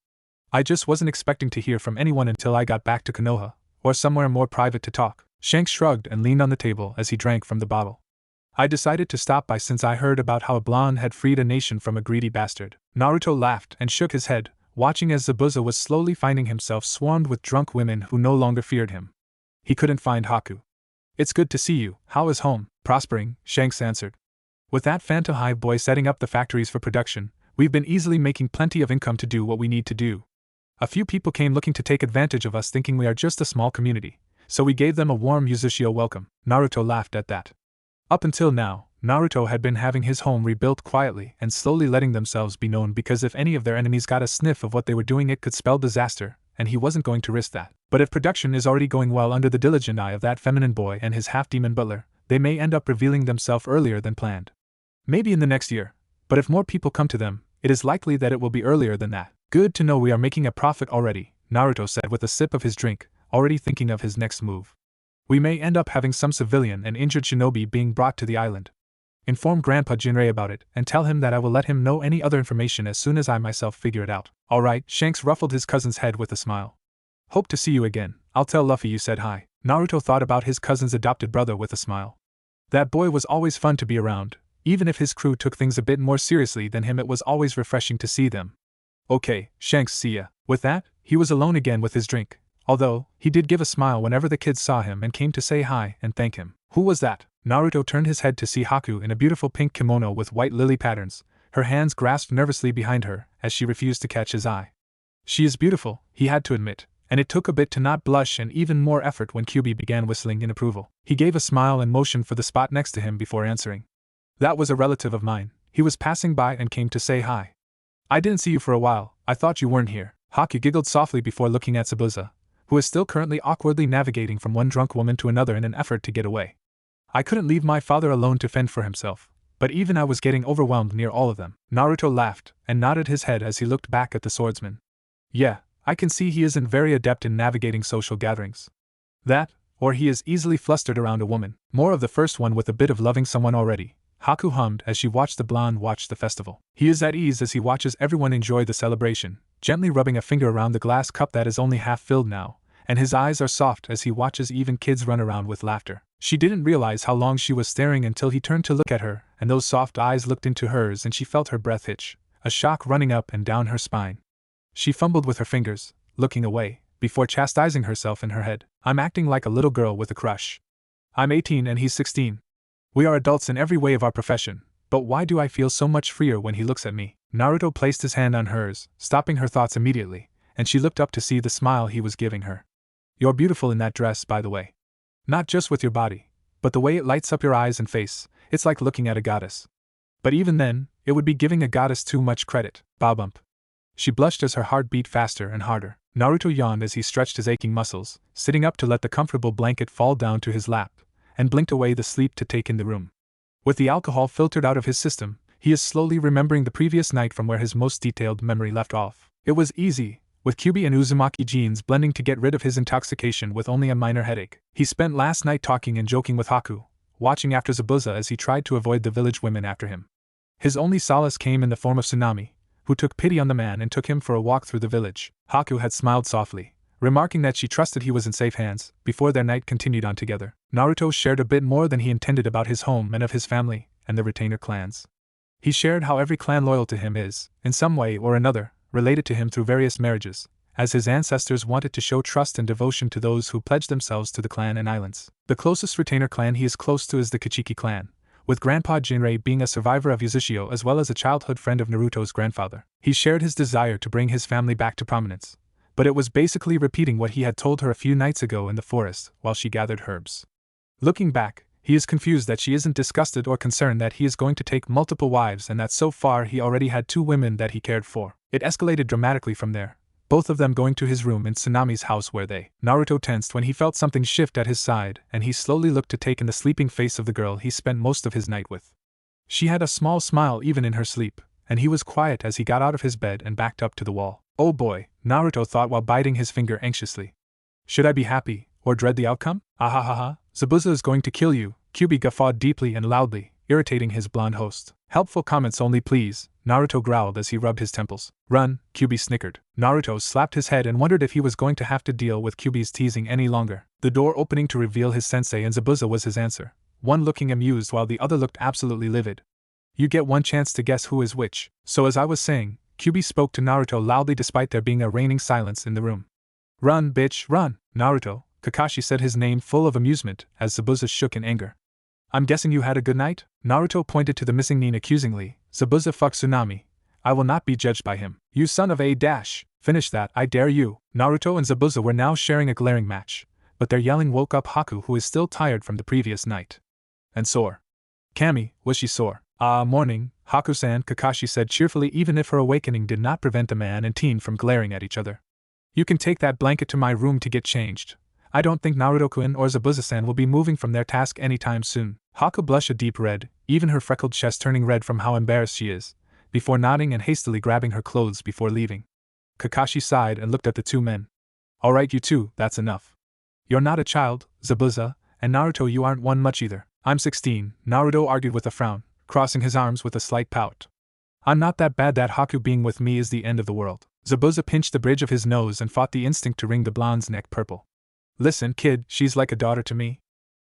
I just wasn't expecting to hear from anyone until I got back to Konoha, or somewhere more private to talk. Shanks shrugged and leaned on the table as he drank from the bottle. I decided to stop by since I heard about how a blonde had freed a nation from a greedy bastard. Naruto laughed and shook his head, watching as Zabuza was slowly finding himself swarmed with drunk women who no longer feared him. He couldn't find Haku. It's good to see you. How is home? Prospering, Shanks answered. With that Phantom Hive boy setting up the factories for production, we've been easily making plenty of income to do what we need to do. A few people came looking to take advantage of us thinking we are just a small community, so we gave them a warm Yuzushio welcome. Naruto laughed at that. Up until now, Naruto had been having his home rebuilt quietly and slowly letting themselves be known because if any of their enemies got a sniff of what they were doing it could spell disaster, and he wasn't going to risk that. But if production is already going well under the diligent eye of that feminine boy and his half-demon butler, they may end up revealing themselves earlier than planned. Maybe in the next year, but if more people come to them, it is likely that it will be earlier than that. Good to know we are making a profit already, Naruto said with a sip of his drink, already thinking of his next move. We may end up having some civilian and injured shinobi being brought to the island. Inform Grandpa Jinrei about it and tell him that I will let him know any other information as soon as I myself figure it out. All right, Shanks ruffled his cousin's head with a smile. Hope to see you again. I'll tell Luffy you said hi. Naruto thought about his cousin's adopted brother with a smile. That boy was always fun to be around. Even if his crew took things a bit more seriously than him, it was always refreshing to see them. Okay, Shanks, see ya. With that, he was alone again with his drink, although he did give a smile whenever the kids saw him and came to say hi and thank him. Who was that? Naruto turned his head to see Haku in a beautiful pink kimono with white lily patterns, her hands grasped nervously behind her as she refused to catch his eye. She is beautiful, he had to admit, and it took a bit to not blush and even more effort when Kyuubi began whistling in approval. He gave a smile and motioned for the spot next to him before answering. That was a relative of mine. He was passing by and came to say hi. I didn't see you for a while. I thought you weren't here. Haku giggled softly before looking at Zabuza, who is still currently awkwardly navigating from one drunk woman to another in an effort to get away. I couldn't leave my father alone to fend for himself, but even I was getting overwhelmed near all of them. Naruto laughed and nodded his head as he looked back at the swordsman. Yeah, I can see he isn't very adept in navigating social gatherings. That, or he is easily flustered around a woman. More of the first one with a bit of loving someone already, Haku hummed as she watched the blonde watch the festival. He is at ease as he watches everyone enjoy the celebration, gently rubbing a finger around the glass cup that is only half filled now, and his eyes are soft as he watches even kids run around with laughter. She didn't realize how long she was staring until he turned to look at her, and those soft eyes looked into hers and she felt her breath hitch, a shock running up and down her spine. She fumbled with her fingers, looking away, before chastising herself in her head. I'm acting like a little girl with a crush. I'm 18 and he's 16. We are adults in every way of our profession, but why do I feel so much freer when he looks at me? Naruto placed his hand on hers, stopping her thoughts immediately, and she looked up to see the smile he was giving her. You're beautiful in that dress, by the way. Not just with your body, but the way it lights up your eyes and face, it's like looking at a goddess. But even then, it would be giving a goddess too much credit. Bump. She blushed as her heart beat faster and harder. Naruto yawned as he stretched his aching muscles, sitting up to let the comfortable blanket fall down to his lap, and blinked away the sleep to take in the room. With the alcohol filtered out of his system, he is slowly remembering the previous night from where his most detailed memory left off. It was easy, with Kyuubi and Uzumaki genes blending to get rid of his intoxication with only a minor headache. He spent last night talking and joking with Haku, watching after Zabuza as he tried to avoid the village women after him. His only solace came in the form of Tsunami, who took pity on the man and took him for a walk through the village. Haku had smiled softly, remarking that she trusted he was in safe hands, before their night continued on together. Naruto shared a bit more than he intended about his home and of his family, and the retainer clans. He shared how every clan loyal to him is, in some way or another, related to him through various marriages, as his ancestors wanted to show trust and devotion to those who pledged themselves to the clan and islands. The closest retainer clan he is close to is the Kichiki clan, with Grandpa Jinrei being a survivor of Uzushio as well as a childhood friend of Naruto's grandfather. He shared his desire to bring his family back to prominence, but it was basically repeating what he had told her a few nights ago in the forest while she gathered herbs. Looking back, he is confused that she isn't disgusted or concerned that he is going to take multiple wives and that so far he already had 2 women that he cared for. It escalated dramatically from there, both of them going to his room in Tsunami's house where they. Naruto tensed when he felt something shift at his side, and he slowly looked to take in the sleeping face of the girl he spent most of his night with. She had a small smile even in her sleep, and he was quiet as he got out of his bed and backed up to the wall. Oh boy, Naruto thought while biting his finger anxiously. Should I be happy, or dread the outcome? Ahahaha, Zabuza is going to kill you, Kyuubi guffawed deeply and loudly, irritating his blonde host. Helpful comments only please, Naruto growled as he rubbed his temples. Run, Kyuubi snickered. Naruto slapped his head and wondered if he was going to have to deal with Kyuubi's teasing any longer. The door opening to reveal his sensei and Zabuza was his answer, one looking amused while the other looked absolutely livid. You get one chance to guess who is which. So as I was saying, Kyuubi spoke to Naruto loudly despite there being a reigning silence in the room. Run, bitch, run, Naruto, Kakashi said his name full of amusement as Zabuza shook in anger. I'm guessing you had a good night? Naruto pointed to the missing Nin accusingly. Zabuza fuck Tsunami. I will not be judged by him. You son of a dash. Finish that, I dare you. Naruto and Zabuza were now sharing a glaring match, but their yelling woke up Haku, who is still tired from the previous night. And sore. Kami, was she sore? Morning, Haku-san, Kakashi said cheerfully, even if her awakening did not prevent the man and teen from glaring at each other. You can take that blanket to my room to get changed. I don't think Naruto-kun or Zabuza-san will be moving from their task anytime soon. Haku blushed a deep red, even her freckled chest turning red from how embarrassed she is, before nodding and hastily grabbing her clothes before leaving. Kakashi sighed and looked at the 2 men. Alright you two, that's enough. You're not a child, Zabuza, and Naruto you aren't one much either. I'm 16, Naruto argued with a frown, crossing his arms with a slight pout. I'm not that bad that Haku being with me is the end of the world. Zabuza pinched the bridge of his nose and fought the instinct to wring the blonde's neck purple. Listen, kid, she's like a daughter to me.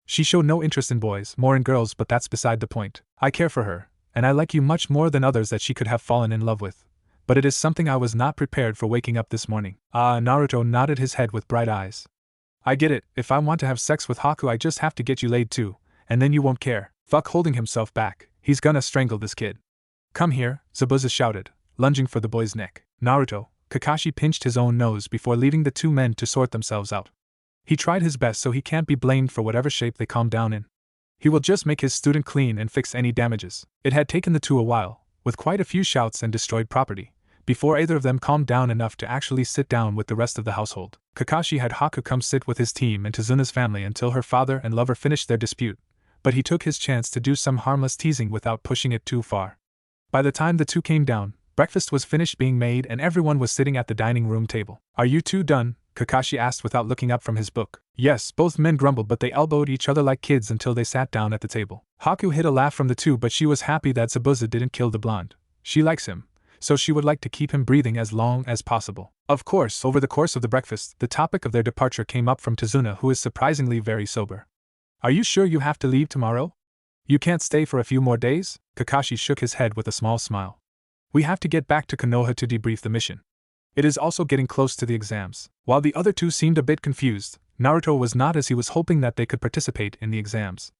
She showed no interest in boys, more in girls, but that's beside the point. I care for her, and I like you much more than others that she could have fallen in love with. But it is something I was not prepared for waking up this morning. Naruto nodded his head with bright eyes. I get it, if I want to have sex with Haku I just have to get you laid too, and then you won't care. Fuck, holding himself back, he's gonna strangle this kid. Come here, Zabuza shouted, lunging for the boy's neck. Naruto, Kakashi pinched his own nose before leaving the 2 men to sort themselves out. He tried his best so he can't be blamed for whatever shape they calm down in. He will just make his student clean and fix any damages. It had taken the 2 a while, with quite a few shouts and destroyed property, before either of them calmed down enough to actually sit down with the rest of the household. Kakashi had Haku come sit with his team and Tazuna's family until her father and lover finished their dispute, but he took his chance to do some harmless teasing without pushing it too far. By the time the 2 came down, Breakfast was finished being made and everyone was sitting at the dining room table. Are you two done? Kakashi asked without looking up from his book. Yes, both men grumbled, but they elbowed each other like kids until they sat down at the table. Haku hid a laugh from the two, but she was happy that Zabuza didn't kill the blonde. She likes him, so she would like to keep him breathing as long as possible. Of course, over the course of the breakfast, the topic of their departure came up from Tazuna, who is surprisingly very sober. Are you sure you have to leave tomorrow? You can't stay for a few more days? Kakashi shook his head with a small smile. We have to get back to Konoha to debrief the mission. It is also getting close to the exams. While the other two seemed a bit confused, Naruto was not, as he was hoping that they could participate in the exams.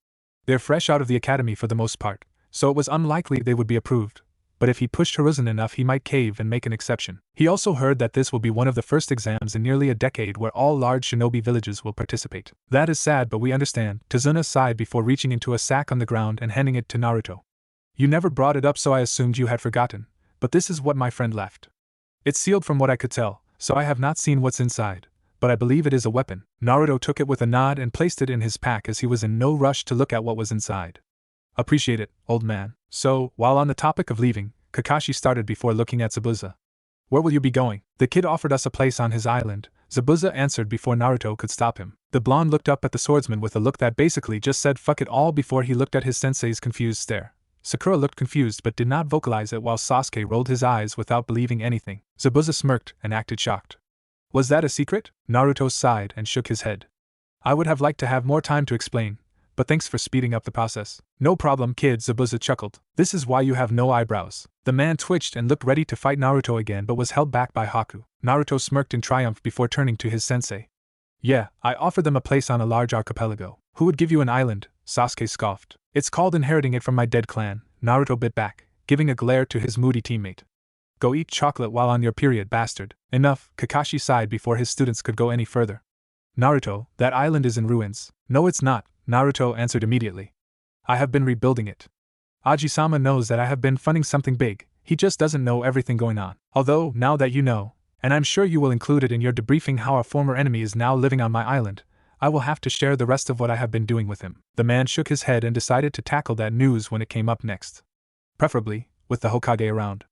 They're fresh out of the academy for the most part, so it was unlikely they would be approved. But if he pushed Hiruzen enough, he might cave and make an exception. He also heard that this will be one of the first exams in nearly a decade where all large shinobi villages will participate. That is sad, but we understand. Tazuna sighed before reaching into a sack on the ground and handing it to Naruto. You never brought it up, so I assumed you had forgotten, but this is what my friend left. It's sealed from what I could tell, so I have not seen what's inside, but I believe it is a weapon. Naruto took it with a nod and placed it in his pack, as he was in no rush to look at what was inside. Appreciate it, old man. So, while on the topic of leaving, Kakashi started before looking at Zabuza. Where will you be going? The kid offered us a place on his island, Zabuza answered before Naruto could stop him. The blonde looked up at the swordsman with a look that basically just said fuck it all before he looked at his sensei's confused stare. Sakura looked confused but did not vocalize it, while Sasuke rolled his eyes without believing anything. Zabuza smirked and acted shocked. Was that a secret? Naruto sighed and shook his head. I would have liked to have more time to explain, but thanks for speeding up the process. No problem, kid, Zabuza chuckled. This is why you have no eyebrows. The man twitched and looked ready to fight Naruto again, but was held back by Haku. Naruto smirked in triumph before turning to his sensei. Yeah, I offered them a place on a large archipelago. Who would give you an island? Sasuke scoffed. It's called inheriting it from my dead clan. Naruto bit back, giving a glare to his moody teammate. Go eat chocolate while on your period, bastard. Enough, Kakashi sighed before his students could go any further. Naruto, that island is in ruins. No, it's not, Naruto answered immediately. I have been rebuilding it. Aji-sama knows that I have been funding something big, he just doesn't know everything going on. Although, now that you know, and I'm sure you will include it in your debriefing how our former enemy is now living on my island, I will have to share the rest of what I have been doing with him. The man shook his head and decided to tackle that news when it came up next. Preferably, with the Hokage around.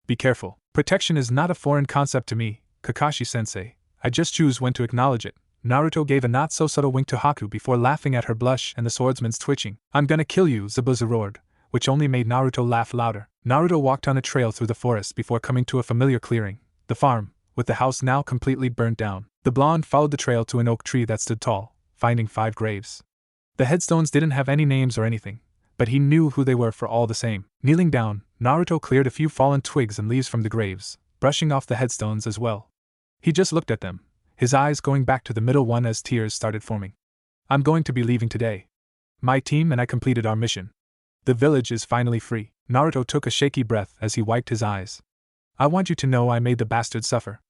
Be careful. Protection is not a foreign concept to me, Kakashi-sensei. I just choose when to acknowledge it. Naruto gave a not-so-subtle wink to Haku before laughing at her blush and the swordsman's twitching. I'm gonna kill you, Zabuza roared, which only made Naruto laugh louder. Naruto walked on a trail through the forest before coming to a familiar clearing, the farm, with the house now completely burnt down. The blonde followed the trail to an oak tree that stood tall, finding 5 graves. The headstones didn't have any names or anything, but he knew who they were for all the same. Kneeling down, Naruto cleared a few fallen twigs and leaves from the graves, brushing off the headstones as well. He just looked at them, his eyes going back to the middle one as tears started forming. I'm going to be leaving today. My team and I completed our mission. The village is finally free. Naruto took a shaky breath as he wiped his eyes. I want you to know I made the bastard suffer.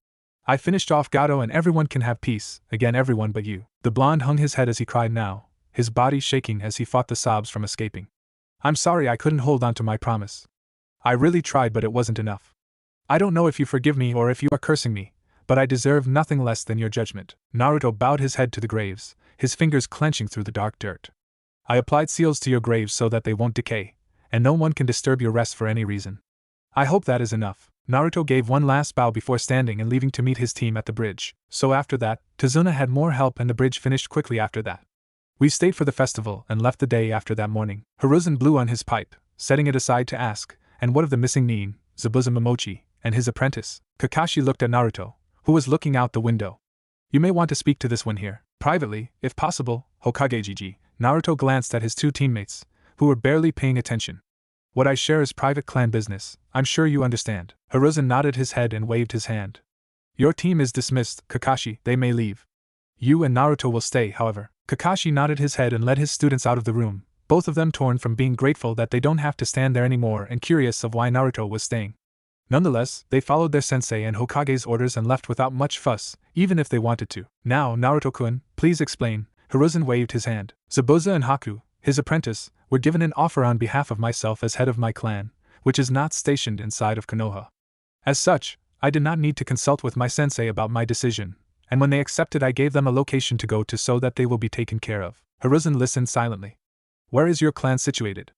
I finished off Gato and everyone can have peace, again everyone but you. The blonde hung his head as he cried now, his body shaking as he fought the sobs from escaping. I'm sorry I couldn't hold on to my promise. I really tried, but it wasn't enough. I don't know if you forgive me or if you are cursing me, but I deserve nothing less than your judgment. Naruto bowed his head to the graves, his fingers clenching through the dark dirt. I applied seals to your graves so that they won't decay, and no one can disturb your rest for any reason. I hope that is enough. Naruto gave one last bow before standing and leaving to meet his team at the bridge. So after that, Tazuna had more help and the bridge finished quickly after that. We stayed for the festival and left the day after that morning. Hiruzen blew on his pipe, setting it aside to ask, and what of the missing Nin, Zabuza Momochi, and his apprentice? Kakashi looked at Naruto, who was looking out the window. You may want to speak to this one here. Privately, if possible, Hokage Gigi. Naruto glanced at his 2 teammates, who were barely paying attention. What I share is private clan business, I'm sure you understand. Hiruzen nodded his head and waved his hand. Your team is dismissed, Kakashi, they may leave. You and Naruto will stay, however. Kakashi nodded his head and led his students out of the room, both of them torn from being grateful that they don't have to stand there anymore and curious of why Naruto was staying. Nonetheless, they followed their sensei and Hokage's orders and left without much fuss, even if they wanted to. Now, Naruto-kun, please explain. Hiruzen waved his hand. Zabuza and Haku, his apprentice, were given an offer on behalf of myself as head of my clan, which is not stationed inside of Konoha. As such, I did not need to consult with my sensei about my decision, and when they accepted I gave them a location to go to so that they will be taken care of. Hiruzen listened silently. Where is your clan situated?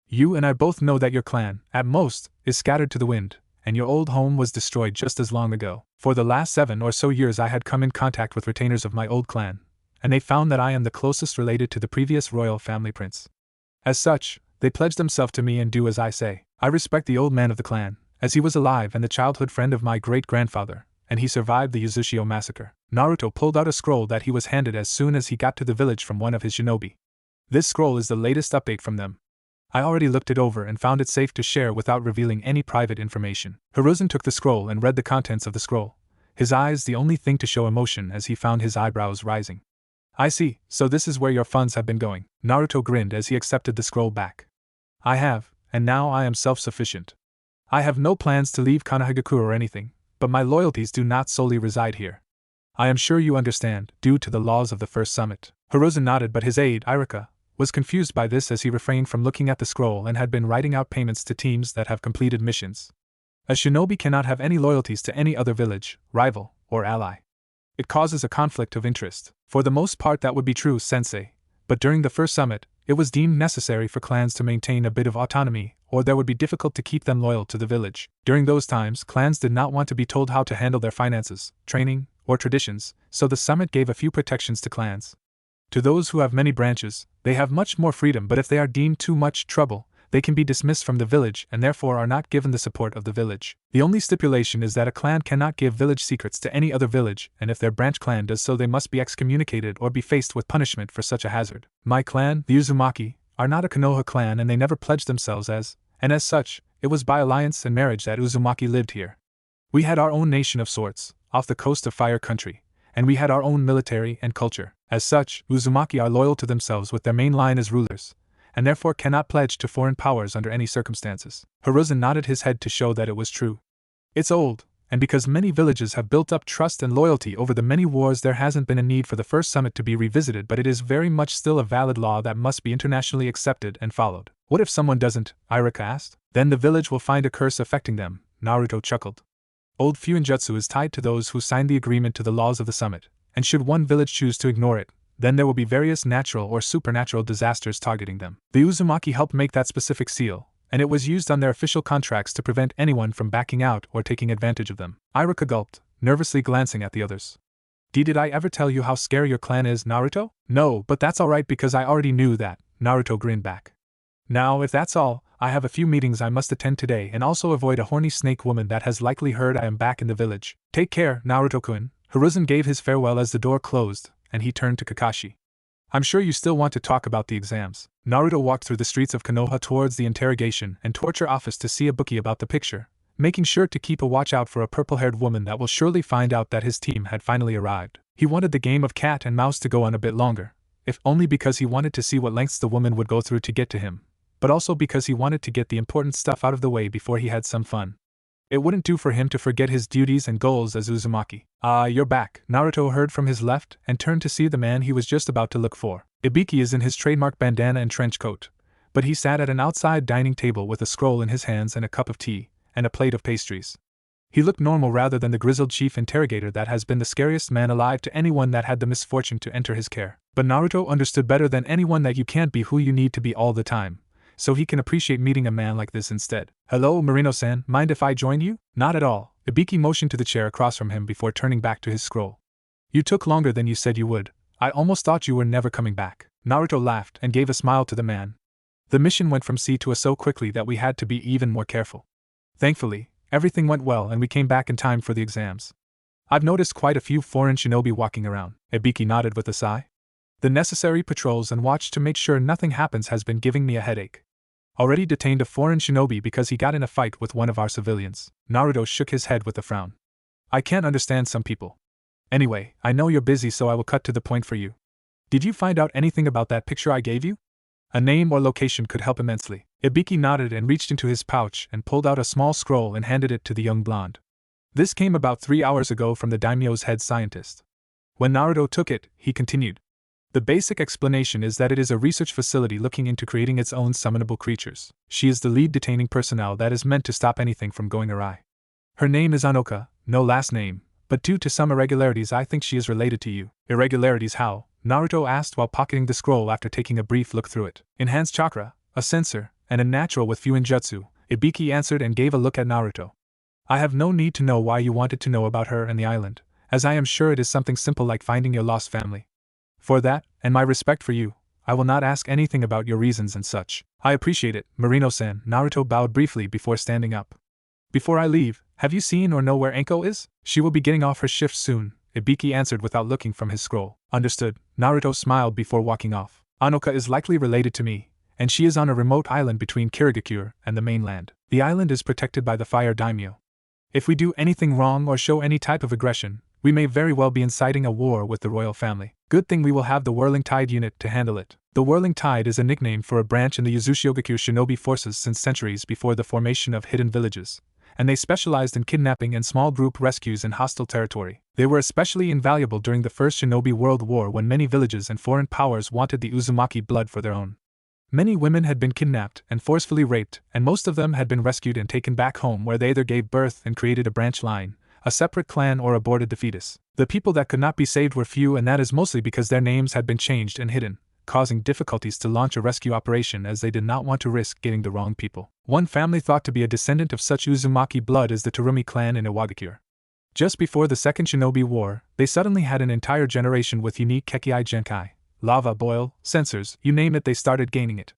You and I both know that your clan, at most, is scattered to the wind, and your old home was destroyed just as long ago. For the last 7 or so years I had come in contact with retainers of my old clan, and they found that I am the closest related to the previous royal family prince. As such, they pledged themselves to me and do as I say. I respect the old man of the clan, as he was alive and the childhood friend of my great-grandfather, and he survived the Uzushio massacre. Naruto pulled out a scroll that he was handed as soon as he got to the village from one of his shinobi. This scroll is the latest update from them. I already looked it over and found it safe to share without revealing any private information. Hiruzen took the scroll and read the contents of the scroll, his eyes the only thing to show emotion as he found his eyebrows rising. I see, so this is where your funds have been going. Naruto grinned as he accepted the scroll back. I have, and now I am self-sufficient. I have no plans to leave Konohagakure or anything, but my loyalties do not solely reside here. I am sure you understand, due to the laws of the first summit. Hiruzen nodded, but his aide, Irika, was confused by this as he refrained from looking at the scroll and had been writing out payments to teams that have completed missions. A shinobi cannot have any loyalties to any other village, rival, or ally. It causes a conflict of interest. For the most part that would be true, sensei, but during the first summit, it was deemed necessary for clans to maintain a bit of autonomy, or there would be difficult to keep them loyal to the village. During those times, clans did not want to be told how to handle their finances, training, or traditions, so the summit gave a few protections to clans. To those who have many branches, they have much more freedom, but if they are deemed too much trouble, they can be dismissed from the village and therefore are not given the support of the village. The only stipulation is that a clan cannot give village secrets to any other village, and if their branch clan does so, they must be excommunicated or be faced with punishment for such a hazard. My clan, the Uzumaki, are not a Konoha clan, and they never pledged themselves as, and as such, it was by alliance and marriage that Uzumaki lived here. We had our own nation of sorts, off the coast of Fire Country, and we had our own military and culture. As such, Uzumaki are loyal to themselves with their main line as rulers, and therefore cannot pledge to foreign powers under any circumstances. Hiruzen nodded his head to show that it was true. It's old, and because many villages have built up trust and loyalty over the many wars, there hasn't been a need for the first summit to be revisited, but it is very much still a valid law that must be internationally accepted and followed. What if someone doesn't? Irika asked. Then the village will find a curse affecting them, Naruto chuckled. Old Fuinjutsu is tied to those who signed the agreement to the laws of the summit, and should one village choose to ignore it, then there will be various natural or supernatural disasters targeting them. The Uzumaki helped make that specific seal, and it was used on their official contracts to prevent anyone from backing out or taking advantage of them. Irika gulped, nervously glancing at the others. Did I ever tell you how scary your clan is, Naruto? No, but that's alright because I already knew that, Naruto grinned back. Now, if that's all, I have a few meetings I must attend today and also avoid a horny snake woman that has likely heard I am back in the village. Take care, Naruto-kun. Hiruzen gave his farewell as the door closed, and he turned to Kakashi. I'm sure you still want to talk about the exams. Naruto walked through the streets of Konoha towards the interrogation and torture office to see a bookie about the picture, making sure to keep a watch out for a purple-haired woman that will surely find out that his team had finally arrived. He wanted the game of cat and mouse to go on a bit longer, if only because he wanted to see what lengths the woman would go through to get to him, but also because he wanted to get the important stuff out of the way before he had some fun. It wouldn't do for him to forget his duties and goals as Uzumaki. Ah, you're back, Naruto heard from his left and turned to see the man he was just about to look for. Ibiki is in his trademark bandana and trench coat, but he sat at an outside dining table with a scroll in his hands and a cup of tea, and a plate of pastries. He looked normal rather than the grizzled chief interrogator that has been the scariest man alive to anyone that had the misfortune to enter his care. But Naruto understood better than anyone that you can't be who you need to be all the time, so he can appreciate meeting a man like this instead. Hello, Marino-san, mind if I join you? Not at all. Ibiki motioned to the chair across from him before turning back to his scroll. You took longer than you said you would. I almost thought you were never coming back. Naruto laughed and gave a smile to the man. The mission went from C to A so quickly that we had to be even more careful. Thankfully, everything went well and we came back in time for the exams. I've noticed quite a few foreign shinobi walking around. Ibiki nodded with a sigh. The necessary patrols and watch to make sure nothing happens has been giving me a headache. Already detained a foreign shinobi because he got in a fight with one of our civilians. Naruto shook his head with a frown. I can't understand some people. Anyway, I know you're busy, so I will cut to the point for you. Did you find out anything about that picture I gave you? A name or location could help immensely. Ibiki nodded and reached into his pouch and pulled out a small scroll and handed it to the young blonde. This came about 3 hours ago from the daimyo's head scientist. When Naruto took it, he continued. The basic explanation is that it is a research facility looking into creating its own summonable creatures. She is the lead detaining personnel that is meant to stop anything from going awry. Her name is Anoka, no last name, but due to some irregularities I think she is related to you. Irregularities how? Naruto asked while pocketing the scroll after taking a brief look through it. Enhanced chakra, a sensor, and a natural with Fuinjutsu, Ibiki answered and gave a look at Naruto. I have no need to know why you wanted to know about her and the island, as I am sure it is something simple like finding your lost family. For that, and my respect for you, I will not ask anything about your reasons and such. I appreciate it, Marino-san. Naruto bowed briefly before standing up. Before I leave, have you seen or know where Anko is? She will be getting off her shift soon, Ibiki answered without looking from his scroll. Understood, Naruto smiled before walking off. Anoka is likely related to me, and she is on a remote island between Kirigakure and the mainland. The island is protected by the Fire Daimyo. If we do anything wrong or show any type of aggression, we may very well be inciting a war with the royal family. Good thing we will have the Whirling Tide unit to handle it. The Whirling Tide is a nickname for a branch in the Uzumaki shinobi forces since centuries before the formation of hidden villages, and they specialized in kidnapping and small group rescues in hostile territory. They were especially invaluable during the First Shinobi World War when many villages and foreign powers wanted the Uzumaki blood for their own. Many women had been kidnapped and forcefully raped, and most of them had been rescued and taken back home where they either gave birth and created a branch line, a separate clan, or aborted the fetus. The people that could not be saved were few, and that is mostly because their names had been changed and hidden, causing difficulties to launch a rescue operation as they did not want to risk getting the wrong people. One family thought to be a descendant of such Uzumaki blood is the Terumi clan in Iwagakure. Just before the Second Shinobi War, they suddenly had an entire generation with unique Kekei Genkai, lava, boil, sensors, you name it, they started gaining it.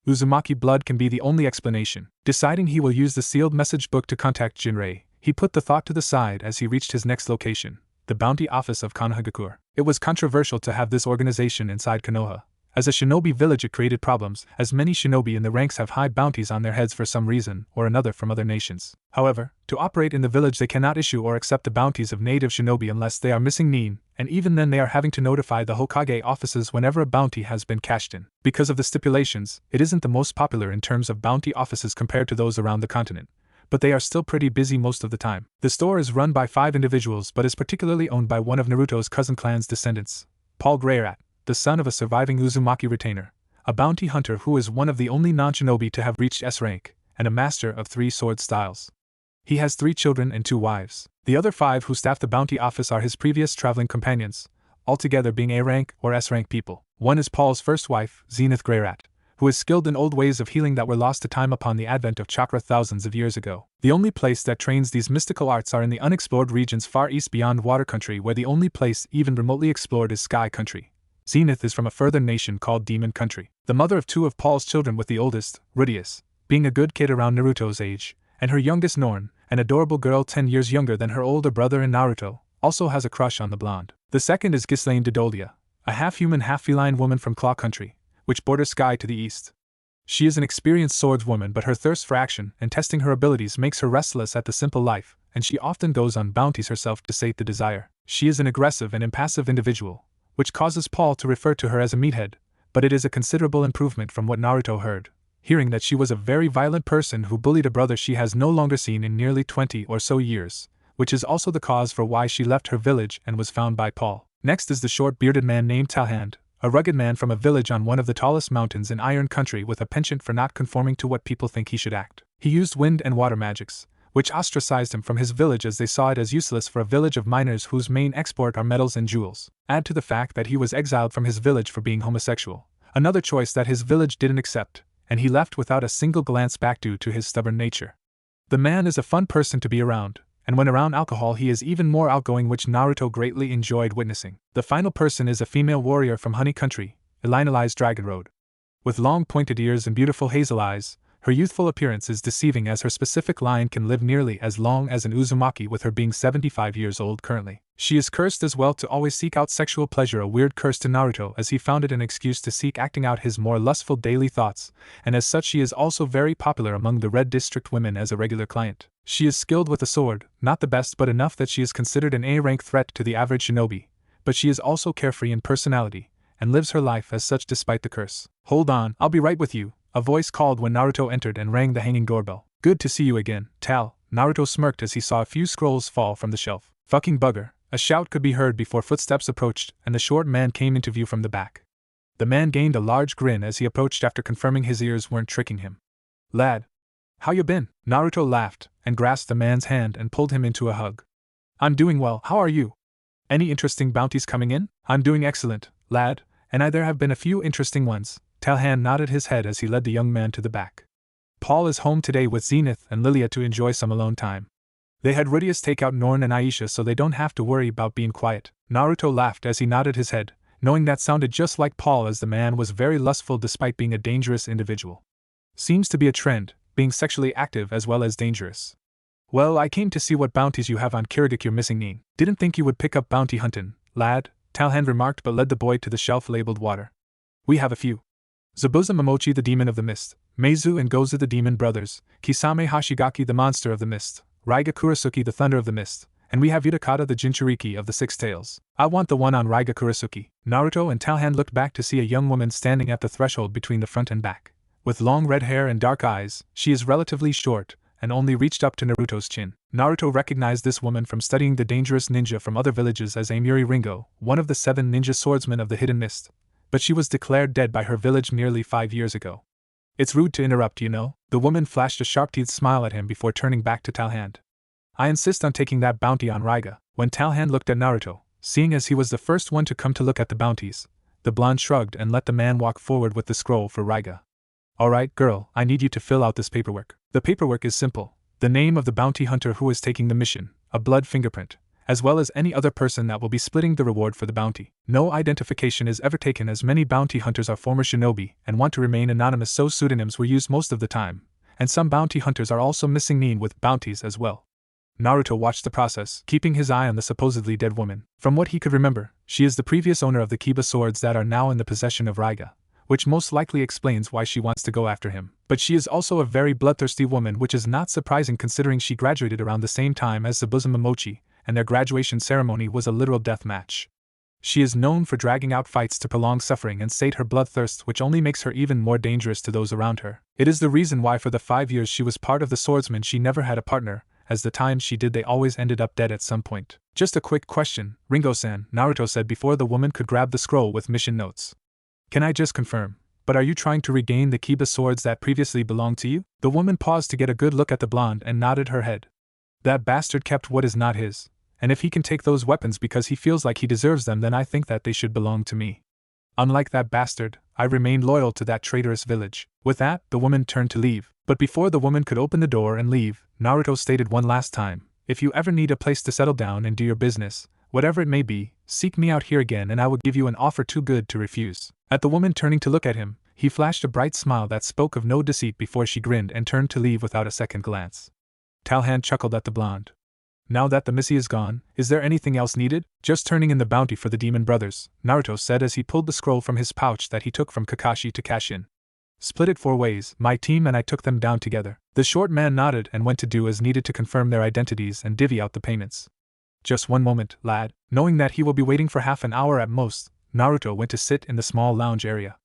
Uzumaki blood can be the only explanation. Deciding he will use the sealed message book to contact Jinrei, he put the thought to the side as he reached his next location, the bounty office of Konohagakure. It was controversial to have this organization inside Konoha. As a shinobi village, it created problems, as many shinobi in the ranks have high bounties on their heads for some reason or another from other nations. However, to operate in the village they cannot issue or accept the bounties of native shinobi unless they are missing nin, and even then they are having to notify the Hokage offices whenever a bounty has been cashed in. Because of the stipulations, it isn't the most popular in terms of bounty offices compared to those around the continent, but they are still pretty busy most of the time. The store is run by 5 individuals but is particularly owned by one of Naruto's cousin clan's descendants, Paul Greyrat, the son of a surviving Uzumaki retainer, a bounty hunter who is one of the only non-shinobi to have reached S rank, and a master of 3 sword styles. He has 3 children and 2 wives. The other 5 who staff the bounty office are his previous traveling companions, altogether being A rank or S rank people. One is Paul's first wife, Zenith Greyrat, who is skilled in old ways of healing that were lost to time upon the advent of chakra thousands of years ago. The only place that trains these mystical arts are in the unexplored regions far east beyond Water Country, where the only place even remotely explored is Sky Country. Zenith is from a further nation called Demon Country. The mother of 2 of Paul's children, with the oldest, Rudius, being a good kid around Naruto's age, and her youngest Norn, an adorable girl 10 years younger than her older brother in Naruto, also has a crush on the blonde. The second is Ghislaine Dodolia, a half-human half-feline woman from Claw Country, which borders Sky to the east. She is an experienced swordswoman, but her thirst for action and testing her abilities makes her restless at the simple life, and she often goes on bounties herself to sate the desire. She is an aggressive and impassive individual, which causes Paul to refer to her as a meathead, but it is a considerable improvement from what Naruto heard, hearing that she was a very violent person who bullied a brother she has no longer seen in nearly 20 or so years, which is also the cause for why she left her village and was found by Paul. Next is the short-bearded man named Talhand, a rugged man from a village on one of the tallest mountains in Iron Country with a penchant for not conforming to what people think he should act. He used wind and water magics, which ostracized him from his village as they saw it as useless for a village of miners whose main export are metals and jewels. Add to the fact that he was exiled from his village for being homosexual, another choice that his village didn't accept, and he left without a single glance back due to his stubborn nature. The man is a fun person to be around, and when around alcohol he is even more outgoing, which Naruto greatly enjoyed witnessing. The final person is a female warrior from Honey Country, Elinalize Dragonroad. With long pointed ears and beautiful hazel eyes, her youthful appearance is deceiving as her specific line can live nearly as long as an Uzumaki, with her being 75 years old currently. She is cursed as well to always seek out sexual pleasure, a weird curse to Naruto as he found it an excuse to seek acting out his more lustful daily thoughts, and as such she is also very popular among the Red District women as a regular client. She is skilled with a sword, not the best but enough that she is considered an A-rank threat to the average shinobi, but she is also carefree in personality, and lives her life as such despite the curse. "Hold on, I'll be right with you," a voice called when Naruto entered and rang the hanging doorbell. "Good to see you again, Tal." Naruto smirked as he saw a few scrolls fall from the shelf. "Fucking bugger," a shout could be heard before footsteps approached and the short man came into view from the back. The man gained a large grin as he approached after confirming his ears weren't tricking him. "Lad, how you been?" Naruto laughed and grasped the man's hand and pulled him into a hug. "I'm doing well, how are you? Any interesting bounties coming in?" "I'm doing excellent, lad, and there have been a few interesting ones." Talhand nodded his head as he led the young man to the back. "Paul is home today with Zenith and Lilia to enjoy some alone time. They had Rudius take out Norn and Aisha so they don't have to worry about being quiet. Naruto laughed as he nodded his head, knowing that sounded just like Paul, as the man was very lustful despite being a dangerous individual. Seems to be a trend, being sexually active as well as dangerous. Well, I came to see what bounties you have on Kurama you're missing, Nin. Didn't think you would pick up bounty huntin', lad, Talhan remarked, but led the boy to the shelf labeled water. We have a few. Zabuza Momochi the demon of the mist, Meizu and Gozu the demon brothers, Kisame Hashigaki the monster of the mist, Raiga Kurasuki the thunder of the mist, and we have Utakata the Jinchuriki of the six tails. I want the one on Raiga Kurasuki. Naruto and Talhan looked back to see a young woman standing at the threshold between the front and back. With long red hair and dark eyes, she is relatively short, and only reached up to Naruto's chin. Naruto recognized this woman from studying the dangerous ninja from other villages as Amiri Ringo, one of the 7 ninja swordsmen of the Hidden Mist, but she was declared dead by her village nearly 5 years ago. It's rude to interrupt, you know. The woman flashed a sharp-teethed smile at him before turning back to Talhan. I insist on taking that bounty on Raiga. When Talhan looked at Naruto, seeing as he was the first one to come to look at the bounties, the blonde shrugged and let the man walk forward with the scroll for Raiga. Alright, girl, I need you to fill out this paperwork. The paperwork is simple. The name of the bounty hunter who is taking the mission, a blood fingerprint, as well as any other person that will be splitting the reward for the bounty. No identification is ever taken, as many bounty hunters are former shinobi and want to remain anonymous, so pseudonyms were used most of the time, and some bounty hunters are also missing Nin with bounties as well. Naruto watched the process, keeping his eye on the supposedly dead woman. From what he could remember, she is the previous owner of the Kiba swords that are now in the possession of Raiga, which most likely explains why she wants to go after him. But she is also a very bloodthirsty woman, which is not surprising considering she graduated around the same time as Zabuza Momochi, and their graduation ceremony was a literal death match. She is known for dragging out fights to prolong suffering and sate her bloodthirst, which only makes her even more dangerous to those around her. It is the reason why for the 5 years she was part of the swordsmen she never had a partner, as the times she did they always ended up dead at some point. Just a quick question, Ringo-san, Naruto said before the woman could grab the scroll with mission notes. Can I just confirm, but are you trying to regain the Kiba swords that previously belonged to you? The woman paused to get a good look at the blonde and nodded her head. That bastard kept what is not his, and if he can take those weapons because he feels like he deserves them, then I think that they should belong to me. Unlike that bastard, I remained loyal to that traitorous village. With that, the woman turned to leave, but before the woman could open the door and leave, Naruto stated one last time, if you ever need a place to settle down and do your business, whatever it may be, seek me out here again and I will give you an offer too good to refuse. At the woman turning to look at him, he flashed a bright smile that spoke of no deceit before she grinned and turned to leave without a second glance. Talhan chuckled at the blonde. Now that the Missy is gone, is there anything else needed? Just turning in the bounty for the demon brothers, Naruto said as he pulled the scroll from his pouch that he took from Kakashi to cash in. Split it 4 ways, my team and I took them down together. The short man nodded and went to do as needed to confirm their identities and divvy out the payments. Just one moment, lad. Knowing that he will be waiting for half an hour at most, Naruto went to sit in the small lounge area.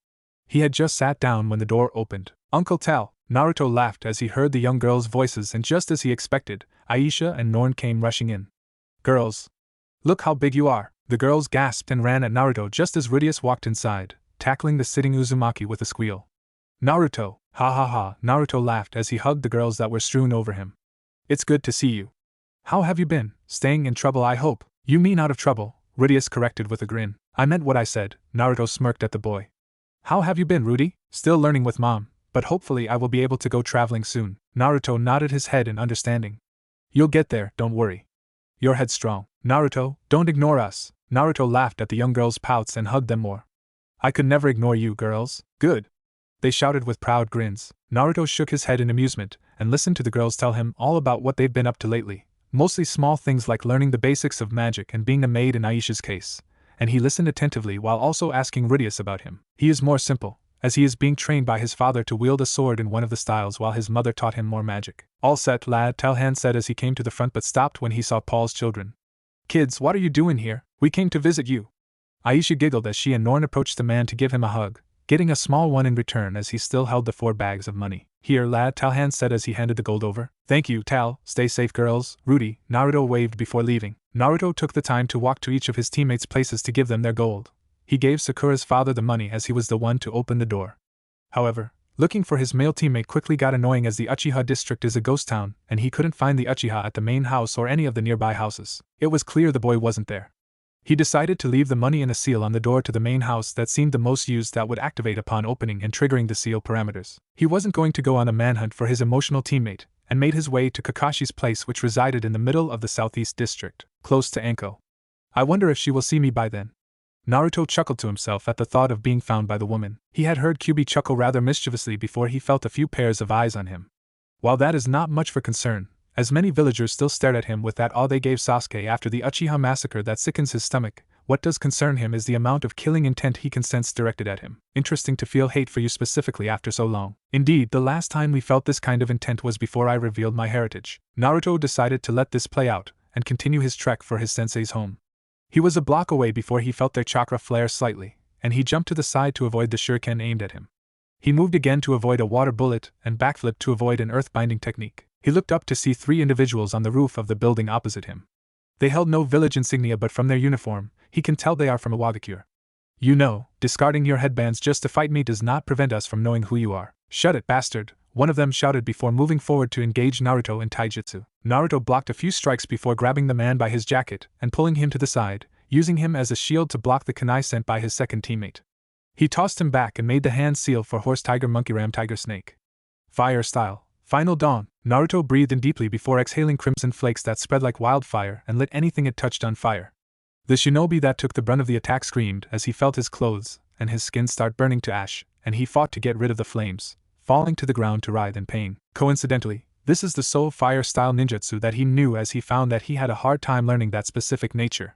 He had just sat down when the door opened. Uncle Tal, Naruto laughed as he heard the young girls' voices, and just as he expected, Aisha and Norn came rushing in. Girls! Look how big you are! The girls gasped and ran at Naruto just as Rudius walked inside, tackling the sitting Uzumaki with a squeal. Naruto! Ha ha ha! Naruto laughed as he hugged the girls that were strewn over him. It's good to see you. How have you been? Staying in trouble, I hope. You mean out of trouble, Rudius corrected with a grin. I meant what I said, Naruto smirked at the boy. How have you been, Rudy? Still learning with mom, but hopefully I will be able to go traveling soon. Naruto nodded his head in understanding. You'll get there, don't worry. You're headstrong. Naruto, don't ignore us. Naruto laughed at the young girls' pouts and hugged them more. I could never ignore you, girls. Good. They shouted with proud grins. Naruto shook his head in amusement and listened to the girls tell him all about what they've been up to lately. Mostly small things like learning the basics of magic and being a maid in Aisha's case, and he listened attentively while also asking Rudius about him. He is more simple, as he is being trained by his father to wield a sword in one of the styles while his mother taught him more magic. All set, lad, Talhan said as he came to the front but stopped when he saw Paul's children. Kids, what are you doing here? We came to visit you. Aisha giggled as she and Norn approached the man to give him a hug, getting a small one in return as he still held the 4 bags of money. Here, lad, Talhan said as he handed the gold over. Thank you, Tal. Stay safe, girls. Rudy, Naruto waved before leaving. Naruto took the time to walk to each of his teammates' places to give them their gold. He gave Sakura's father the money as he was the one to open the door. However, looking for his male teammate quickly got annoying as the Uchiha district is a ghost town and he couldn't find the Uchiha at the main house or any of the nearby houses. It was clear the boy wasn't there. He decided to leave the money and a seal on the door to the main house that seemed the most used that would activate upon opening and triggering the seal parameters. He wasn't going to go on a manhunt for his emotional teammate, and made his way to Kakashi's place, which resided in the middle of the southeast district, close to Anko. I wonder if she will see me by then. Naruto chuckled to himself at the thought of being found by the woman. He had heard Kyubi chuckle rather mischievously before he felt a few pairs of eyes on him. While that is not much for concern, as many villagers still stared at him with that awe they gave Sasuke after the Uchiha massacre that sickens his stomach, what does concern him is the amount of killing intent he can sense directed at him. Interesting to feel hate for you specifically after so long. Indeed, the last time we felt this kind of intent was before I revealed my heritage. Naruto decided to let this play out, and continue his trek for his sensei's home. He was a block away before he felt their chakra flare slightly, and he jumped to the side to avoid the shuriken aimed at him. He moved again to avoid a water bullet, and backflipped to avoid an earth-binding technique. He looked up to see 3 individuals on the roof of the building opposite him. They held no village insignia, but from their uniform, he can tell they are from Iwagakure. You know, discarding your headbands just to fight me does not prevent us from knowing who you are. Shut it, bastard, one of them shouted before moving forward to engage Naruto in taijutsu. Naruto blocked a few strikes before grabbing the man by his jacket and pulling him to the side, using him as a shield to block the kunai sent by his second teammate. He tossed him back and made the hand seal for horse tiger monkey ram tiger snake. Fire style. Final dawn. Naruto breathed in deeply before exhaling crimson flakes that spread like wildfire and lit anything it touched on fire. The shinobi that took the brunt of the attack screamed as he felt his clothes and his skin start burning to ash, and he fought to get rid of the flames, falling to the ground to writhe in pain. Coincidentally, this is the sole fire style ninjutsu that he knew, as he found that he had a hard time learning that specific nature.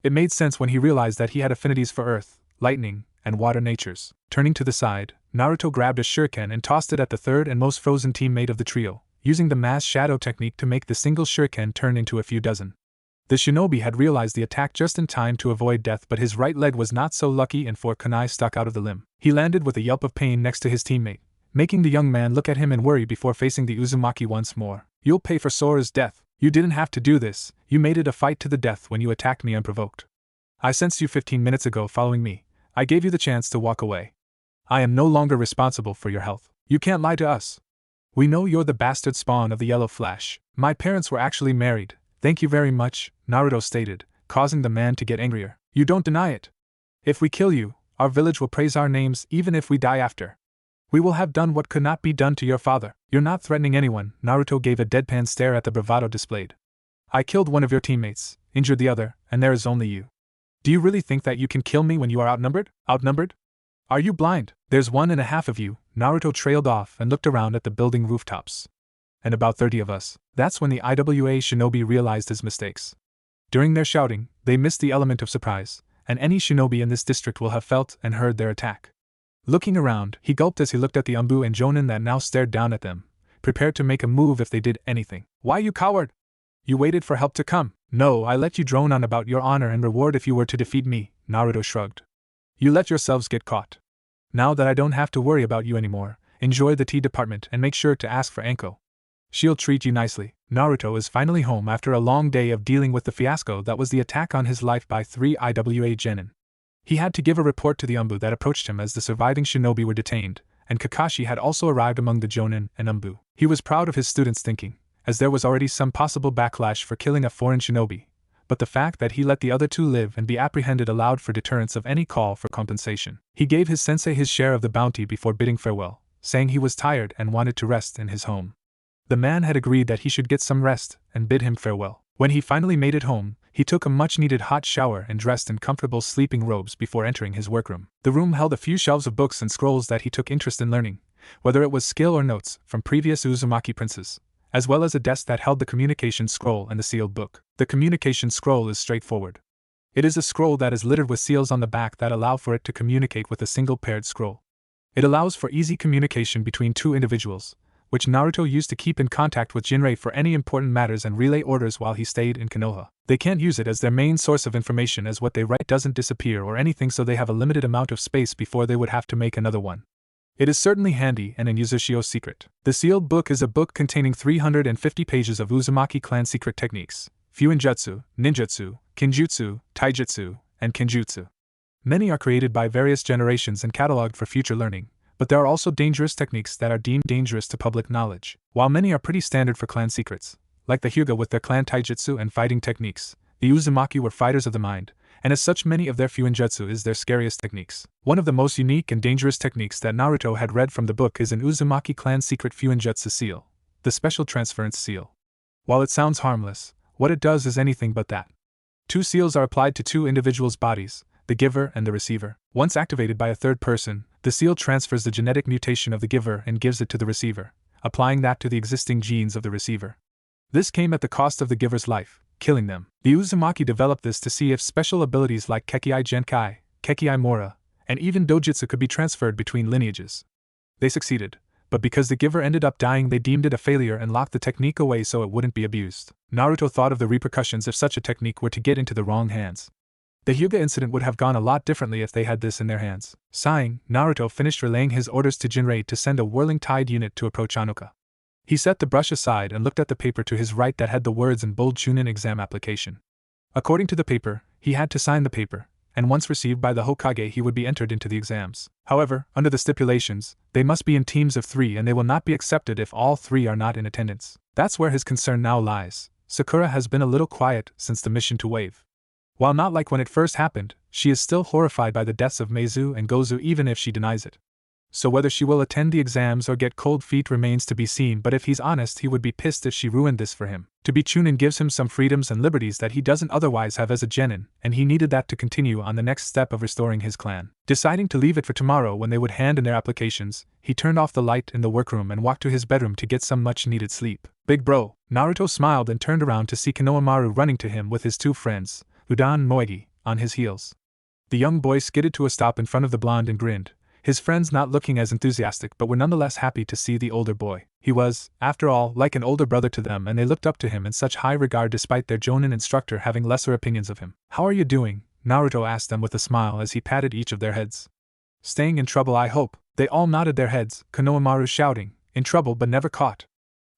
It made sense when he realized that he had affinities for earth, lightning, and water natures. Turning to the side, Naruto grabbed a shuriken and tossed it at the third and most frozen teammate of the trio, using the mass shadow technique to make the single shuriken turn into a few dozen. The shinobi had realized the attack just in time to avoid death, but his right leg was not so lucky and 4 kunai stuck out of the limb. He landed with a yelp of pain next to his teammate, making the young man look at him in worry before facing the Uzumaki once more. You'll pay for Sora's death. You didn't have to do this, you made it a fight to the death when you attacked me unprovoked. I sensed you 15 minutes ago following me. I gave you the chance to walk away. I am no longer responsible for your health. You can't lie to us. We know you're the bastard spawn of the Yellow Flash. My parents were actually married. Thank you very much, Naruto stated, causing the man to get angrier. You don't deny it. If we kill you, our village will praise our names even if we die after. We will have done what could not be done to your father. You're not threatening anyone. Naruto gave a deadpan stare at the bravado displayed. I killed one of your teammates, injured the other, and there is only you. Do you really think that you can kill me when you are outnumbered? Outnumbered? Are you blind? There's 1.5 of you. Naruto trailed off and looked around at the building rooftops. And about 30 of us. That's when the IWA shinobi realized his mistakes. During their shouting, they missed the element of surprise, and any shinobi in this district will have felt and heard their attack. Looking around, he gulped as he looked at the Umbu and Jonin that now stared down at them, prepared to make a move if they did anything. Why, you coward? You waited for help to come. No, I let you drone on about your honor and reward if you were to defeat me, Naruto shrugged. You let yourselves get caught. Now that I don't have to worry about you anymore, enjoy the tea department and make sure to ask for Anko. She'll treat you nicely. Naruto is finally home after a long day of dealing with the fiasco that was the attack on his life by 3 IWA genin. He had to give a report to the Umbu that approached him as the surviving shinobi were detained, and Kakashi had also arrived among the Jonin and Umbu. He was proud of his students' thinking, as there was already some possible backlash for killing a foreign shinobi, but the fact that he let the other 2 live and be apprehended allowed for deterrence of any call for compensation. He gave his sensei his share of the bounty before bidding farewell, saying he was tired and wanted to rest in his home. The man had agreed that he should get some rest and bid him farewell. When he finally made it home, he took a much-needed hot shower and dressed in comfortable sleeping robes before entering his workroom. The room held a few shelves of books and scrolls that he took interest in learning, whether it was skill or notes from previous Uzumaki princes, as well as a desk that held the communication scroll and the sealed book. The communication scroll is straightforward. It is a scroll that is littered with seals on the back that allow for it to communicate with a single paired scroll. It allows for easy communication between 2 individuals, which Naruto used to keep in contact with Jinrei for any important matters and relay orders while he stayed in Konoha. They can't use it as their main source of information, as what they write doesn't disappear or anything, so they have a limited amount of space before they would have to make another one. It is certainly handy and an Yuzushio's secret. The sealed book is a book containing 350 pages of Uzumaki clan secret techniques, Fuinjutsu, Ninjutsu, Kinjutsu, Taijutsu, and Kenjutsu. Many are created by various generations and catalogued for future learning, but there are also dangerous techniques that are deemed dangerous to public knowledge. While many are pretty standard for clan secrets, like the Hyuga with their clan taijutsu and fighting techniques, the Uzumaki were fighters of the mind, and as such many of their Fuinjutsu is their scariest techniques. One of the most unique and dangerous techniques that Naruto had read from the book is an Uzumaki clan secret Fuinjutsu seal, the special transference seal. While it sounds harmless, what it does is anything but that. 2 seals are applied to 2 individuals' bodies, the giver and the receiver. Once activated by a third person, the seal transfers the genetic mutation of the giver and gives it to the receiver, applying that to the existing genes of the receiver. This came at the cost of the giver's life, killing them. The Uzumaki developed this to see if special abilities like Kekei Genkai, Kekei Mora, and even Dojutsu could be transferred between lineages. They succeeded, but because the giver ended up dying, they deemed it a failure and locked the technique away so it wouldn't be abused. Naruto thought of the repercussions if such a technique were to get into the wrong hands. The Hyuga incident would have gone a lot differently if they had this in their hands. Sighing, Naruto finished relaying his orders to Jinrei to send a whirling tide unit to approach Anoka. He set the brush aside and looked at the paper to his right that had the words in bold Chunin exam application. According to the paper, he had to sign the paper, and once received by the Hokage he would be entered into the exams. However, under the stipulations, they must be in teams of 3 and they will not be accepted if all 3 are not in attendance. That's where his concern now lies. Sakura has been a little quiet since the mission to Wave. While not like when it first happened, she is still horrified by the deaths of Meizu and Gozu even if she denies it. So whether she will attend the exams or get cold feet remains to be seen, but if he's honest he would be pissed if she ruined this for him. To be Chunin gives him some freedoms and liberties that he doesn't otherwise have as a genin, and he needed that to continue on the next step of restoring his clan. Deciding to leave it for tomorrow when they would hand in their applications, he turned off the light in the workroom and walked to his bedroom to get some much-needed sleep. Big bro, Naruto smiled and turned around to see Konohamaru running to him with his 2 friends, Udan and Moegi, on his heels. The young boy skidded to a stop in front of the blonde and grinned, his friends not looking as enthusiastic but were nonetheless happy to see the older boy. He was, after all, like an older brother to them and they looked up to him in such high regard despite their Jonin instructor having lesser opinions of him. How are you doing? Naruto asked them with a smile as he patted each of their heads. Staying in trouble, I hope. They all nodded their heads, Konohamaru shouting, in trouble but never caught.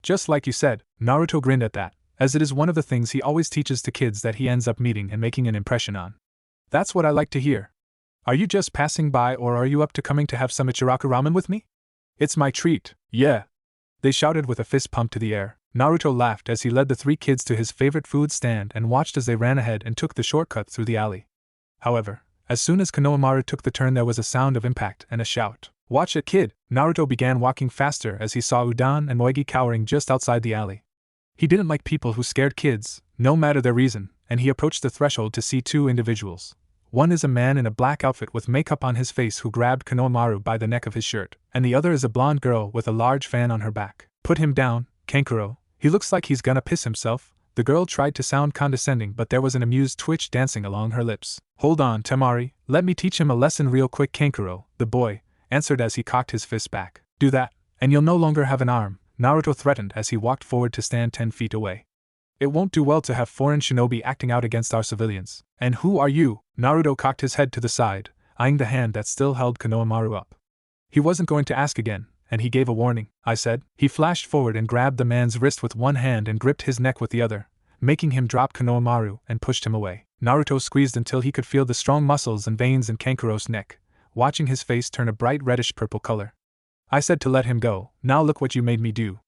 Just like you said, Naruto grinned at that, as it is one of the things he always teaches to kids that he ends up meeting and making an impression on. That's what I like to hear. Are you just passing by or are you up to coming to have some Ichiraku ramen with me? It's my treat, yeah. They shouted with a fist pumped to the air. Naruto laughed as he led the 3 kids to his favorite food stand and watched as they ran ahead and took the shortcut through the alley. However, as soon as Konohamaru took the turn there was a sound of impact and a shout. Watch it, kid! Naruto began walking faster as he saw Udan and Moegi cowering just outside the alley. He didn't like people who scared kids, no matter their reason, and he approached the threshold to see 2 individuals. One is a man in a black outfit with makeup on his face who grabbed Konohamaru by the neck of his shirt, and the other is a blonde girl with a large fan on her back. Put him down, Kankuro. He looks like he's gonna piss himself. The girl tried to sound condescending but there was an amused twitch dancing along her lips. Hold on, Temari, let me teach him a lesson real quick. Kankuro, the boy, answered as he cocked his fist back. Do that, and you'll no longer have an arm, Naruto threatened as he walked forward to stand 10 feet away. It won't do well to have foreign shinobi acting out against our civilians. And who are you? Naruto cocked his head to the side, eyeing the hand that still held Konohamaru up. He wasn't going to ask again, and he gave a warning, I said. He flashed forward and grabbed the man's wrist with one hand and gripped his neck with the other, making him drop Konohamaru and pushed him away. Naruto squeezed until he could feel the strong muscles and veins in Kankuro's neck, watching his face turn a bright reddish-purple color. I said to let him go. Now look what you made me do.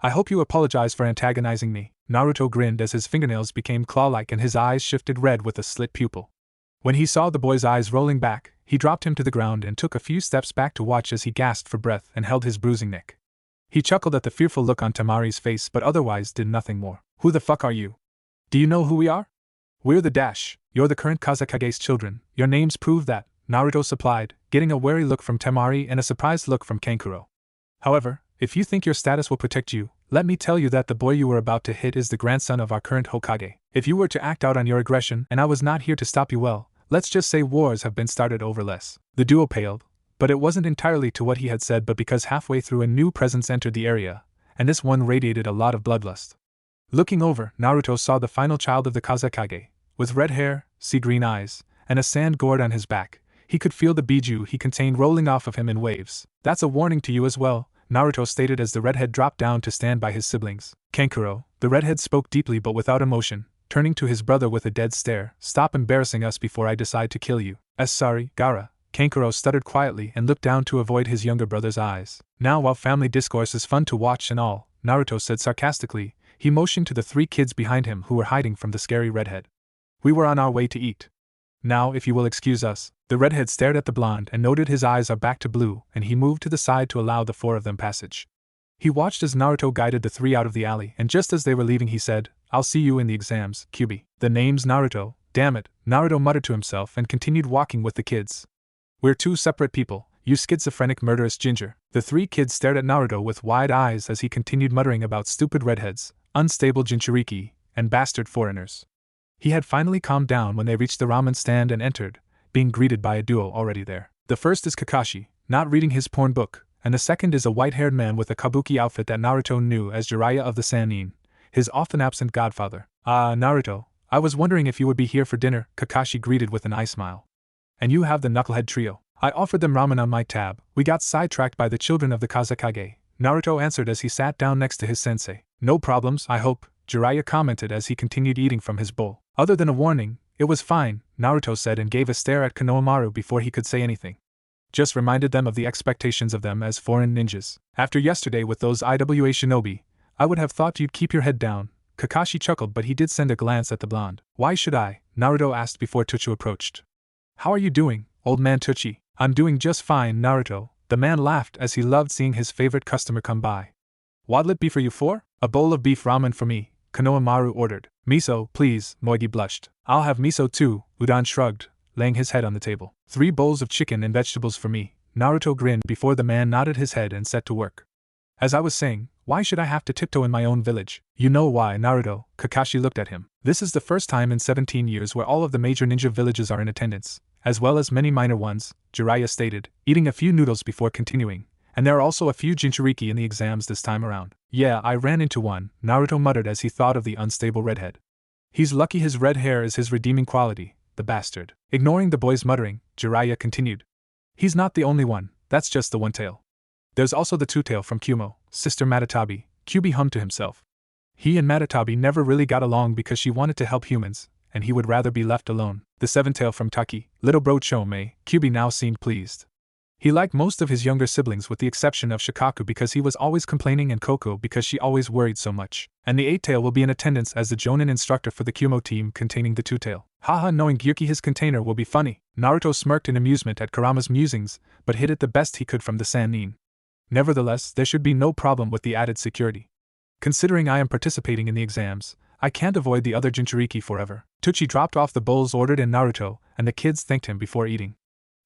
I hope you apologize for antagonizing me. Naruto grinned as his fingernails became claw-like and his eyes shifted red with a slit pupil. When he saw the boy's eyes rolling back, he dropped him to the ground and took a few steps back to watch as he gasped for breath and held his bruising neck. He chuckled at the fearful look on Temari's face but otherwise did nothing more. Who the fuck are you? Do you know who we are? We're the Dash. You're the current Kazekage's children. Your names prove that, Naruto supplied, getting a wary look from Temari and a surprised look from Kankuro. However, if you think your status will protect you, let me tell you that the boy you were about to hit is the grandson of our current Hokage. If you were to act out on your aggression and I was not here to stop you, well, let's just say wars have been started over less. The duo paled, but it wasn't entirely to what he had said but because halfway through a new presence entered the area, and this one radiated a lot of bloodlust. Looking over, Naruto saw the final child of the Kazekage, with red hair, sea-green eyes, and a sand gourd on his back. He could feel the biju he contained rolling off of him in waves. That's a warning to you as well, Naruto stated as the redhead dropped down to stand by his siblings. Kankuro, the redhead spoke deeply but without emotion, turning to his brother with a dead stare. Stop embarrassing us before I decide to kill you. Sorry, Gaara. Kankuro stuttered quietly and looked down to avoid his younger brother's eyes. Now while family discourse is fun to watch and all, Naruto said sarcastically, he motioned to the 3 kids behind him who were hiding from the scary redhead. We were on our way to eat. Now if you will excuse us. The redhead stared at the blonde and noted his eyes are back to blue and he moved to the side to allow the 4 of them passage. He watched as Naruto guided the three out of the alley, and just as they were leaving he said, "I'll see you in the exams, Kyubi." The name's Naruto, damn it, Naruto muttered to himself and continued walking with the kids. "We're two separate people, you schizophrenic murderous ginger." The three kids stared at Naruto with wide eyes as he continued muttering about stupid redheads, unstable Jinchuriki, and bastard foreigners. He had finally calmed down when they reached the ramen stand and entered, being greeted by a duo already there. The first is Kakashi, not reading his porn book, and the second is a white-haired man with a kabuki outfit that Naruto knew as Jiraiya of the Sannin, his often-absent godfather. "Ah, Naruto, I was wondering if you would be here for dinner," Kakashi greeted with an eye smile. "And you have the knucklehead trio. I offered them ramen on my tab. We got sidetracked by the children of the Kazekage," Naruto answered as he sat down next to his sensei. "No problems, I hope," Jiraiya commented as he continued eating from his bowl. "Other than a warning, it was fine," Naruto said and gave a stare at Konohamaru before he could say anything. "Just reminded them of the expectations of them as foreign ninjas. After yesterday with those IWA shinobi, I would have thought you'd keep your head down." Kakashi chuckled, but he did send a glance at the blonde. "Why should I?" Naruto asked before Tuchu approached. "How are you doing, old man Tuchi?" "I'm doing just fine, Naruto," the man laughed as he loved seeing his favorite customer come by. "What'll it be for you four?" "A bowl of beef ramen for me," Konohamaru ordered. "Miso, please," Moigi blushed. "I'll have miso too," Udon shrugged, laying his head on the table. "3 bowls of chicken and vegetables for me," Naruto grinned before the man nodded his head and set to work. "As I was saying, why should I have to tiptoe in my own village?" "You know why, Naruto," Kakashi looked at him. "This is the first time in 17 years where all of the major ninja villages are in attendance, as well as many minor ones," Jiraiya stated, eating a few noodles before continuing. "And there are also a few Jinchuriki in the exams this time around." "Yeah, I ran into one," Naruto muttered as he thought of the unstable redhead. "He's lucky his red hair is his redeeming quality, the bastard." Ignoring the boy's muttering, Jiraiya continued. "He's not the only one, that's just the one tail. There's also the two-tail from Kumo, Sister Matatabi," Kyubi hummed to himself. He and Matatabi never really got along because she wanted to help humans, and he would rather be left alone. "The seven-tail from Taki, little bro Chome," Kyubi now seemed pleased. He liked most of his younger siblings with the exception of Shikaku because he was always complaining and Koko because she always worried so much. "And the eight-tail will be in attendance as the Jonin instructor for the Kumo team containing the two-tail." "Haha, knowing Gyuki his container will be funny." Naruto smirked in amusement at Kurama's musings, but hid it the best he could from the Sannin. "Nevertheless, there should be no problem with the added security. Considering I am participating in the exams, I can't avoid the other Jinchuriki forever." Tuchi dropped off the bowls ordered in Naruto, and the kids thanked him before eating.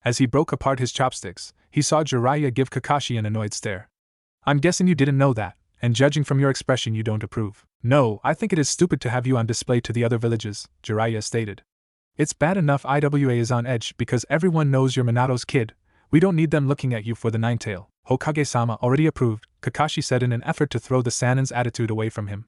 As he broke apart his chopsticks, he saw Jiraiya give Kakashi an annoyed stare. "I'm guessing you didn't know that, and judging from your expression you don't approve." "No, I think it is stupid to have you on display to the other villages," Jiraiya stated. "It's bad enough IWA is on edge because everyone knows you're Minato's kid. We don't need them looking at you for the nine-tail." "Hokage-sama already approved," Kakashi said in an effort to throw the Sannin's attitude away from him.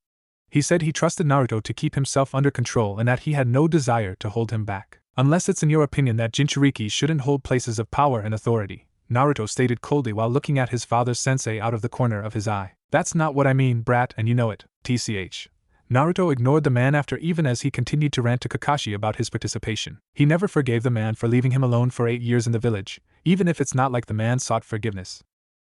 He said he trusted Naruto to keep himself under control and that he had no desire to hold him back. "Unless it's in your opinion that Jinchuriki shouldn't hold places of power and authority," Naruto stated coldly while looking at his father's sensei out of the corner of his eye. "That's not what I mean, brat, and you know it, tch." Naruto ignored the man after even as he continued to rant to Kakashi about his participation. He never forgave the man for leaving him alone for 8 years in the village, even if it's not like the man sought forgiveness.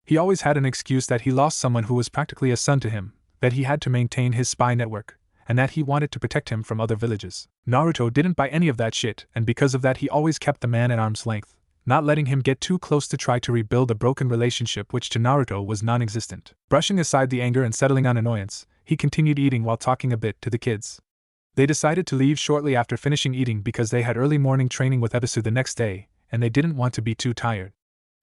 He always had an excuse that he lost someone who was practically a son to him, that he had to maintain his spy network, and that he wanted to protect him from other villages. Naruto didn't buy any of that shit, and because of that he always kept the man at arm's length, not letting him get too close to try to rebuild a broken relationship which to Naruto was non-existent. Brushing aside the anger and settling on annoyance, he continued eating while talking a bit to the kids. They decided to leave shortly after finishing eating because they had early morning training with Ebisu the next day, and they didn't want to be too tired.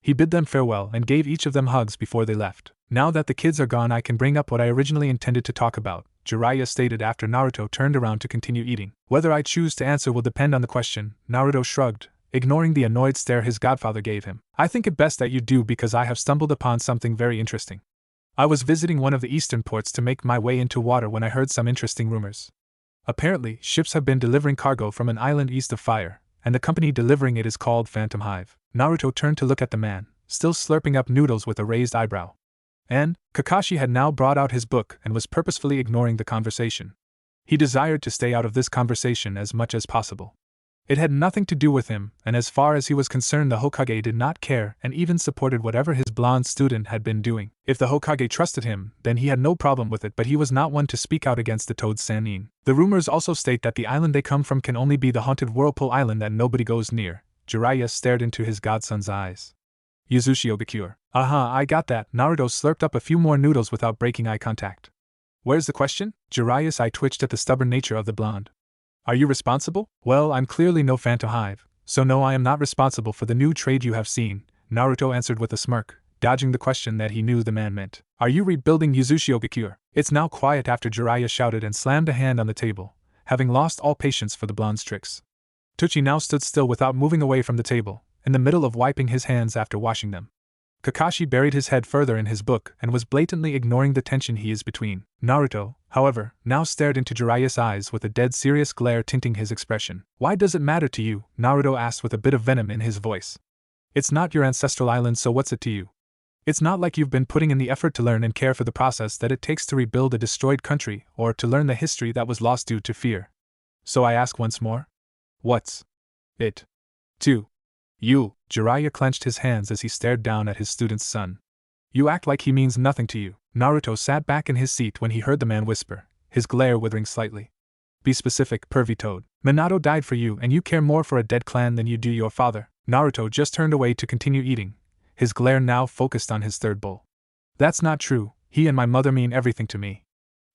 He bid them farewell and gave each of them hugs before they left. "Now that the kids are gone I can bring up what I originally intended to talk about," Jiraiya stated after Naruto turned around to continue eating. "Whether I choose to answer will depend on the question," Naruto shrugged, ignoring the annoyed stare his godfather gave him. "I think it best that you do because I have stumbled upon something very interesting. I was visiting one of the eastern ports to make my way into water when I heard some interesting rumors. Apparently, ships have been delivering cargo from an island east of Fire, and the company delivering it is called Phantom Hive." Naruto turned to look at the man, still slurping up noodles with a raised eyebrow. And Kakashi had now brought out his book and was purposefully ignoring the conversation. He desired to stay out of this conversation as much as possible. It had nothing to do with him, and as far as he was concerned the Hokage did not care and even supported whatever his blonde student had been doing. If the Hokage trusted him, then he had no problem with it, but he was not one to speak out against the Toad Sannin. "The rumors also state that the island they come from can only be the haunted Whirlpool Island that nobody goes near." Jiraiya stared into his godson's eyes. "Yazushi Obicure. I got that. Naruto slurped up a few more noodles without breaking eye contact. Where's the question? Jiraiya's eye twitched at the stubborn nature of the blonde. Are you responsible? Well, I'm clearly no fan to Hive, so no, I am not responsible for the new trade you have seen, Naruto answered with a smirk, dodging the question that he knew the man meant. Are you rebuilding Uzumaki? It's now quiet after Jiraiya shouted and slammed a hand on the table, having lost all patience for the blonde's tricks. Tucci now stood still without moving away from the table, in the middle of wiping his hands after washing them. Kakashi buried his head further in his book and was blatantly ignoring the tension he is between. Naruto, however, now stared into Jiraiya's eyes with a dead serious glare tinting his expression. Why does it matter to you? Naruto asked with a bit of venom in his voice. It's not your ancestral island, so what's it to you? It's not like you've been putting in the effort to learn and care for the process that it takes to rebuild a destroyed country or to learn the history that was lost due to fear. So I ask once more? What's it to you? Jiraiya clenched his hands as he stared down at his student's son. You act like he means nothing to you. Naruto sat back in his seat when he heard the man whisper, his glare withering slightly. Be specific, pervy toad. Minato died for you and you care more for a dead clan than you do your father. Naruto just turned away to continue eating, his glare now focused on his third bowl. That's not true. He and my mother mean everything to me.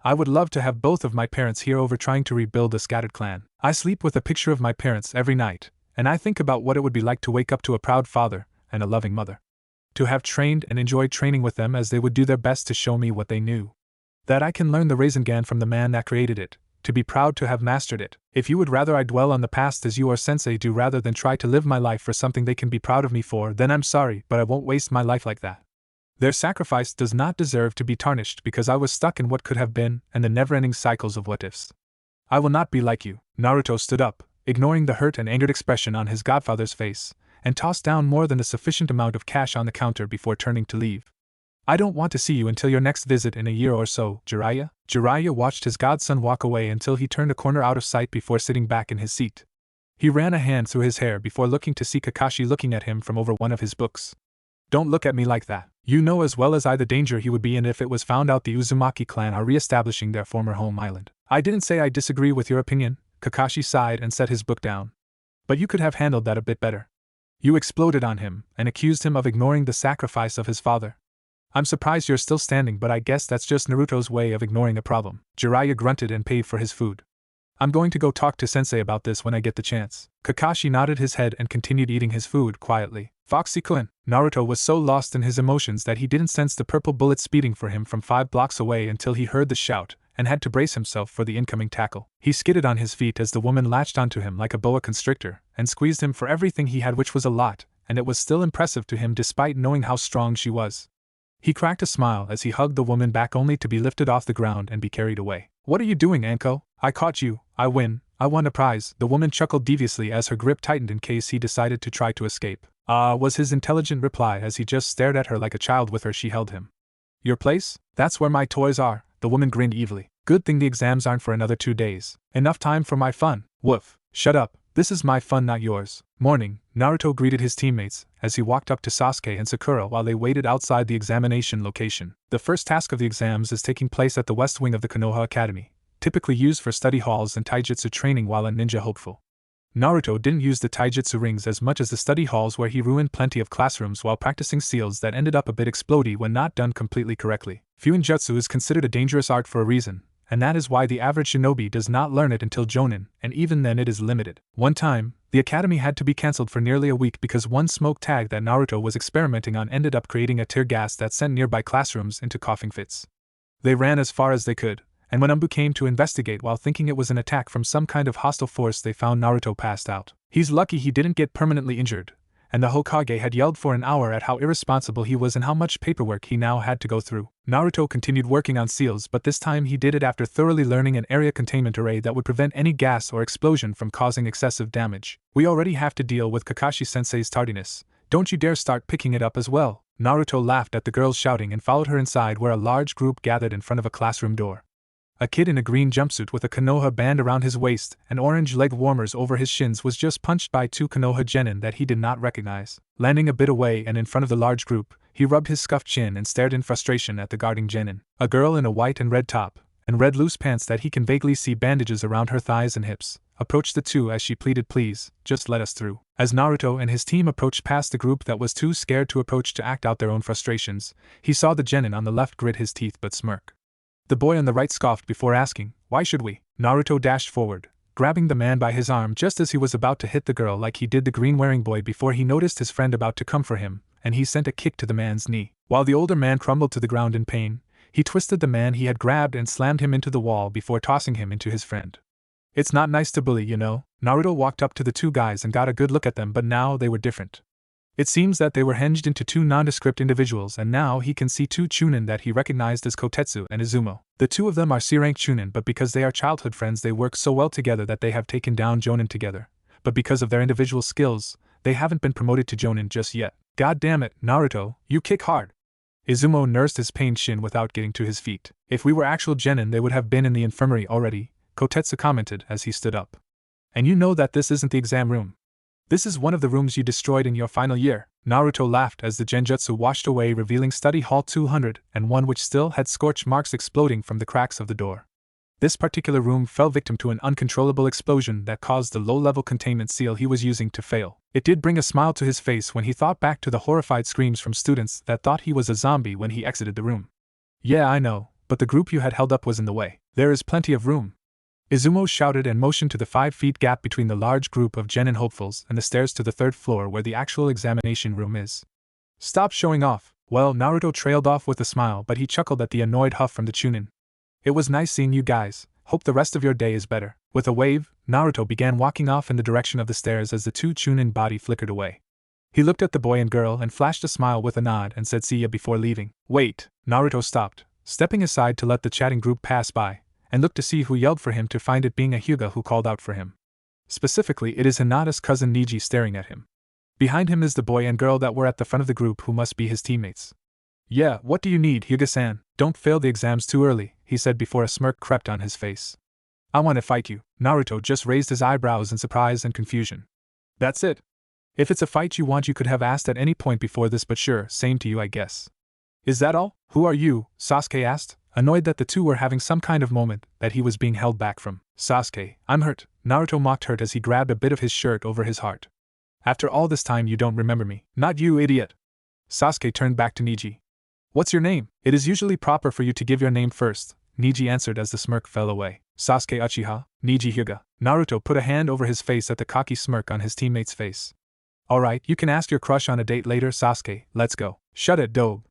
I would love to have both of my parents here over trying to rebuild a scattered clan. I sleep with a picture of my parents every night, and I think about what it would be like to wake up to a proud father and a loving mother. To have trained and enjoyed training with them as they would do their best to show me what they knew. That I can learn the Rasengan from the man that created it, to be proud to have mastered it. If you would rather I dwell on the past as you or sensei do rather than try to live my life for something they can be proud of me for, then I'm sorry, but I won't waste my life like that. Their sacrifice does not deserve to be tarnished because I was stuck in what could have been and the never-ending cycles of what-ifs. I will not be like you. Naruto stood up, ignoring the hurt and angered expression on his godfather's face, and tossed down more than a sufficient amount of cash on the counter before turning to leave. I don't want to see you until your next visit in a year or so, Jiraiya. Jiraiya watched his godson walk away until he turned a corner out of sight before sitting back in his seat. He ran a hand through his hair before looking to see Kakashi looking at him from over one of his books. Don't look at me like that. You know as well as I the danger he would be in if it was found out the Uzumaki clan are re-establishing their former home island. I didn't say I disagree with your opinion, Kakashi sighed and set his book down. But you could have handled that a bit better. You exploded on him and accused him of ignoring the sacrifice of his father. I'm surprised you're still standing, but I guess that's just Naruto's way of ignoring a problem. Jiraiya grunted and paid for his food. I'm going to go talk to sensei about this when I get the chance. Kakashi nodded his head and continued eating his food quietly. Foxy-kun. Naruto was so lost in his emotions that he didn't sense the purple bullet speeding for him from 5 blocks away until he heard the shout, and had to brace himself for the incoming tackle. He skidded on his feet as the woman latched onto him like a boa constrictor, and squeezed him for everything he had, which was a lot, and it was still impressive to him despite knowing how strong she was. He cracked a smile as he hugged the woman back only to be lifted off the ground and be carried away. What are you doing, Anko? I caught you, I win, I won a prize. The woman chuckled deviously as her grip tightened in case he decided to try to escape. Was his intelligent reply as he just stared at her like a child with her she held him. Your place? That's where my toys are, the woman grinned evilly. Good thing the exams aren't for another 2 days. Enough time for my fun. Woof. Shut up, this is my fun, not yours. Morning, Naruto greeted his teammates as he walked up to Sasuke and Sakura while they waited outside the examination location. The first task of the exams is taking place at the west wing of the Konoha Academy, typically used for study halls and taijutsu training while a ninja hopeful. Naruto didn't use the taijutsu rings as much as the study halls, where he ruined plenty of classrooms while practicing seals that ended up a bit explodey when not done completely correctly. Fuinjutsu is considered a dangerous art for a reason, and that is why the average shinobi does not learn it until Jonin, and even then it is limited. One time, the academy had to be cancelled for nearly a week because one smoke tag that Naruto was experimenting on ended up creating a tear gas that sent nearby classrooms into coughing fits. They ran as far as they could, and when Umbu came to investigate while thinking it was an attack from some kind of hostile force, they found Naruto passed out. He's lucky he didn't get permanently injured, and the Hokage had yelled for an hour at how irresponsible he was and how much paperwork he now had to go through. Naruto continued working on seals, but this time he did it after thoroughly learning an area containment array that would prevent any gas or explosion from causing excessive damage. We already have to deal with Kakashi-sensei's tardiness. Don't you dare start picking it up as well. Naruto laughed at the girls shouting and followed her inside, where a large group gathered in front of a classroom door. A kid in a green jumpsuit with a Konoha band around his waist and orange leg warmers over his shins was just punched by 2 Konoha genin that he did not recognize. Landing a bit away and in front of the large group, he rubbed his scuffed chin and stared in frustration at the guarding genin. A girl in a white and red top, and red loose pants that he can vaguely see bandages around her thighs and hips, approached the two as she pleaded, please, just let us through. As Naruto and his team approached past the group that was too scared to approach to act out their own frustrations, he saw the genin on the left grit his teeth but smirk. The boy on the right scoffed before asking, why should we? Naruto dashed forward, grabbing the man by his arm just as he was about to hit the girl like he did the green-wearing boy before he noticed his friend about to come for him, and he sent a kick to the man's knee. While the older man crumbled to the ground in pain, he twisted the man he had grabbed and slammed him into the wall before tossing him into his friend. It's not nice to bully, you know. Naruto walked up to the two guys and got a good look at them, but now they were different. It seems that they were hinged into two nondescript individuals, and now he can see two Chunin that he recognized as Kotetsu and Izumo. The two of them are C-rank Chunin, but because they are childhood friends they work so well together that they have taken down Jonin together. But because of their individual skills, they haven't been promoted to Jonin just yet. God damn it, Naruto, you kick hard. Izumo nursed his pained shin without getting to his feet. If we were actual genin they would have been in the infirmary already, Kotetsu commented as he stood up. And you know that this isn't the exam room. This is one of the rooms you destroyed in your final year. Naruto laughed as the genjutsu washed away, revealing study hall 201, which still had scorch marks exploding from the cracks of the door. This particular room fell victim to an uncontrollable explosion that caused the low-level containment seal he was using to fail. It did bring a smile to his face when he thought back to the horrified screams from students that thought he was a zombie when he exited the room. Yeah, I know, but the group you had held up was in the way. There is plenty of room. Izumo shouted and motioned to the 5 feet gap between the large group of genin hopefuls and the stairs to the third floor where the actual examination room is. Stop showing off. Well, Naruto trailed off with a smile, but he chuckled at the annoyed huff from the Chunin. It was nice seeing you guys. Hope the rest of your day is better. With a wave, Naruto began walking off in the direction of the stairs as the two Chunin body flickered away. He looked at the boy and girl and flashed a smile with a nod and said see ya before leaving. Wait, Naruto stopped, stepping aside to let the chatting group pass by, and looked to see who yelled for him to find it being a Hyuga who called out for him. Specifically, it is Hinata's cousin Neji staring at him. Behind him is the boy and girl that were at the front of the group who must be his teammates. Yeah, what do you need, Hyuga-san? Don't fail the exams too early, he said before a smirk crept on his face. I want to fight you. Naruto just raised his eyebrows in surprise and confusion. That's it. If it's a fight you want you could have asked at any point before this, but sure, same to you I guess. Is that all? Who are you? Sasuke asked, annoyed that the two were having some kind of moment that he was being held back from. Sasuke, I'm hurt. Naruto mocked hurt as he grabbed a bit of his shirt over his heart. After all this time you don't remember me. Not you, idiot. Sasuke turned back to Neji. What's your name? It is usually proper for you to give your name first, Neji answered as the smirk fell away. Sasuke Uchiha, Neji Hyuga. Naruto put a hand over his face at the cocky smirk on his teammate's face. Alright, you can ask your crush on a date later, Sasuke, let's go. Shut it, Dobe.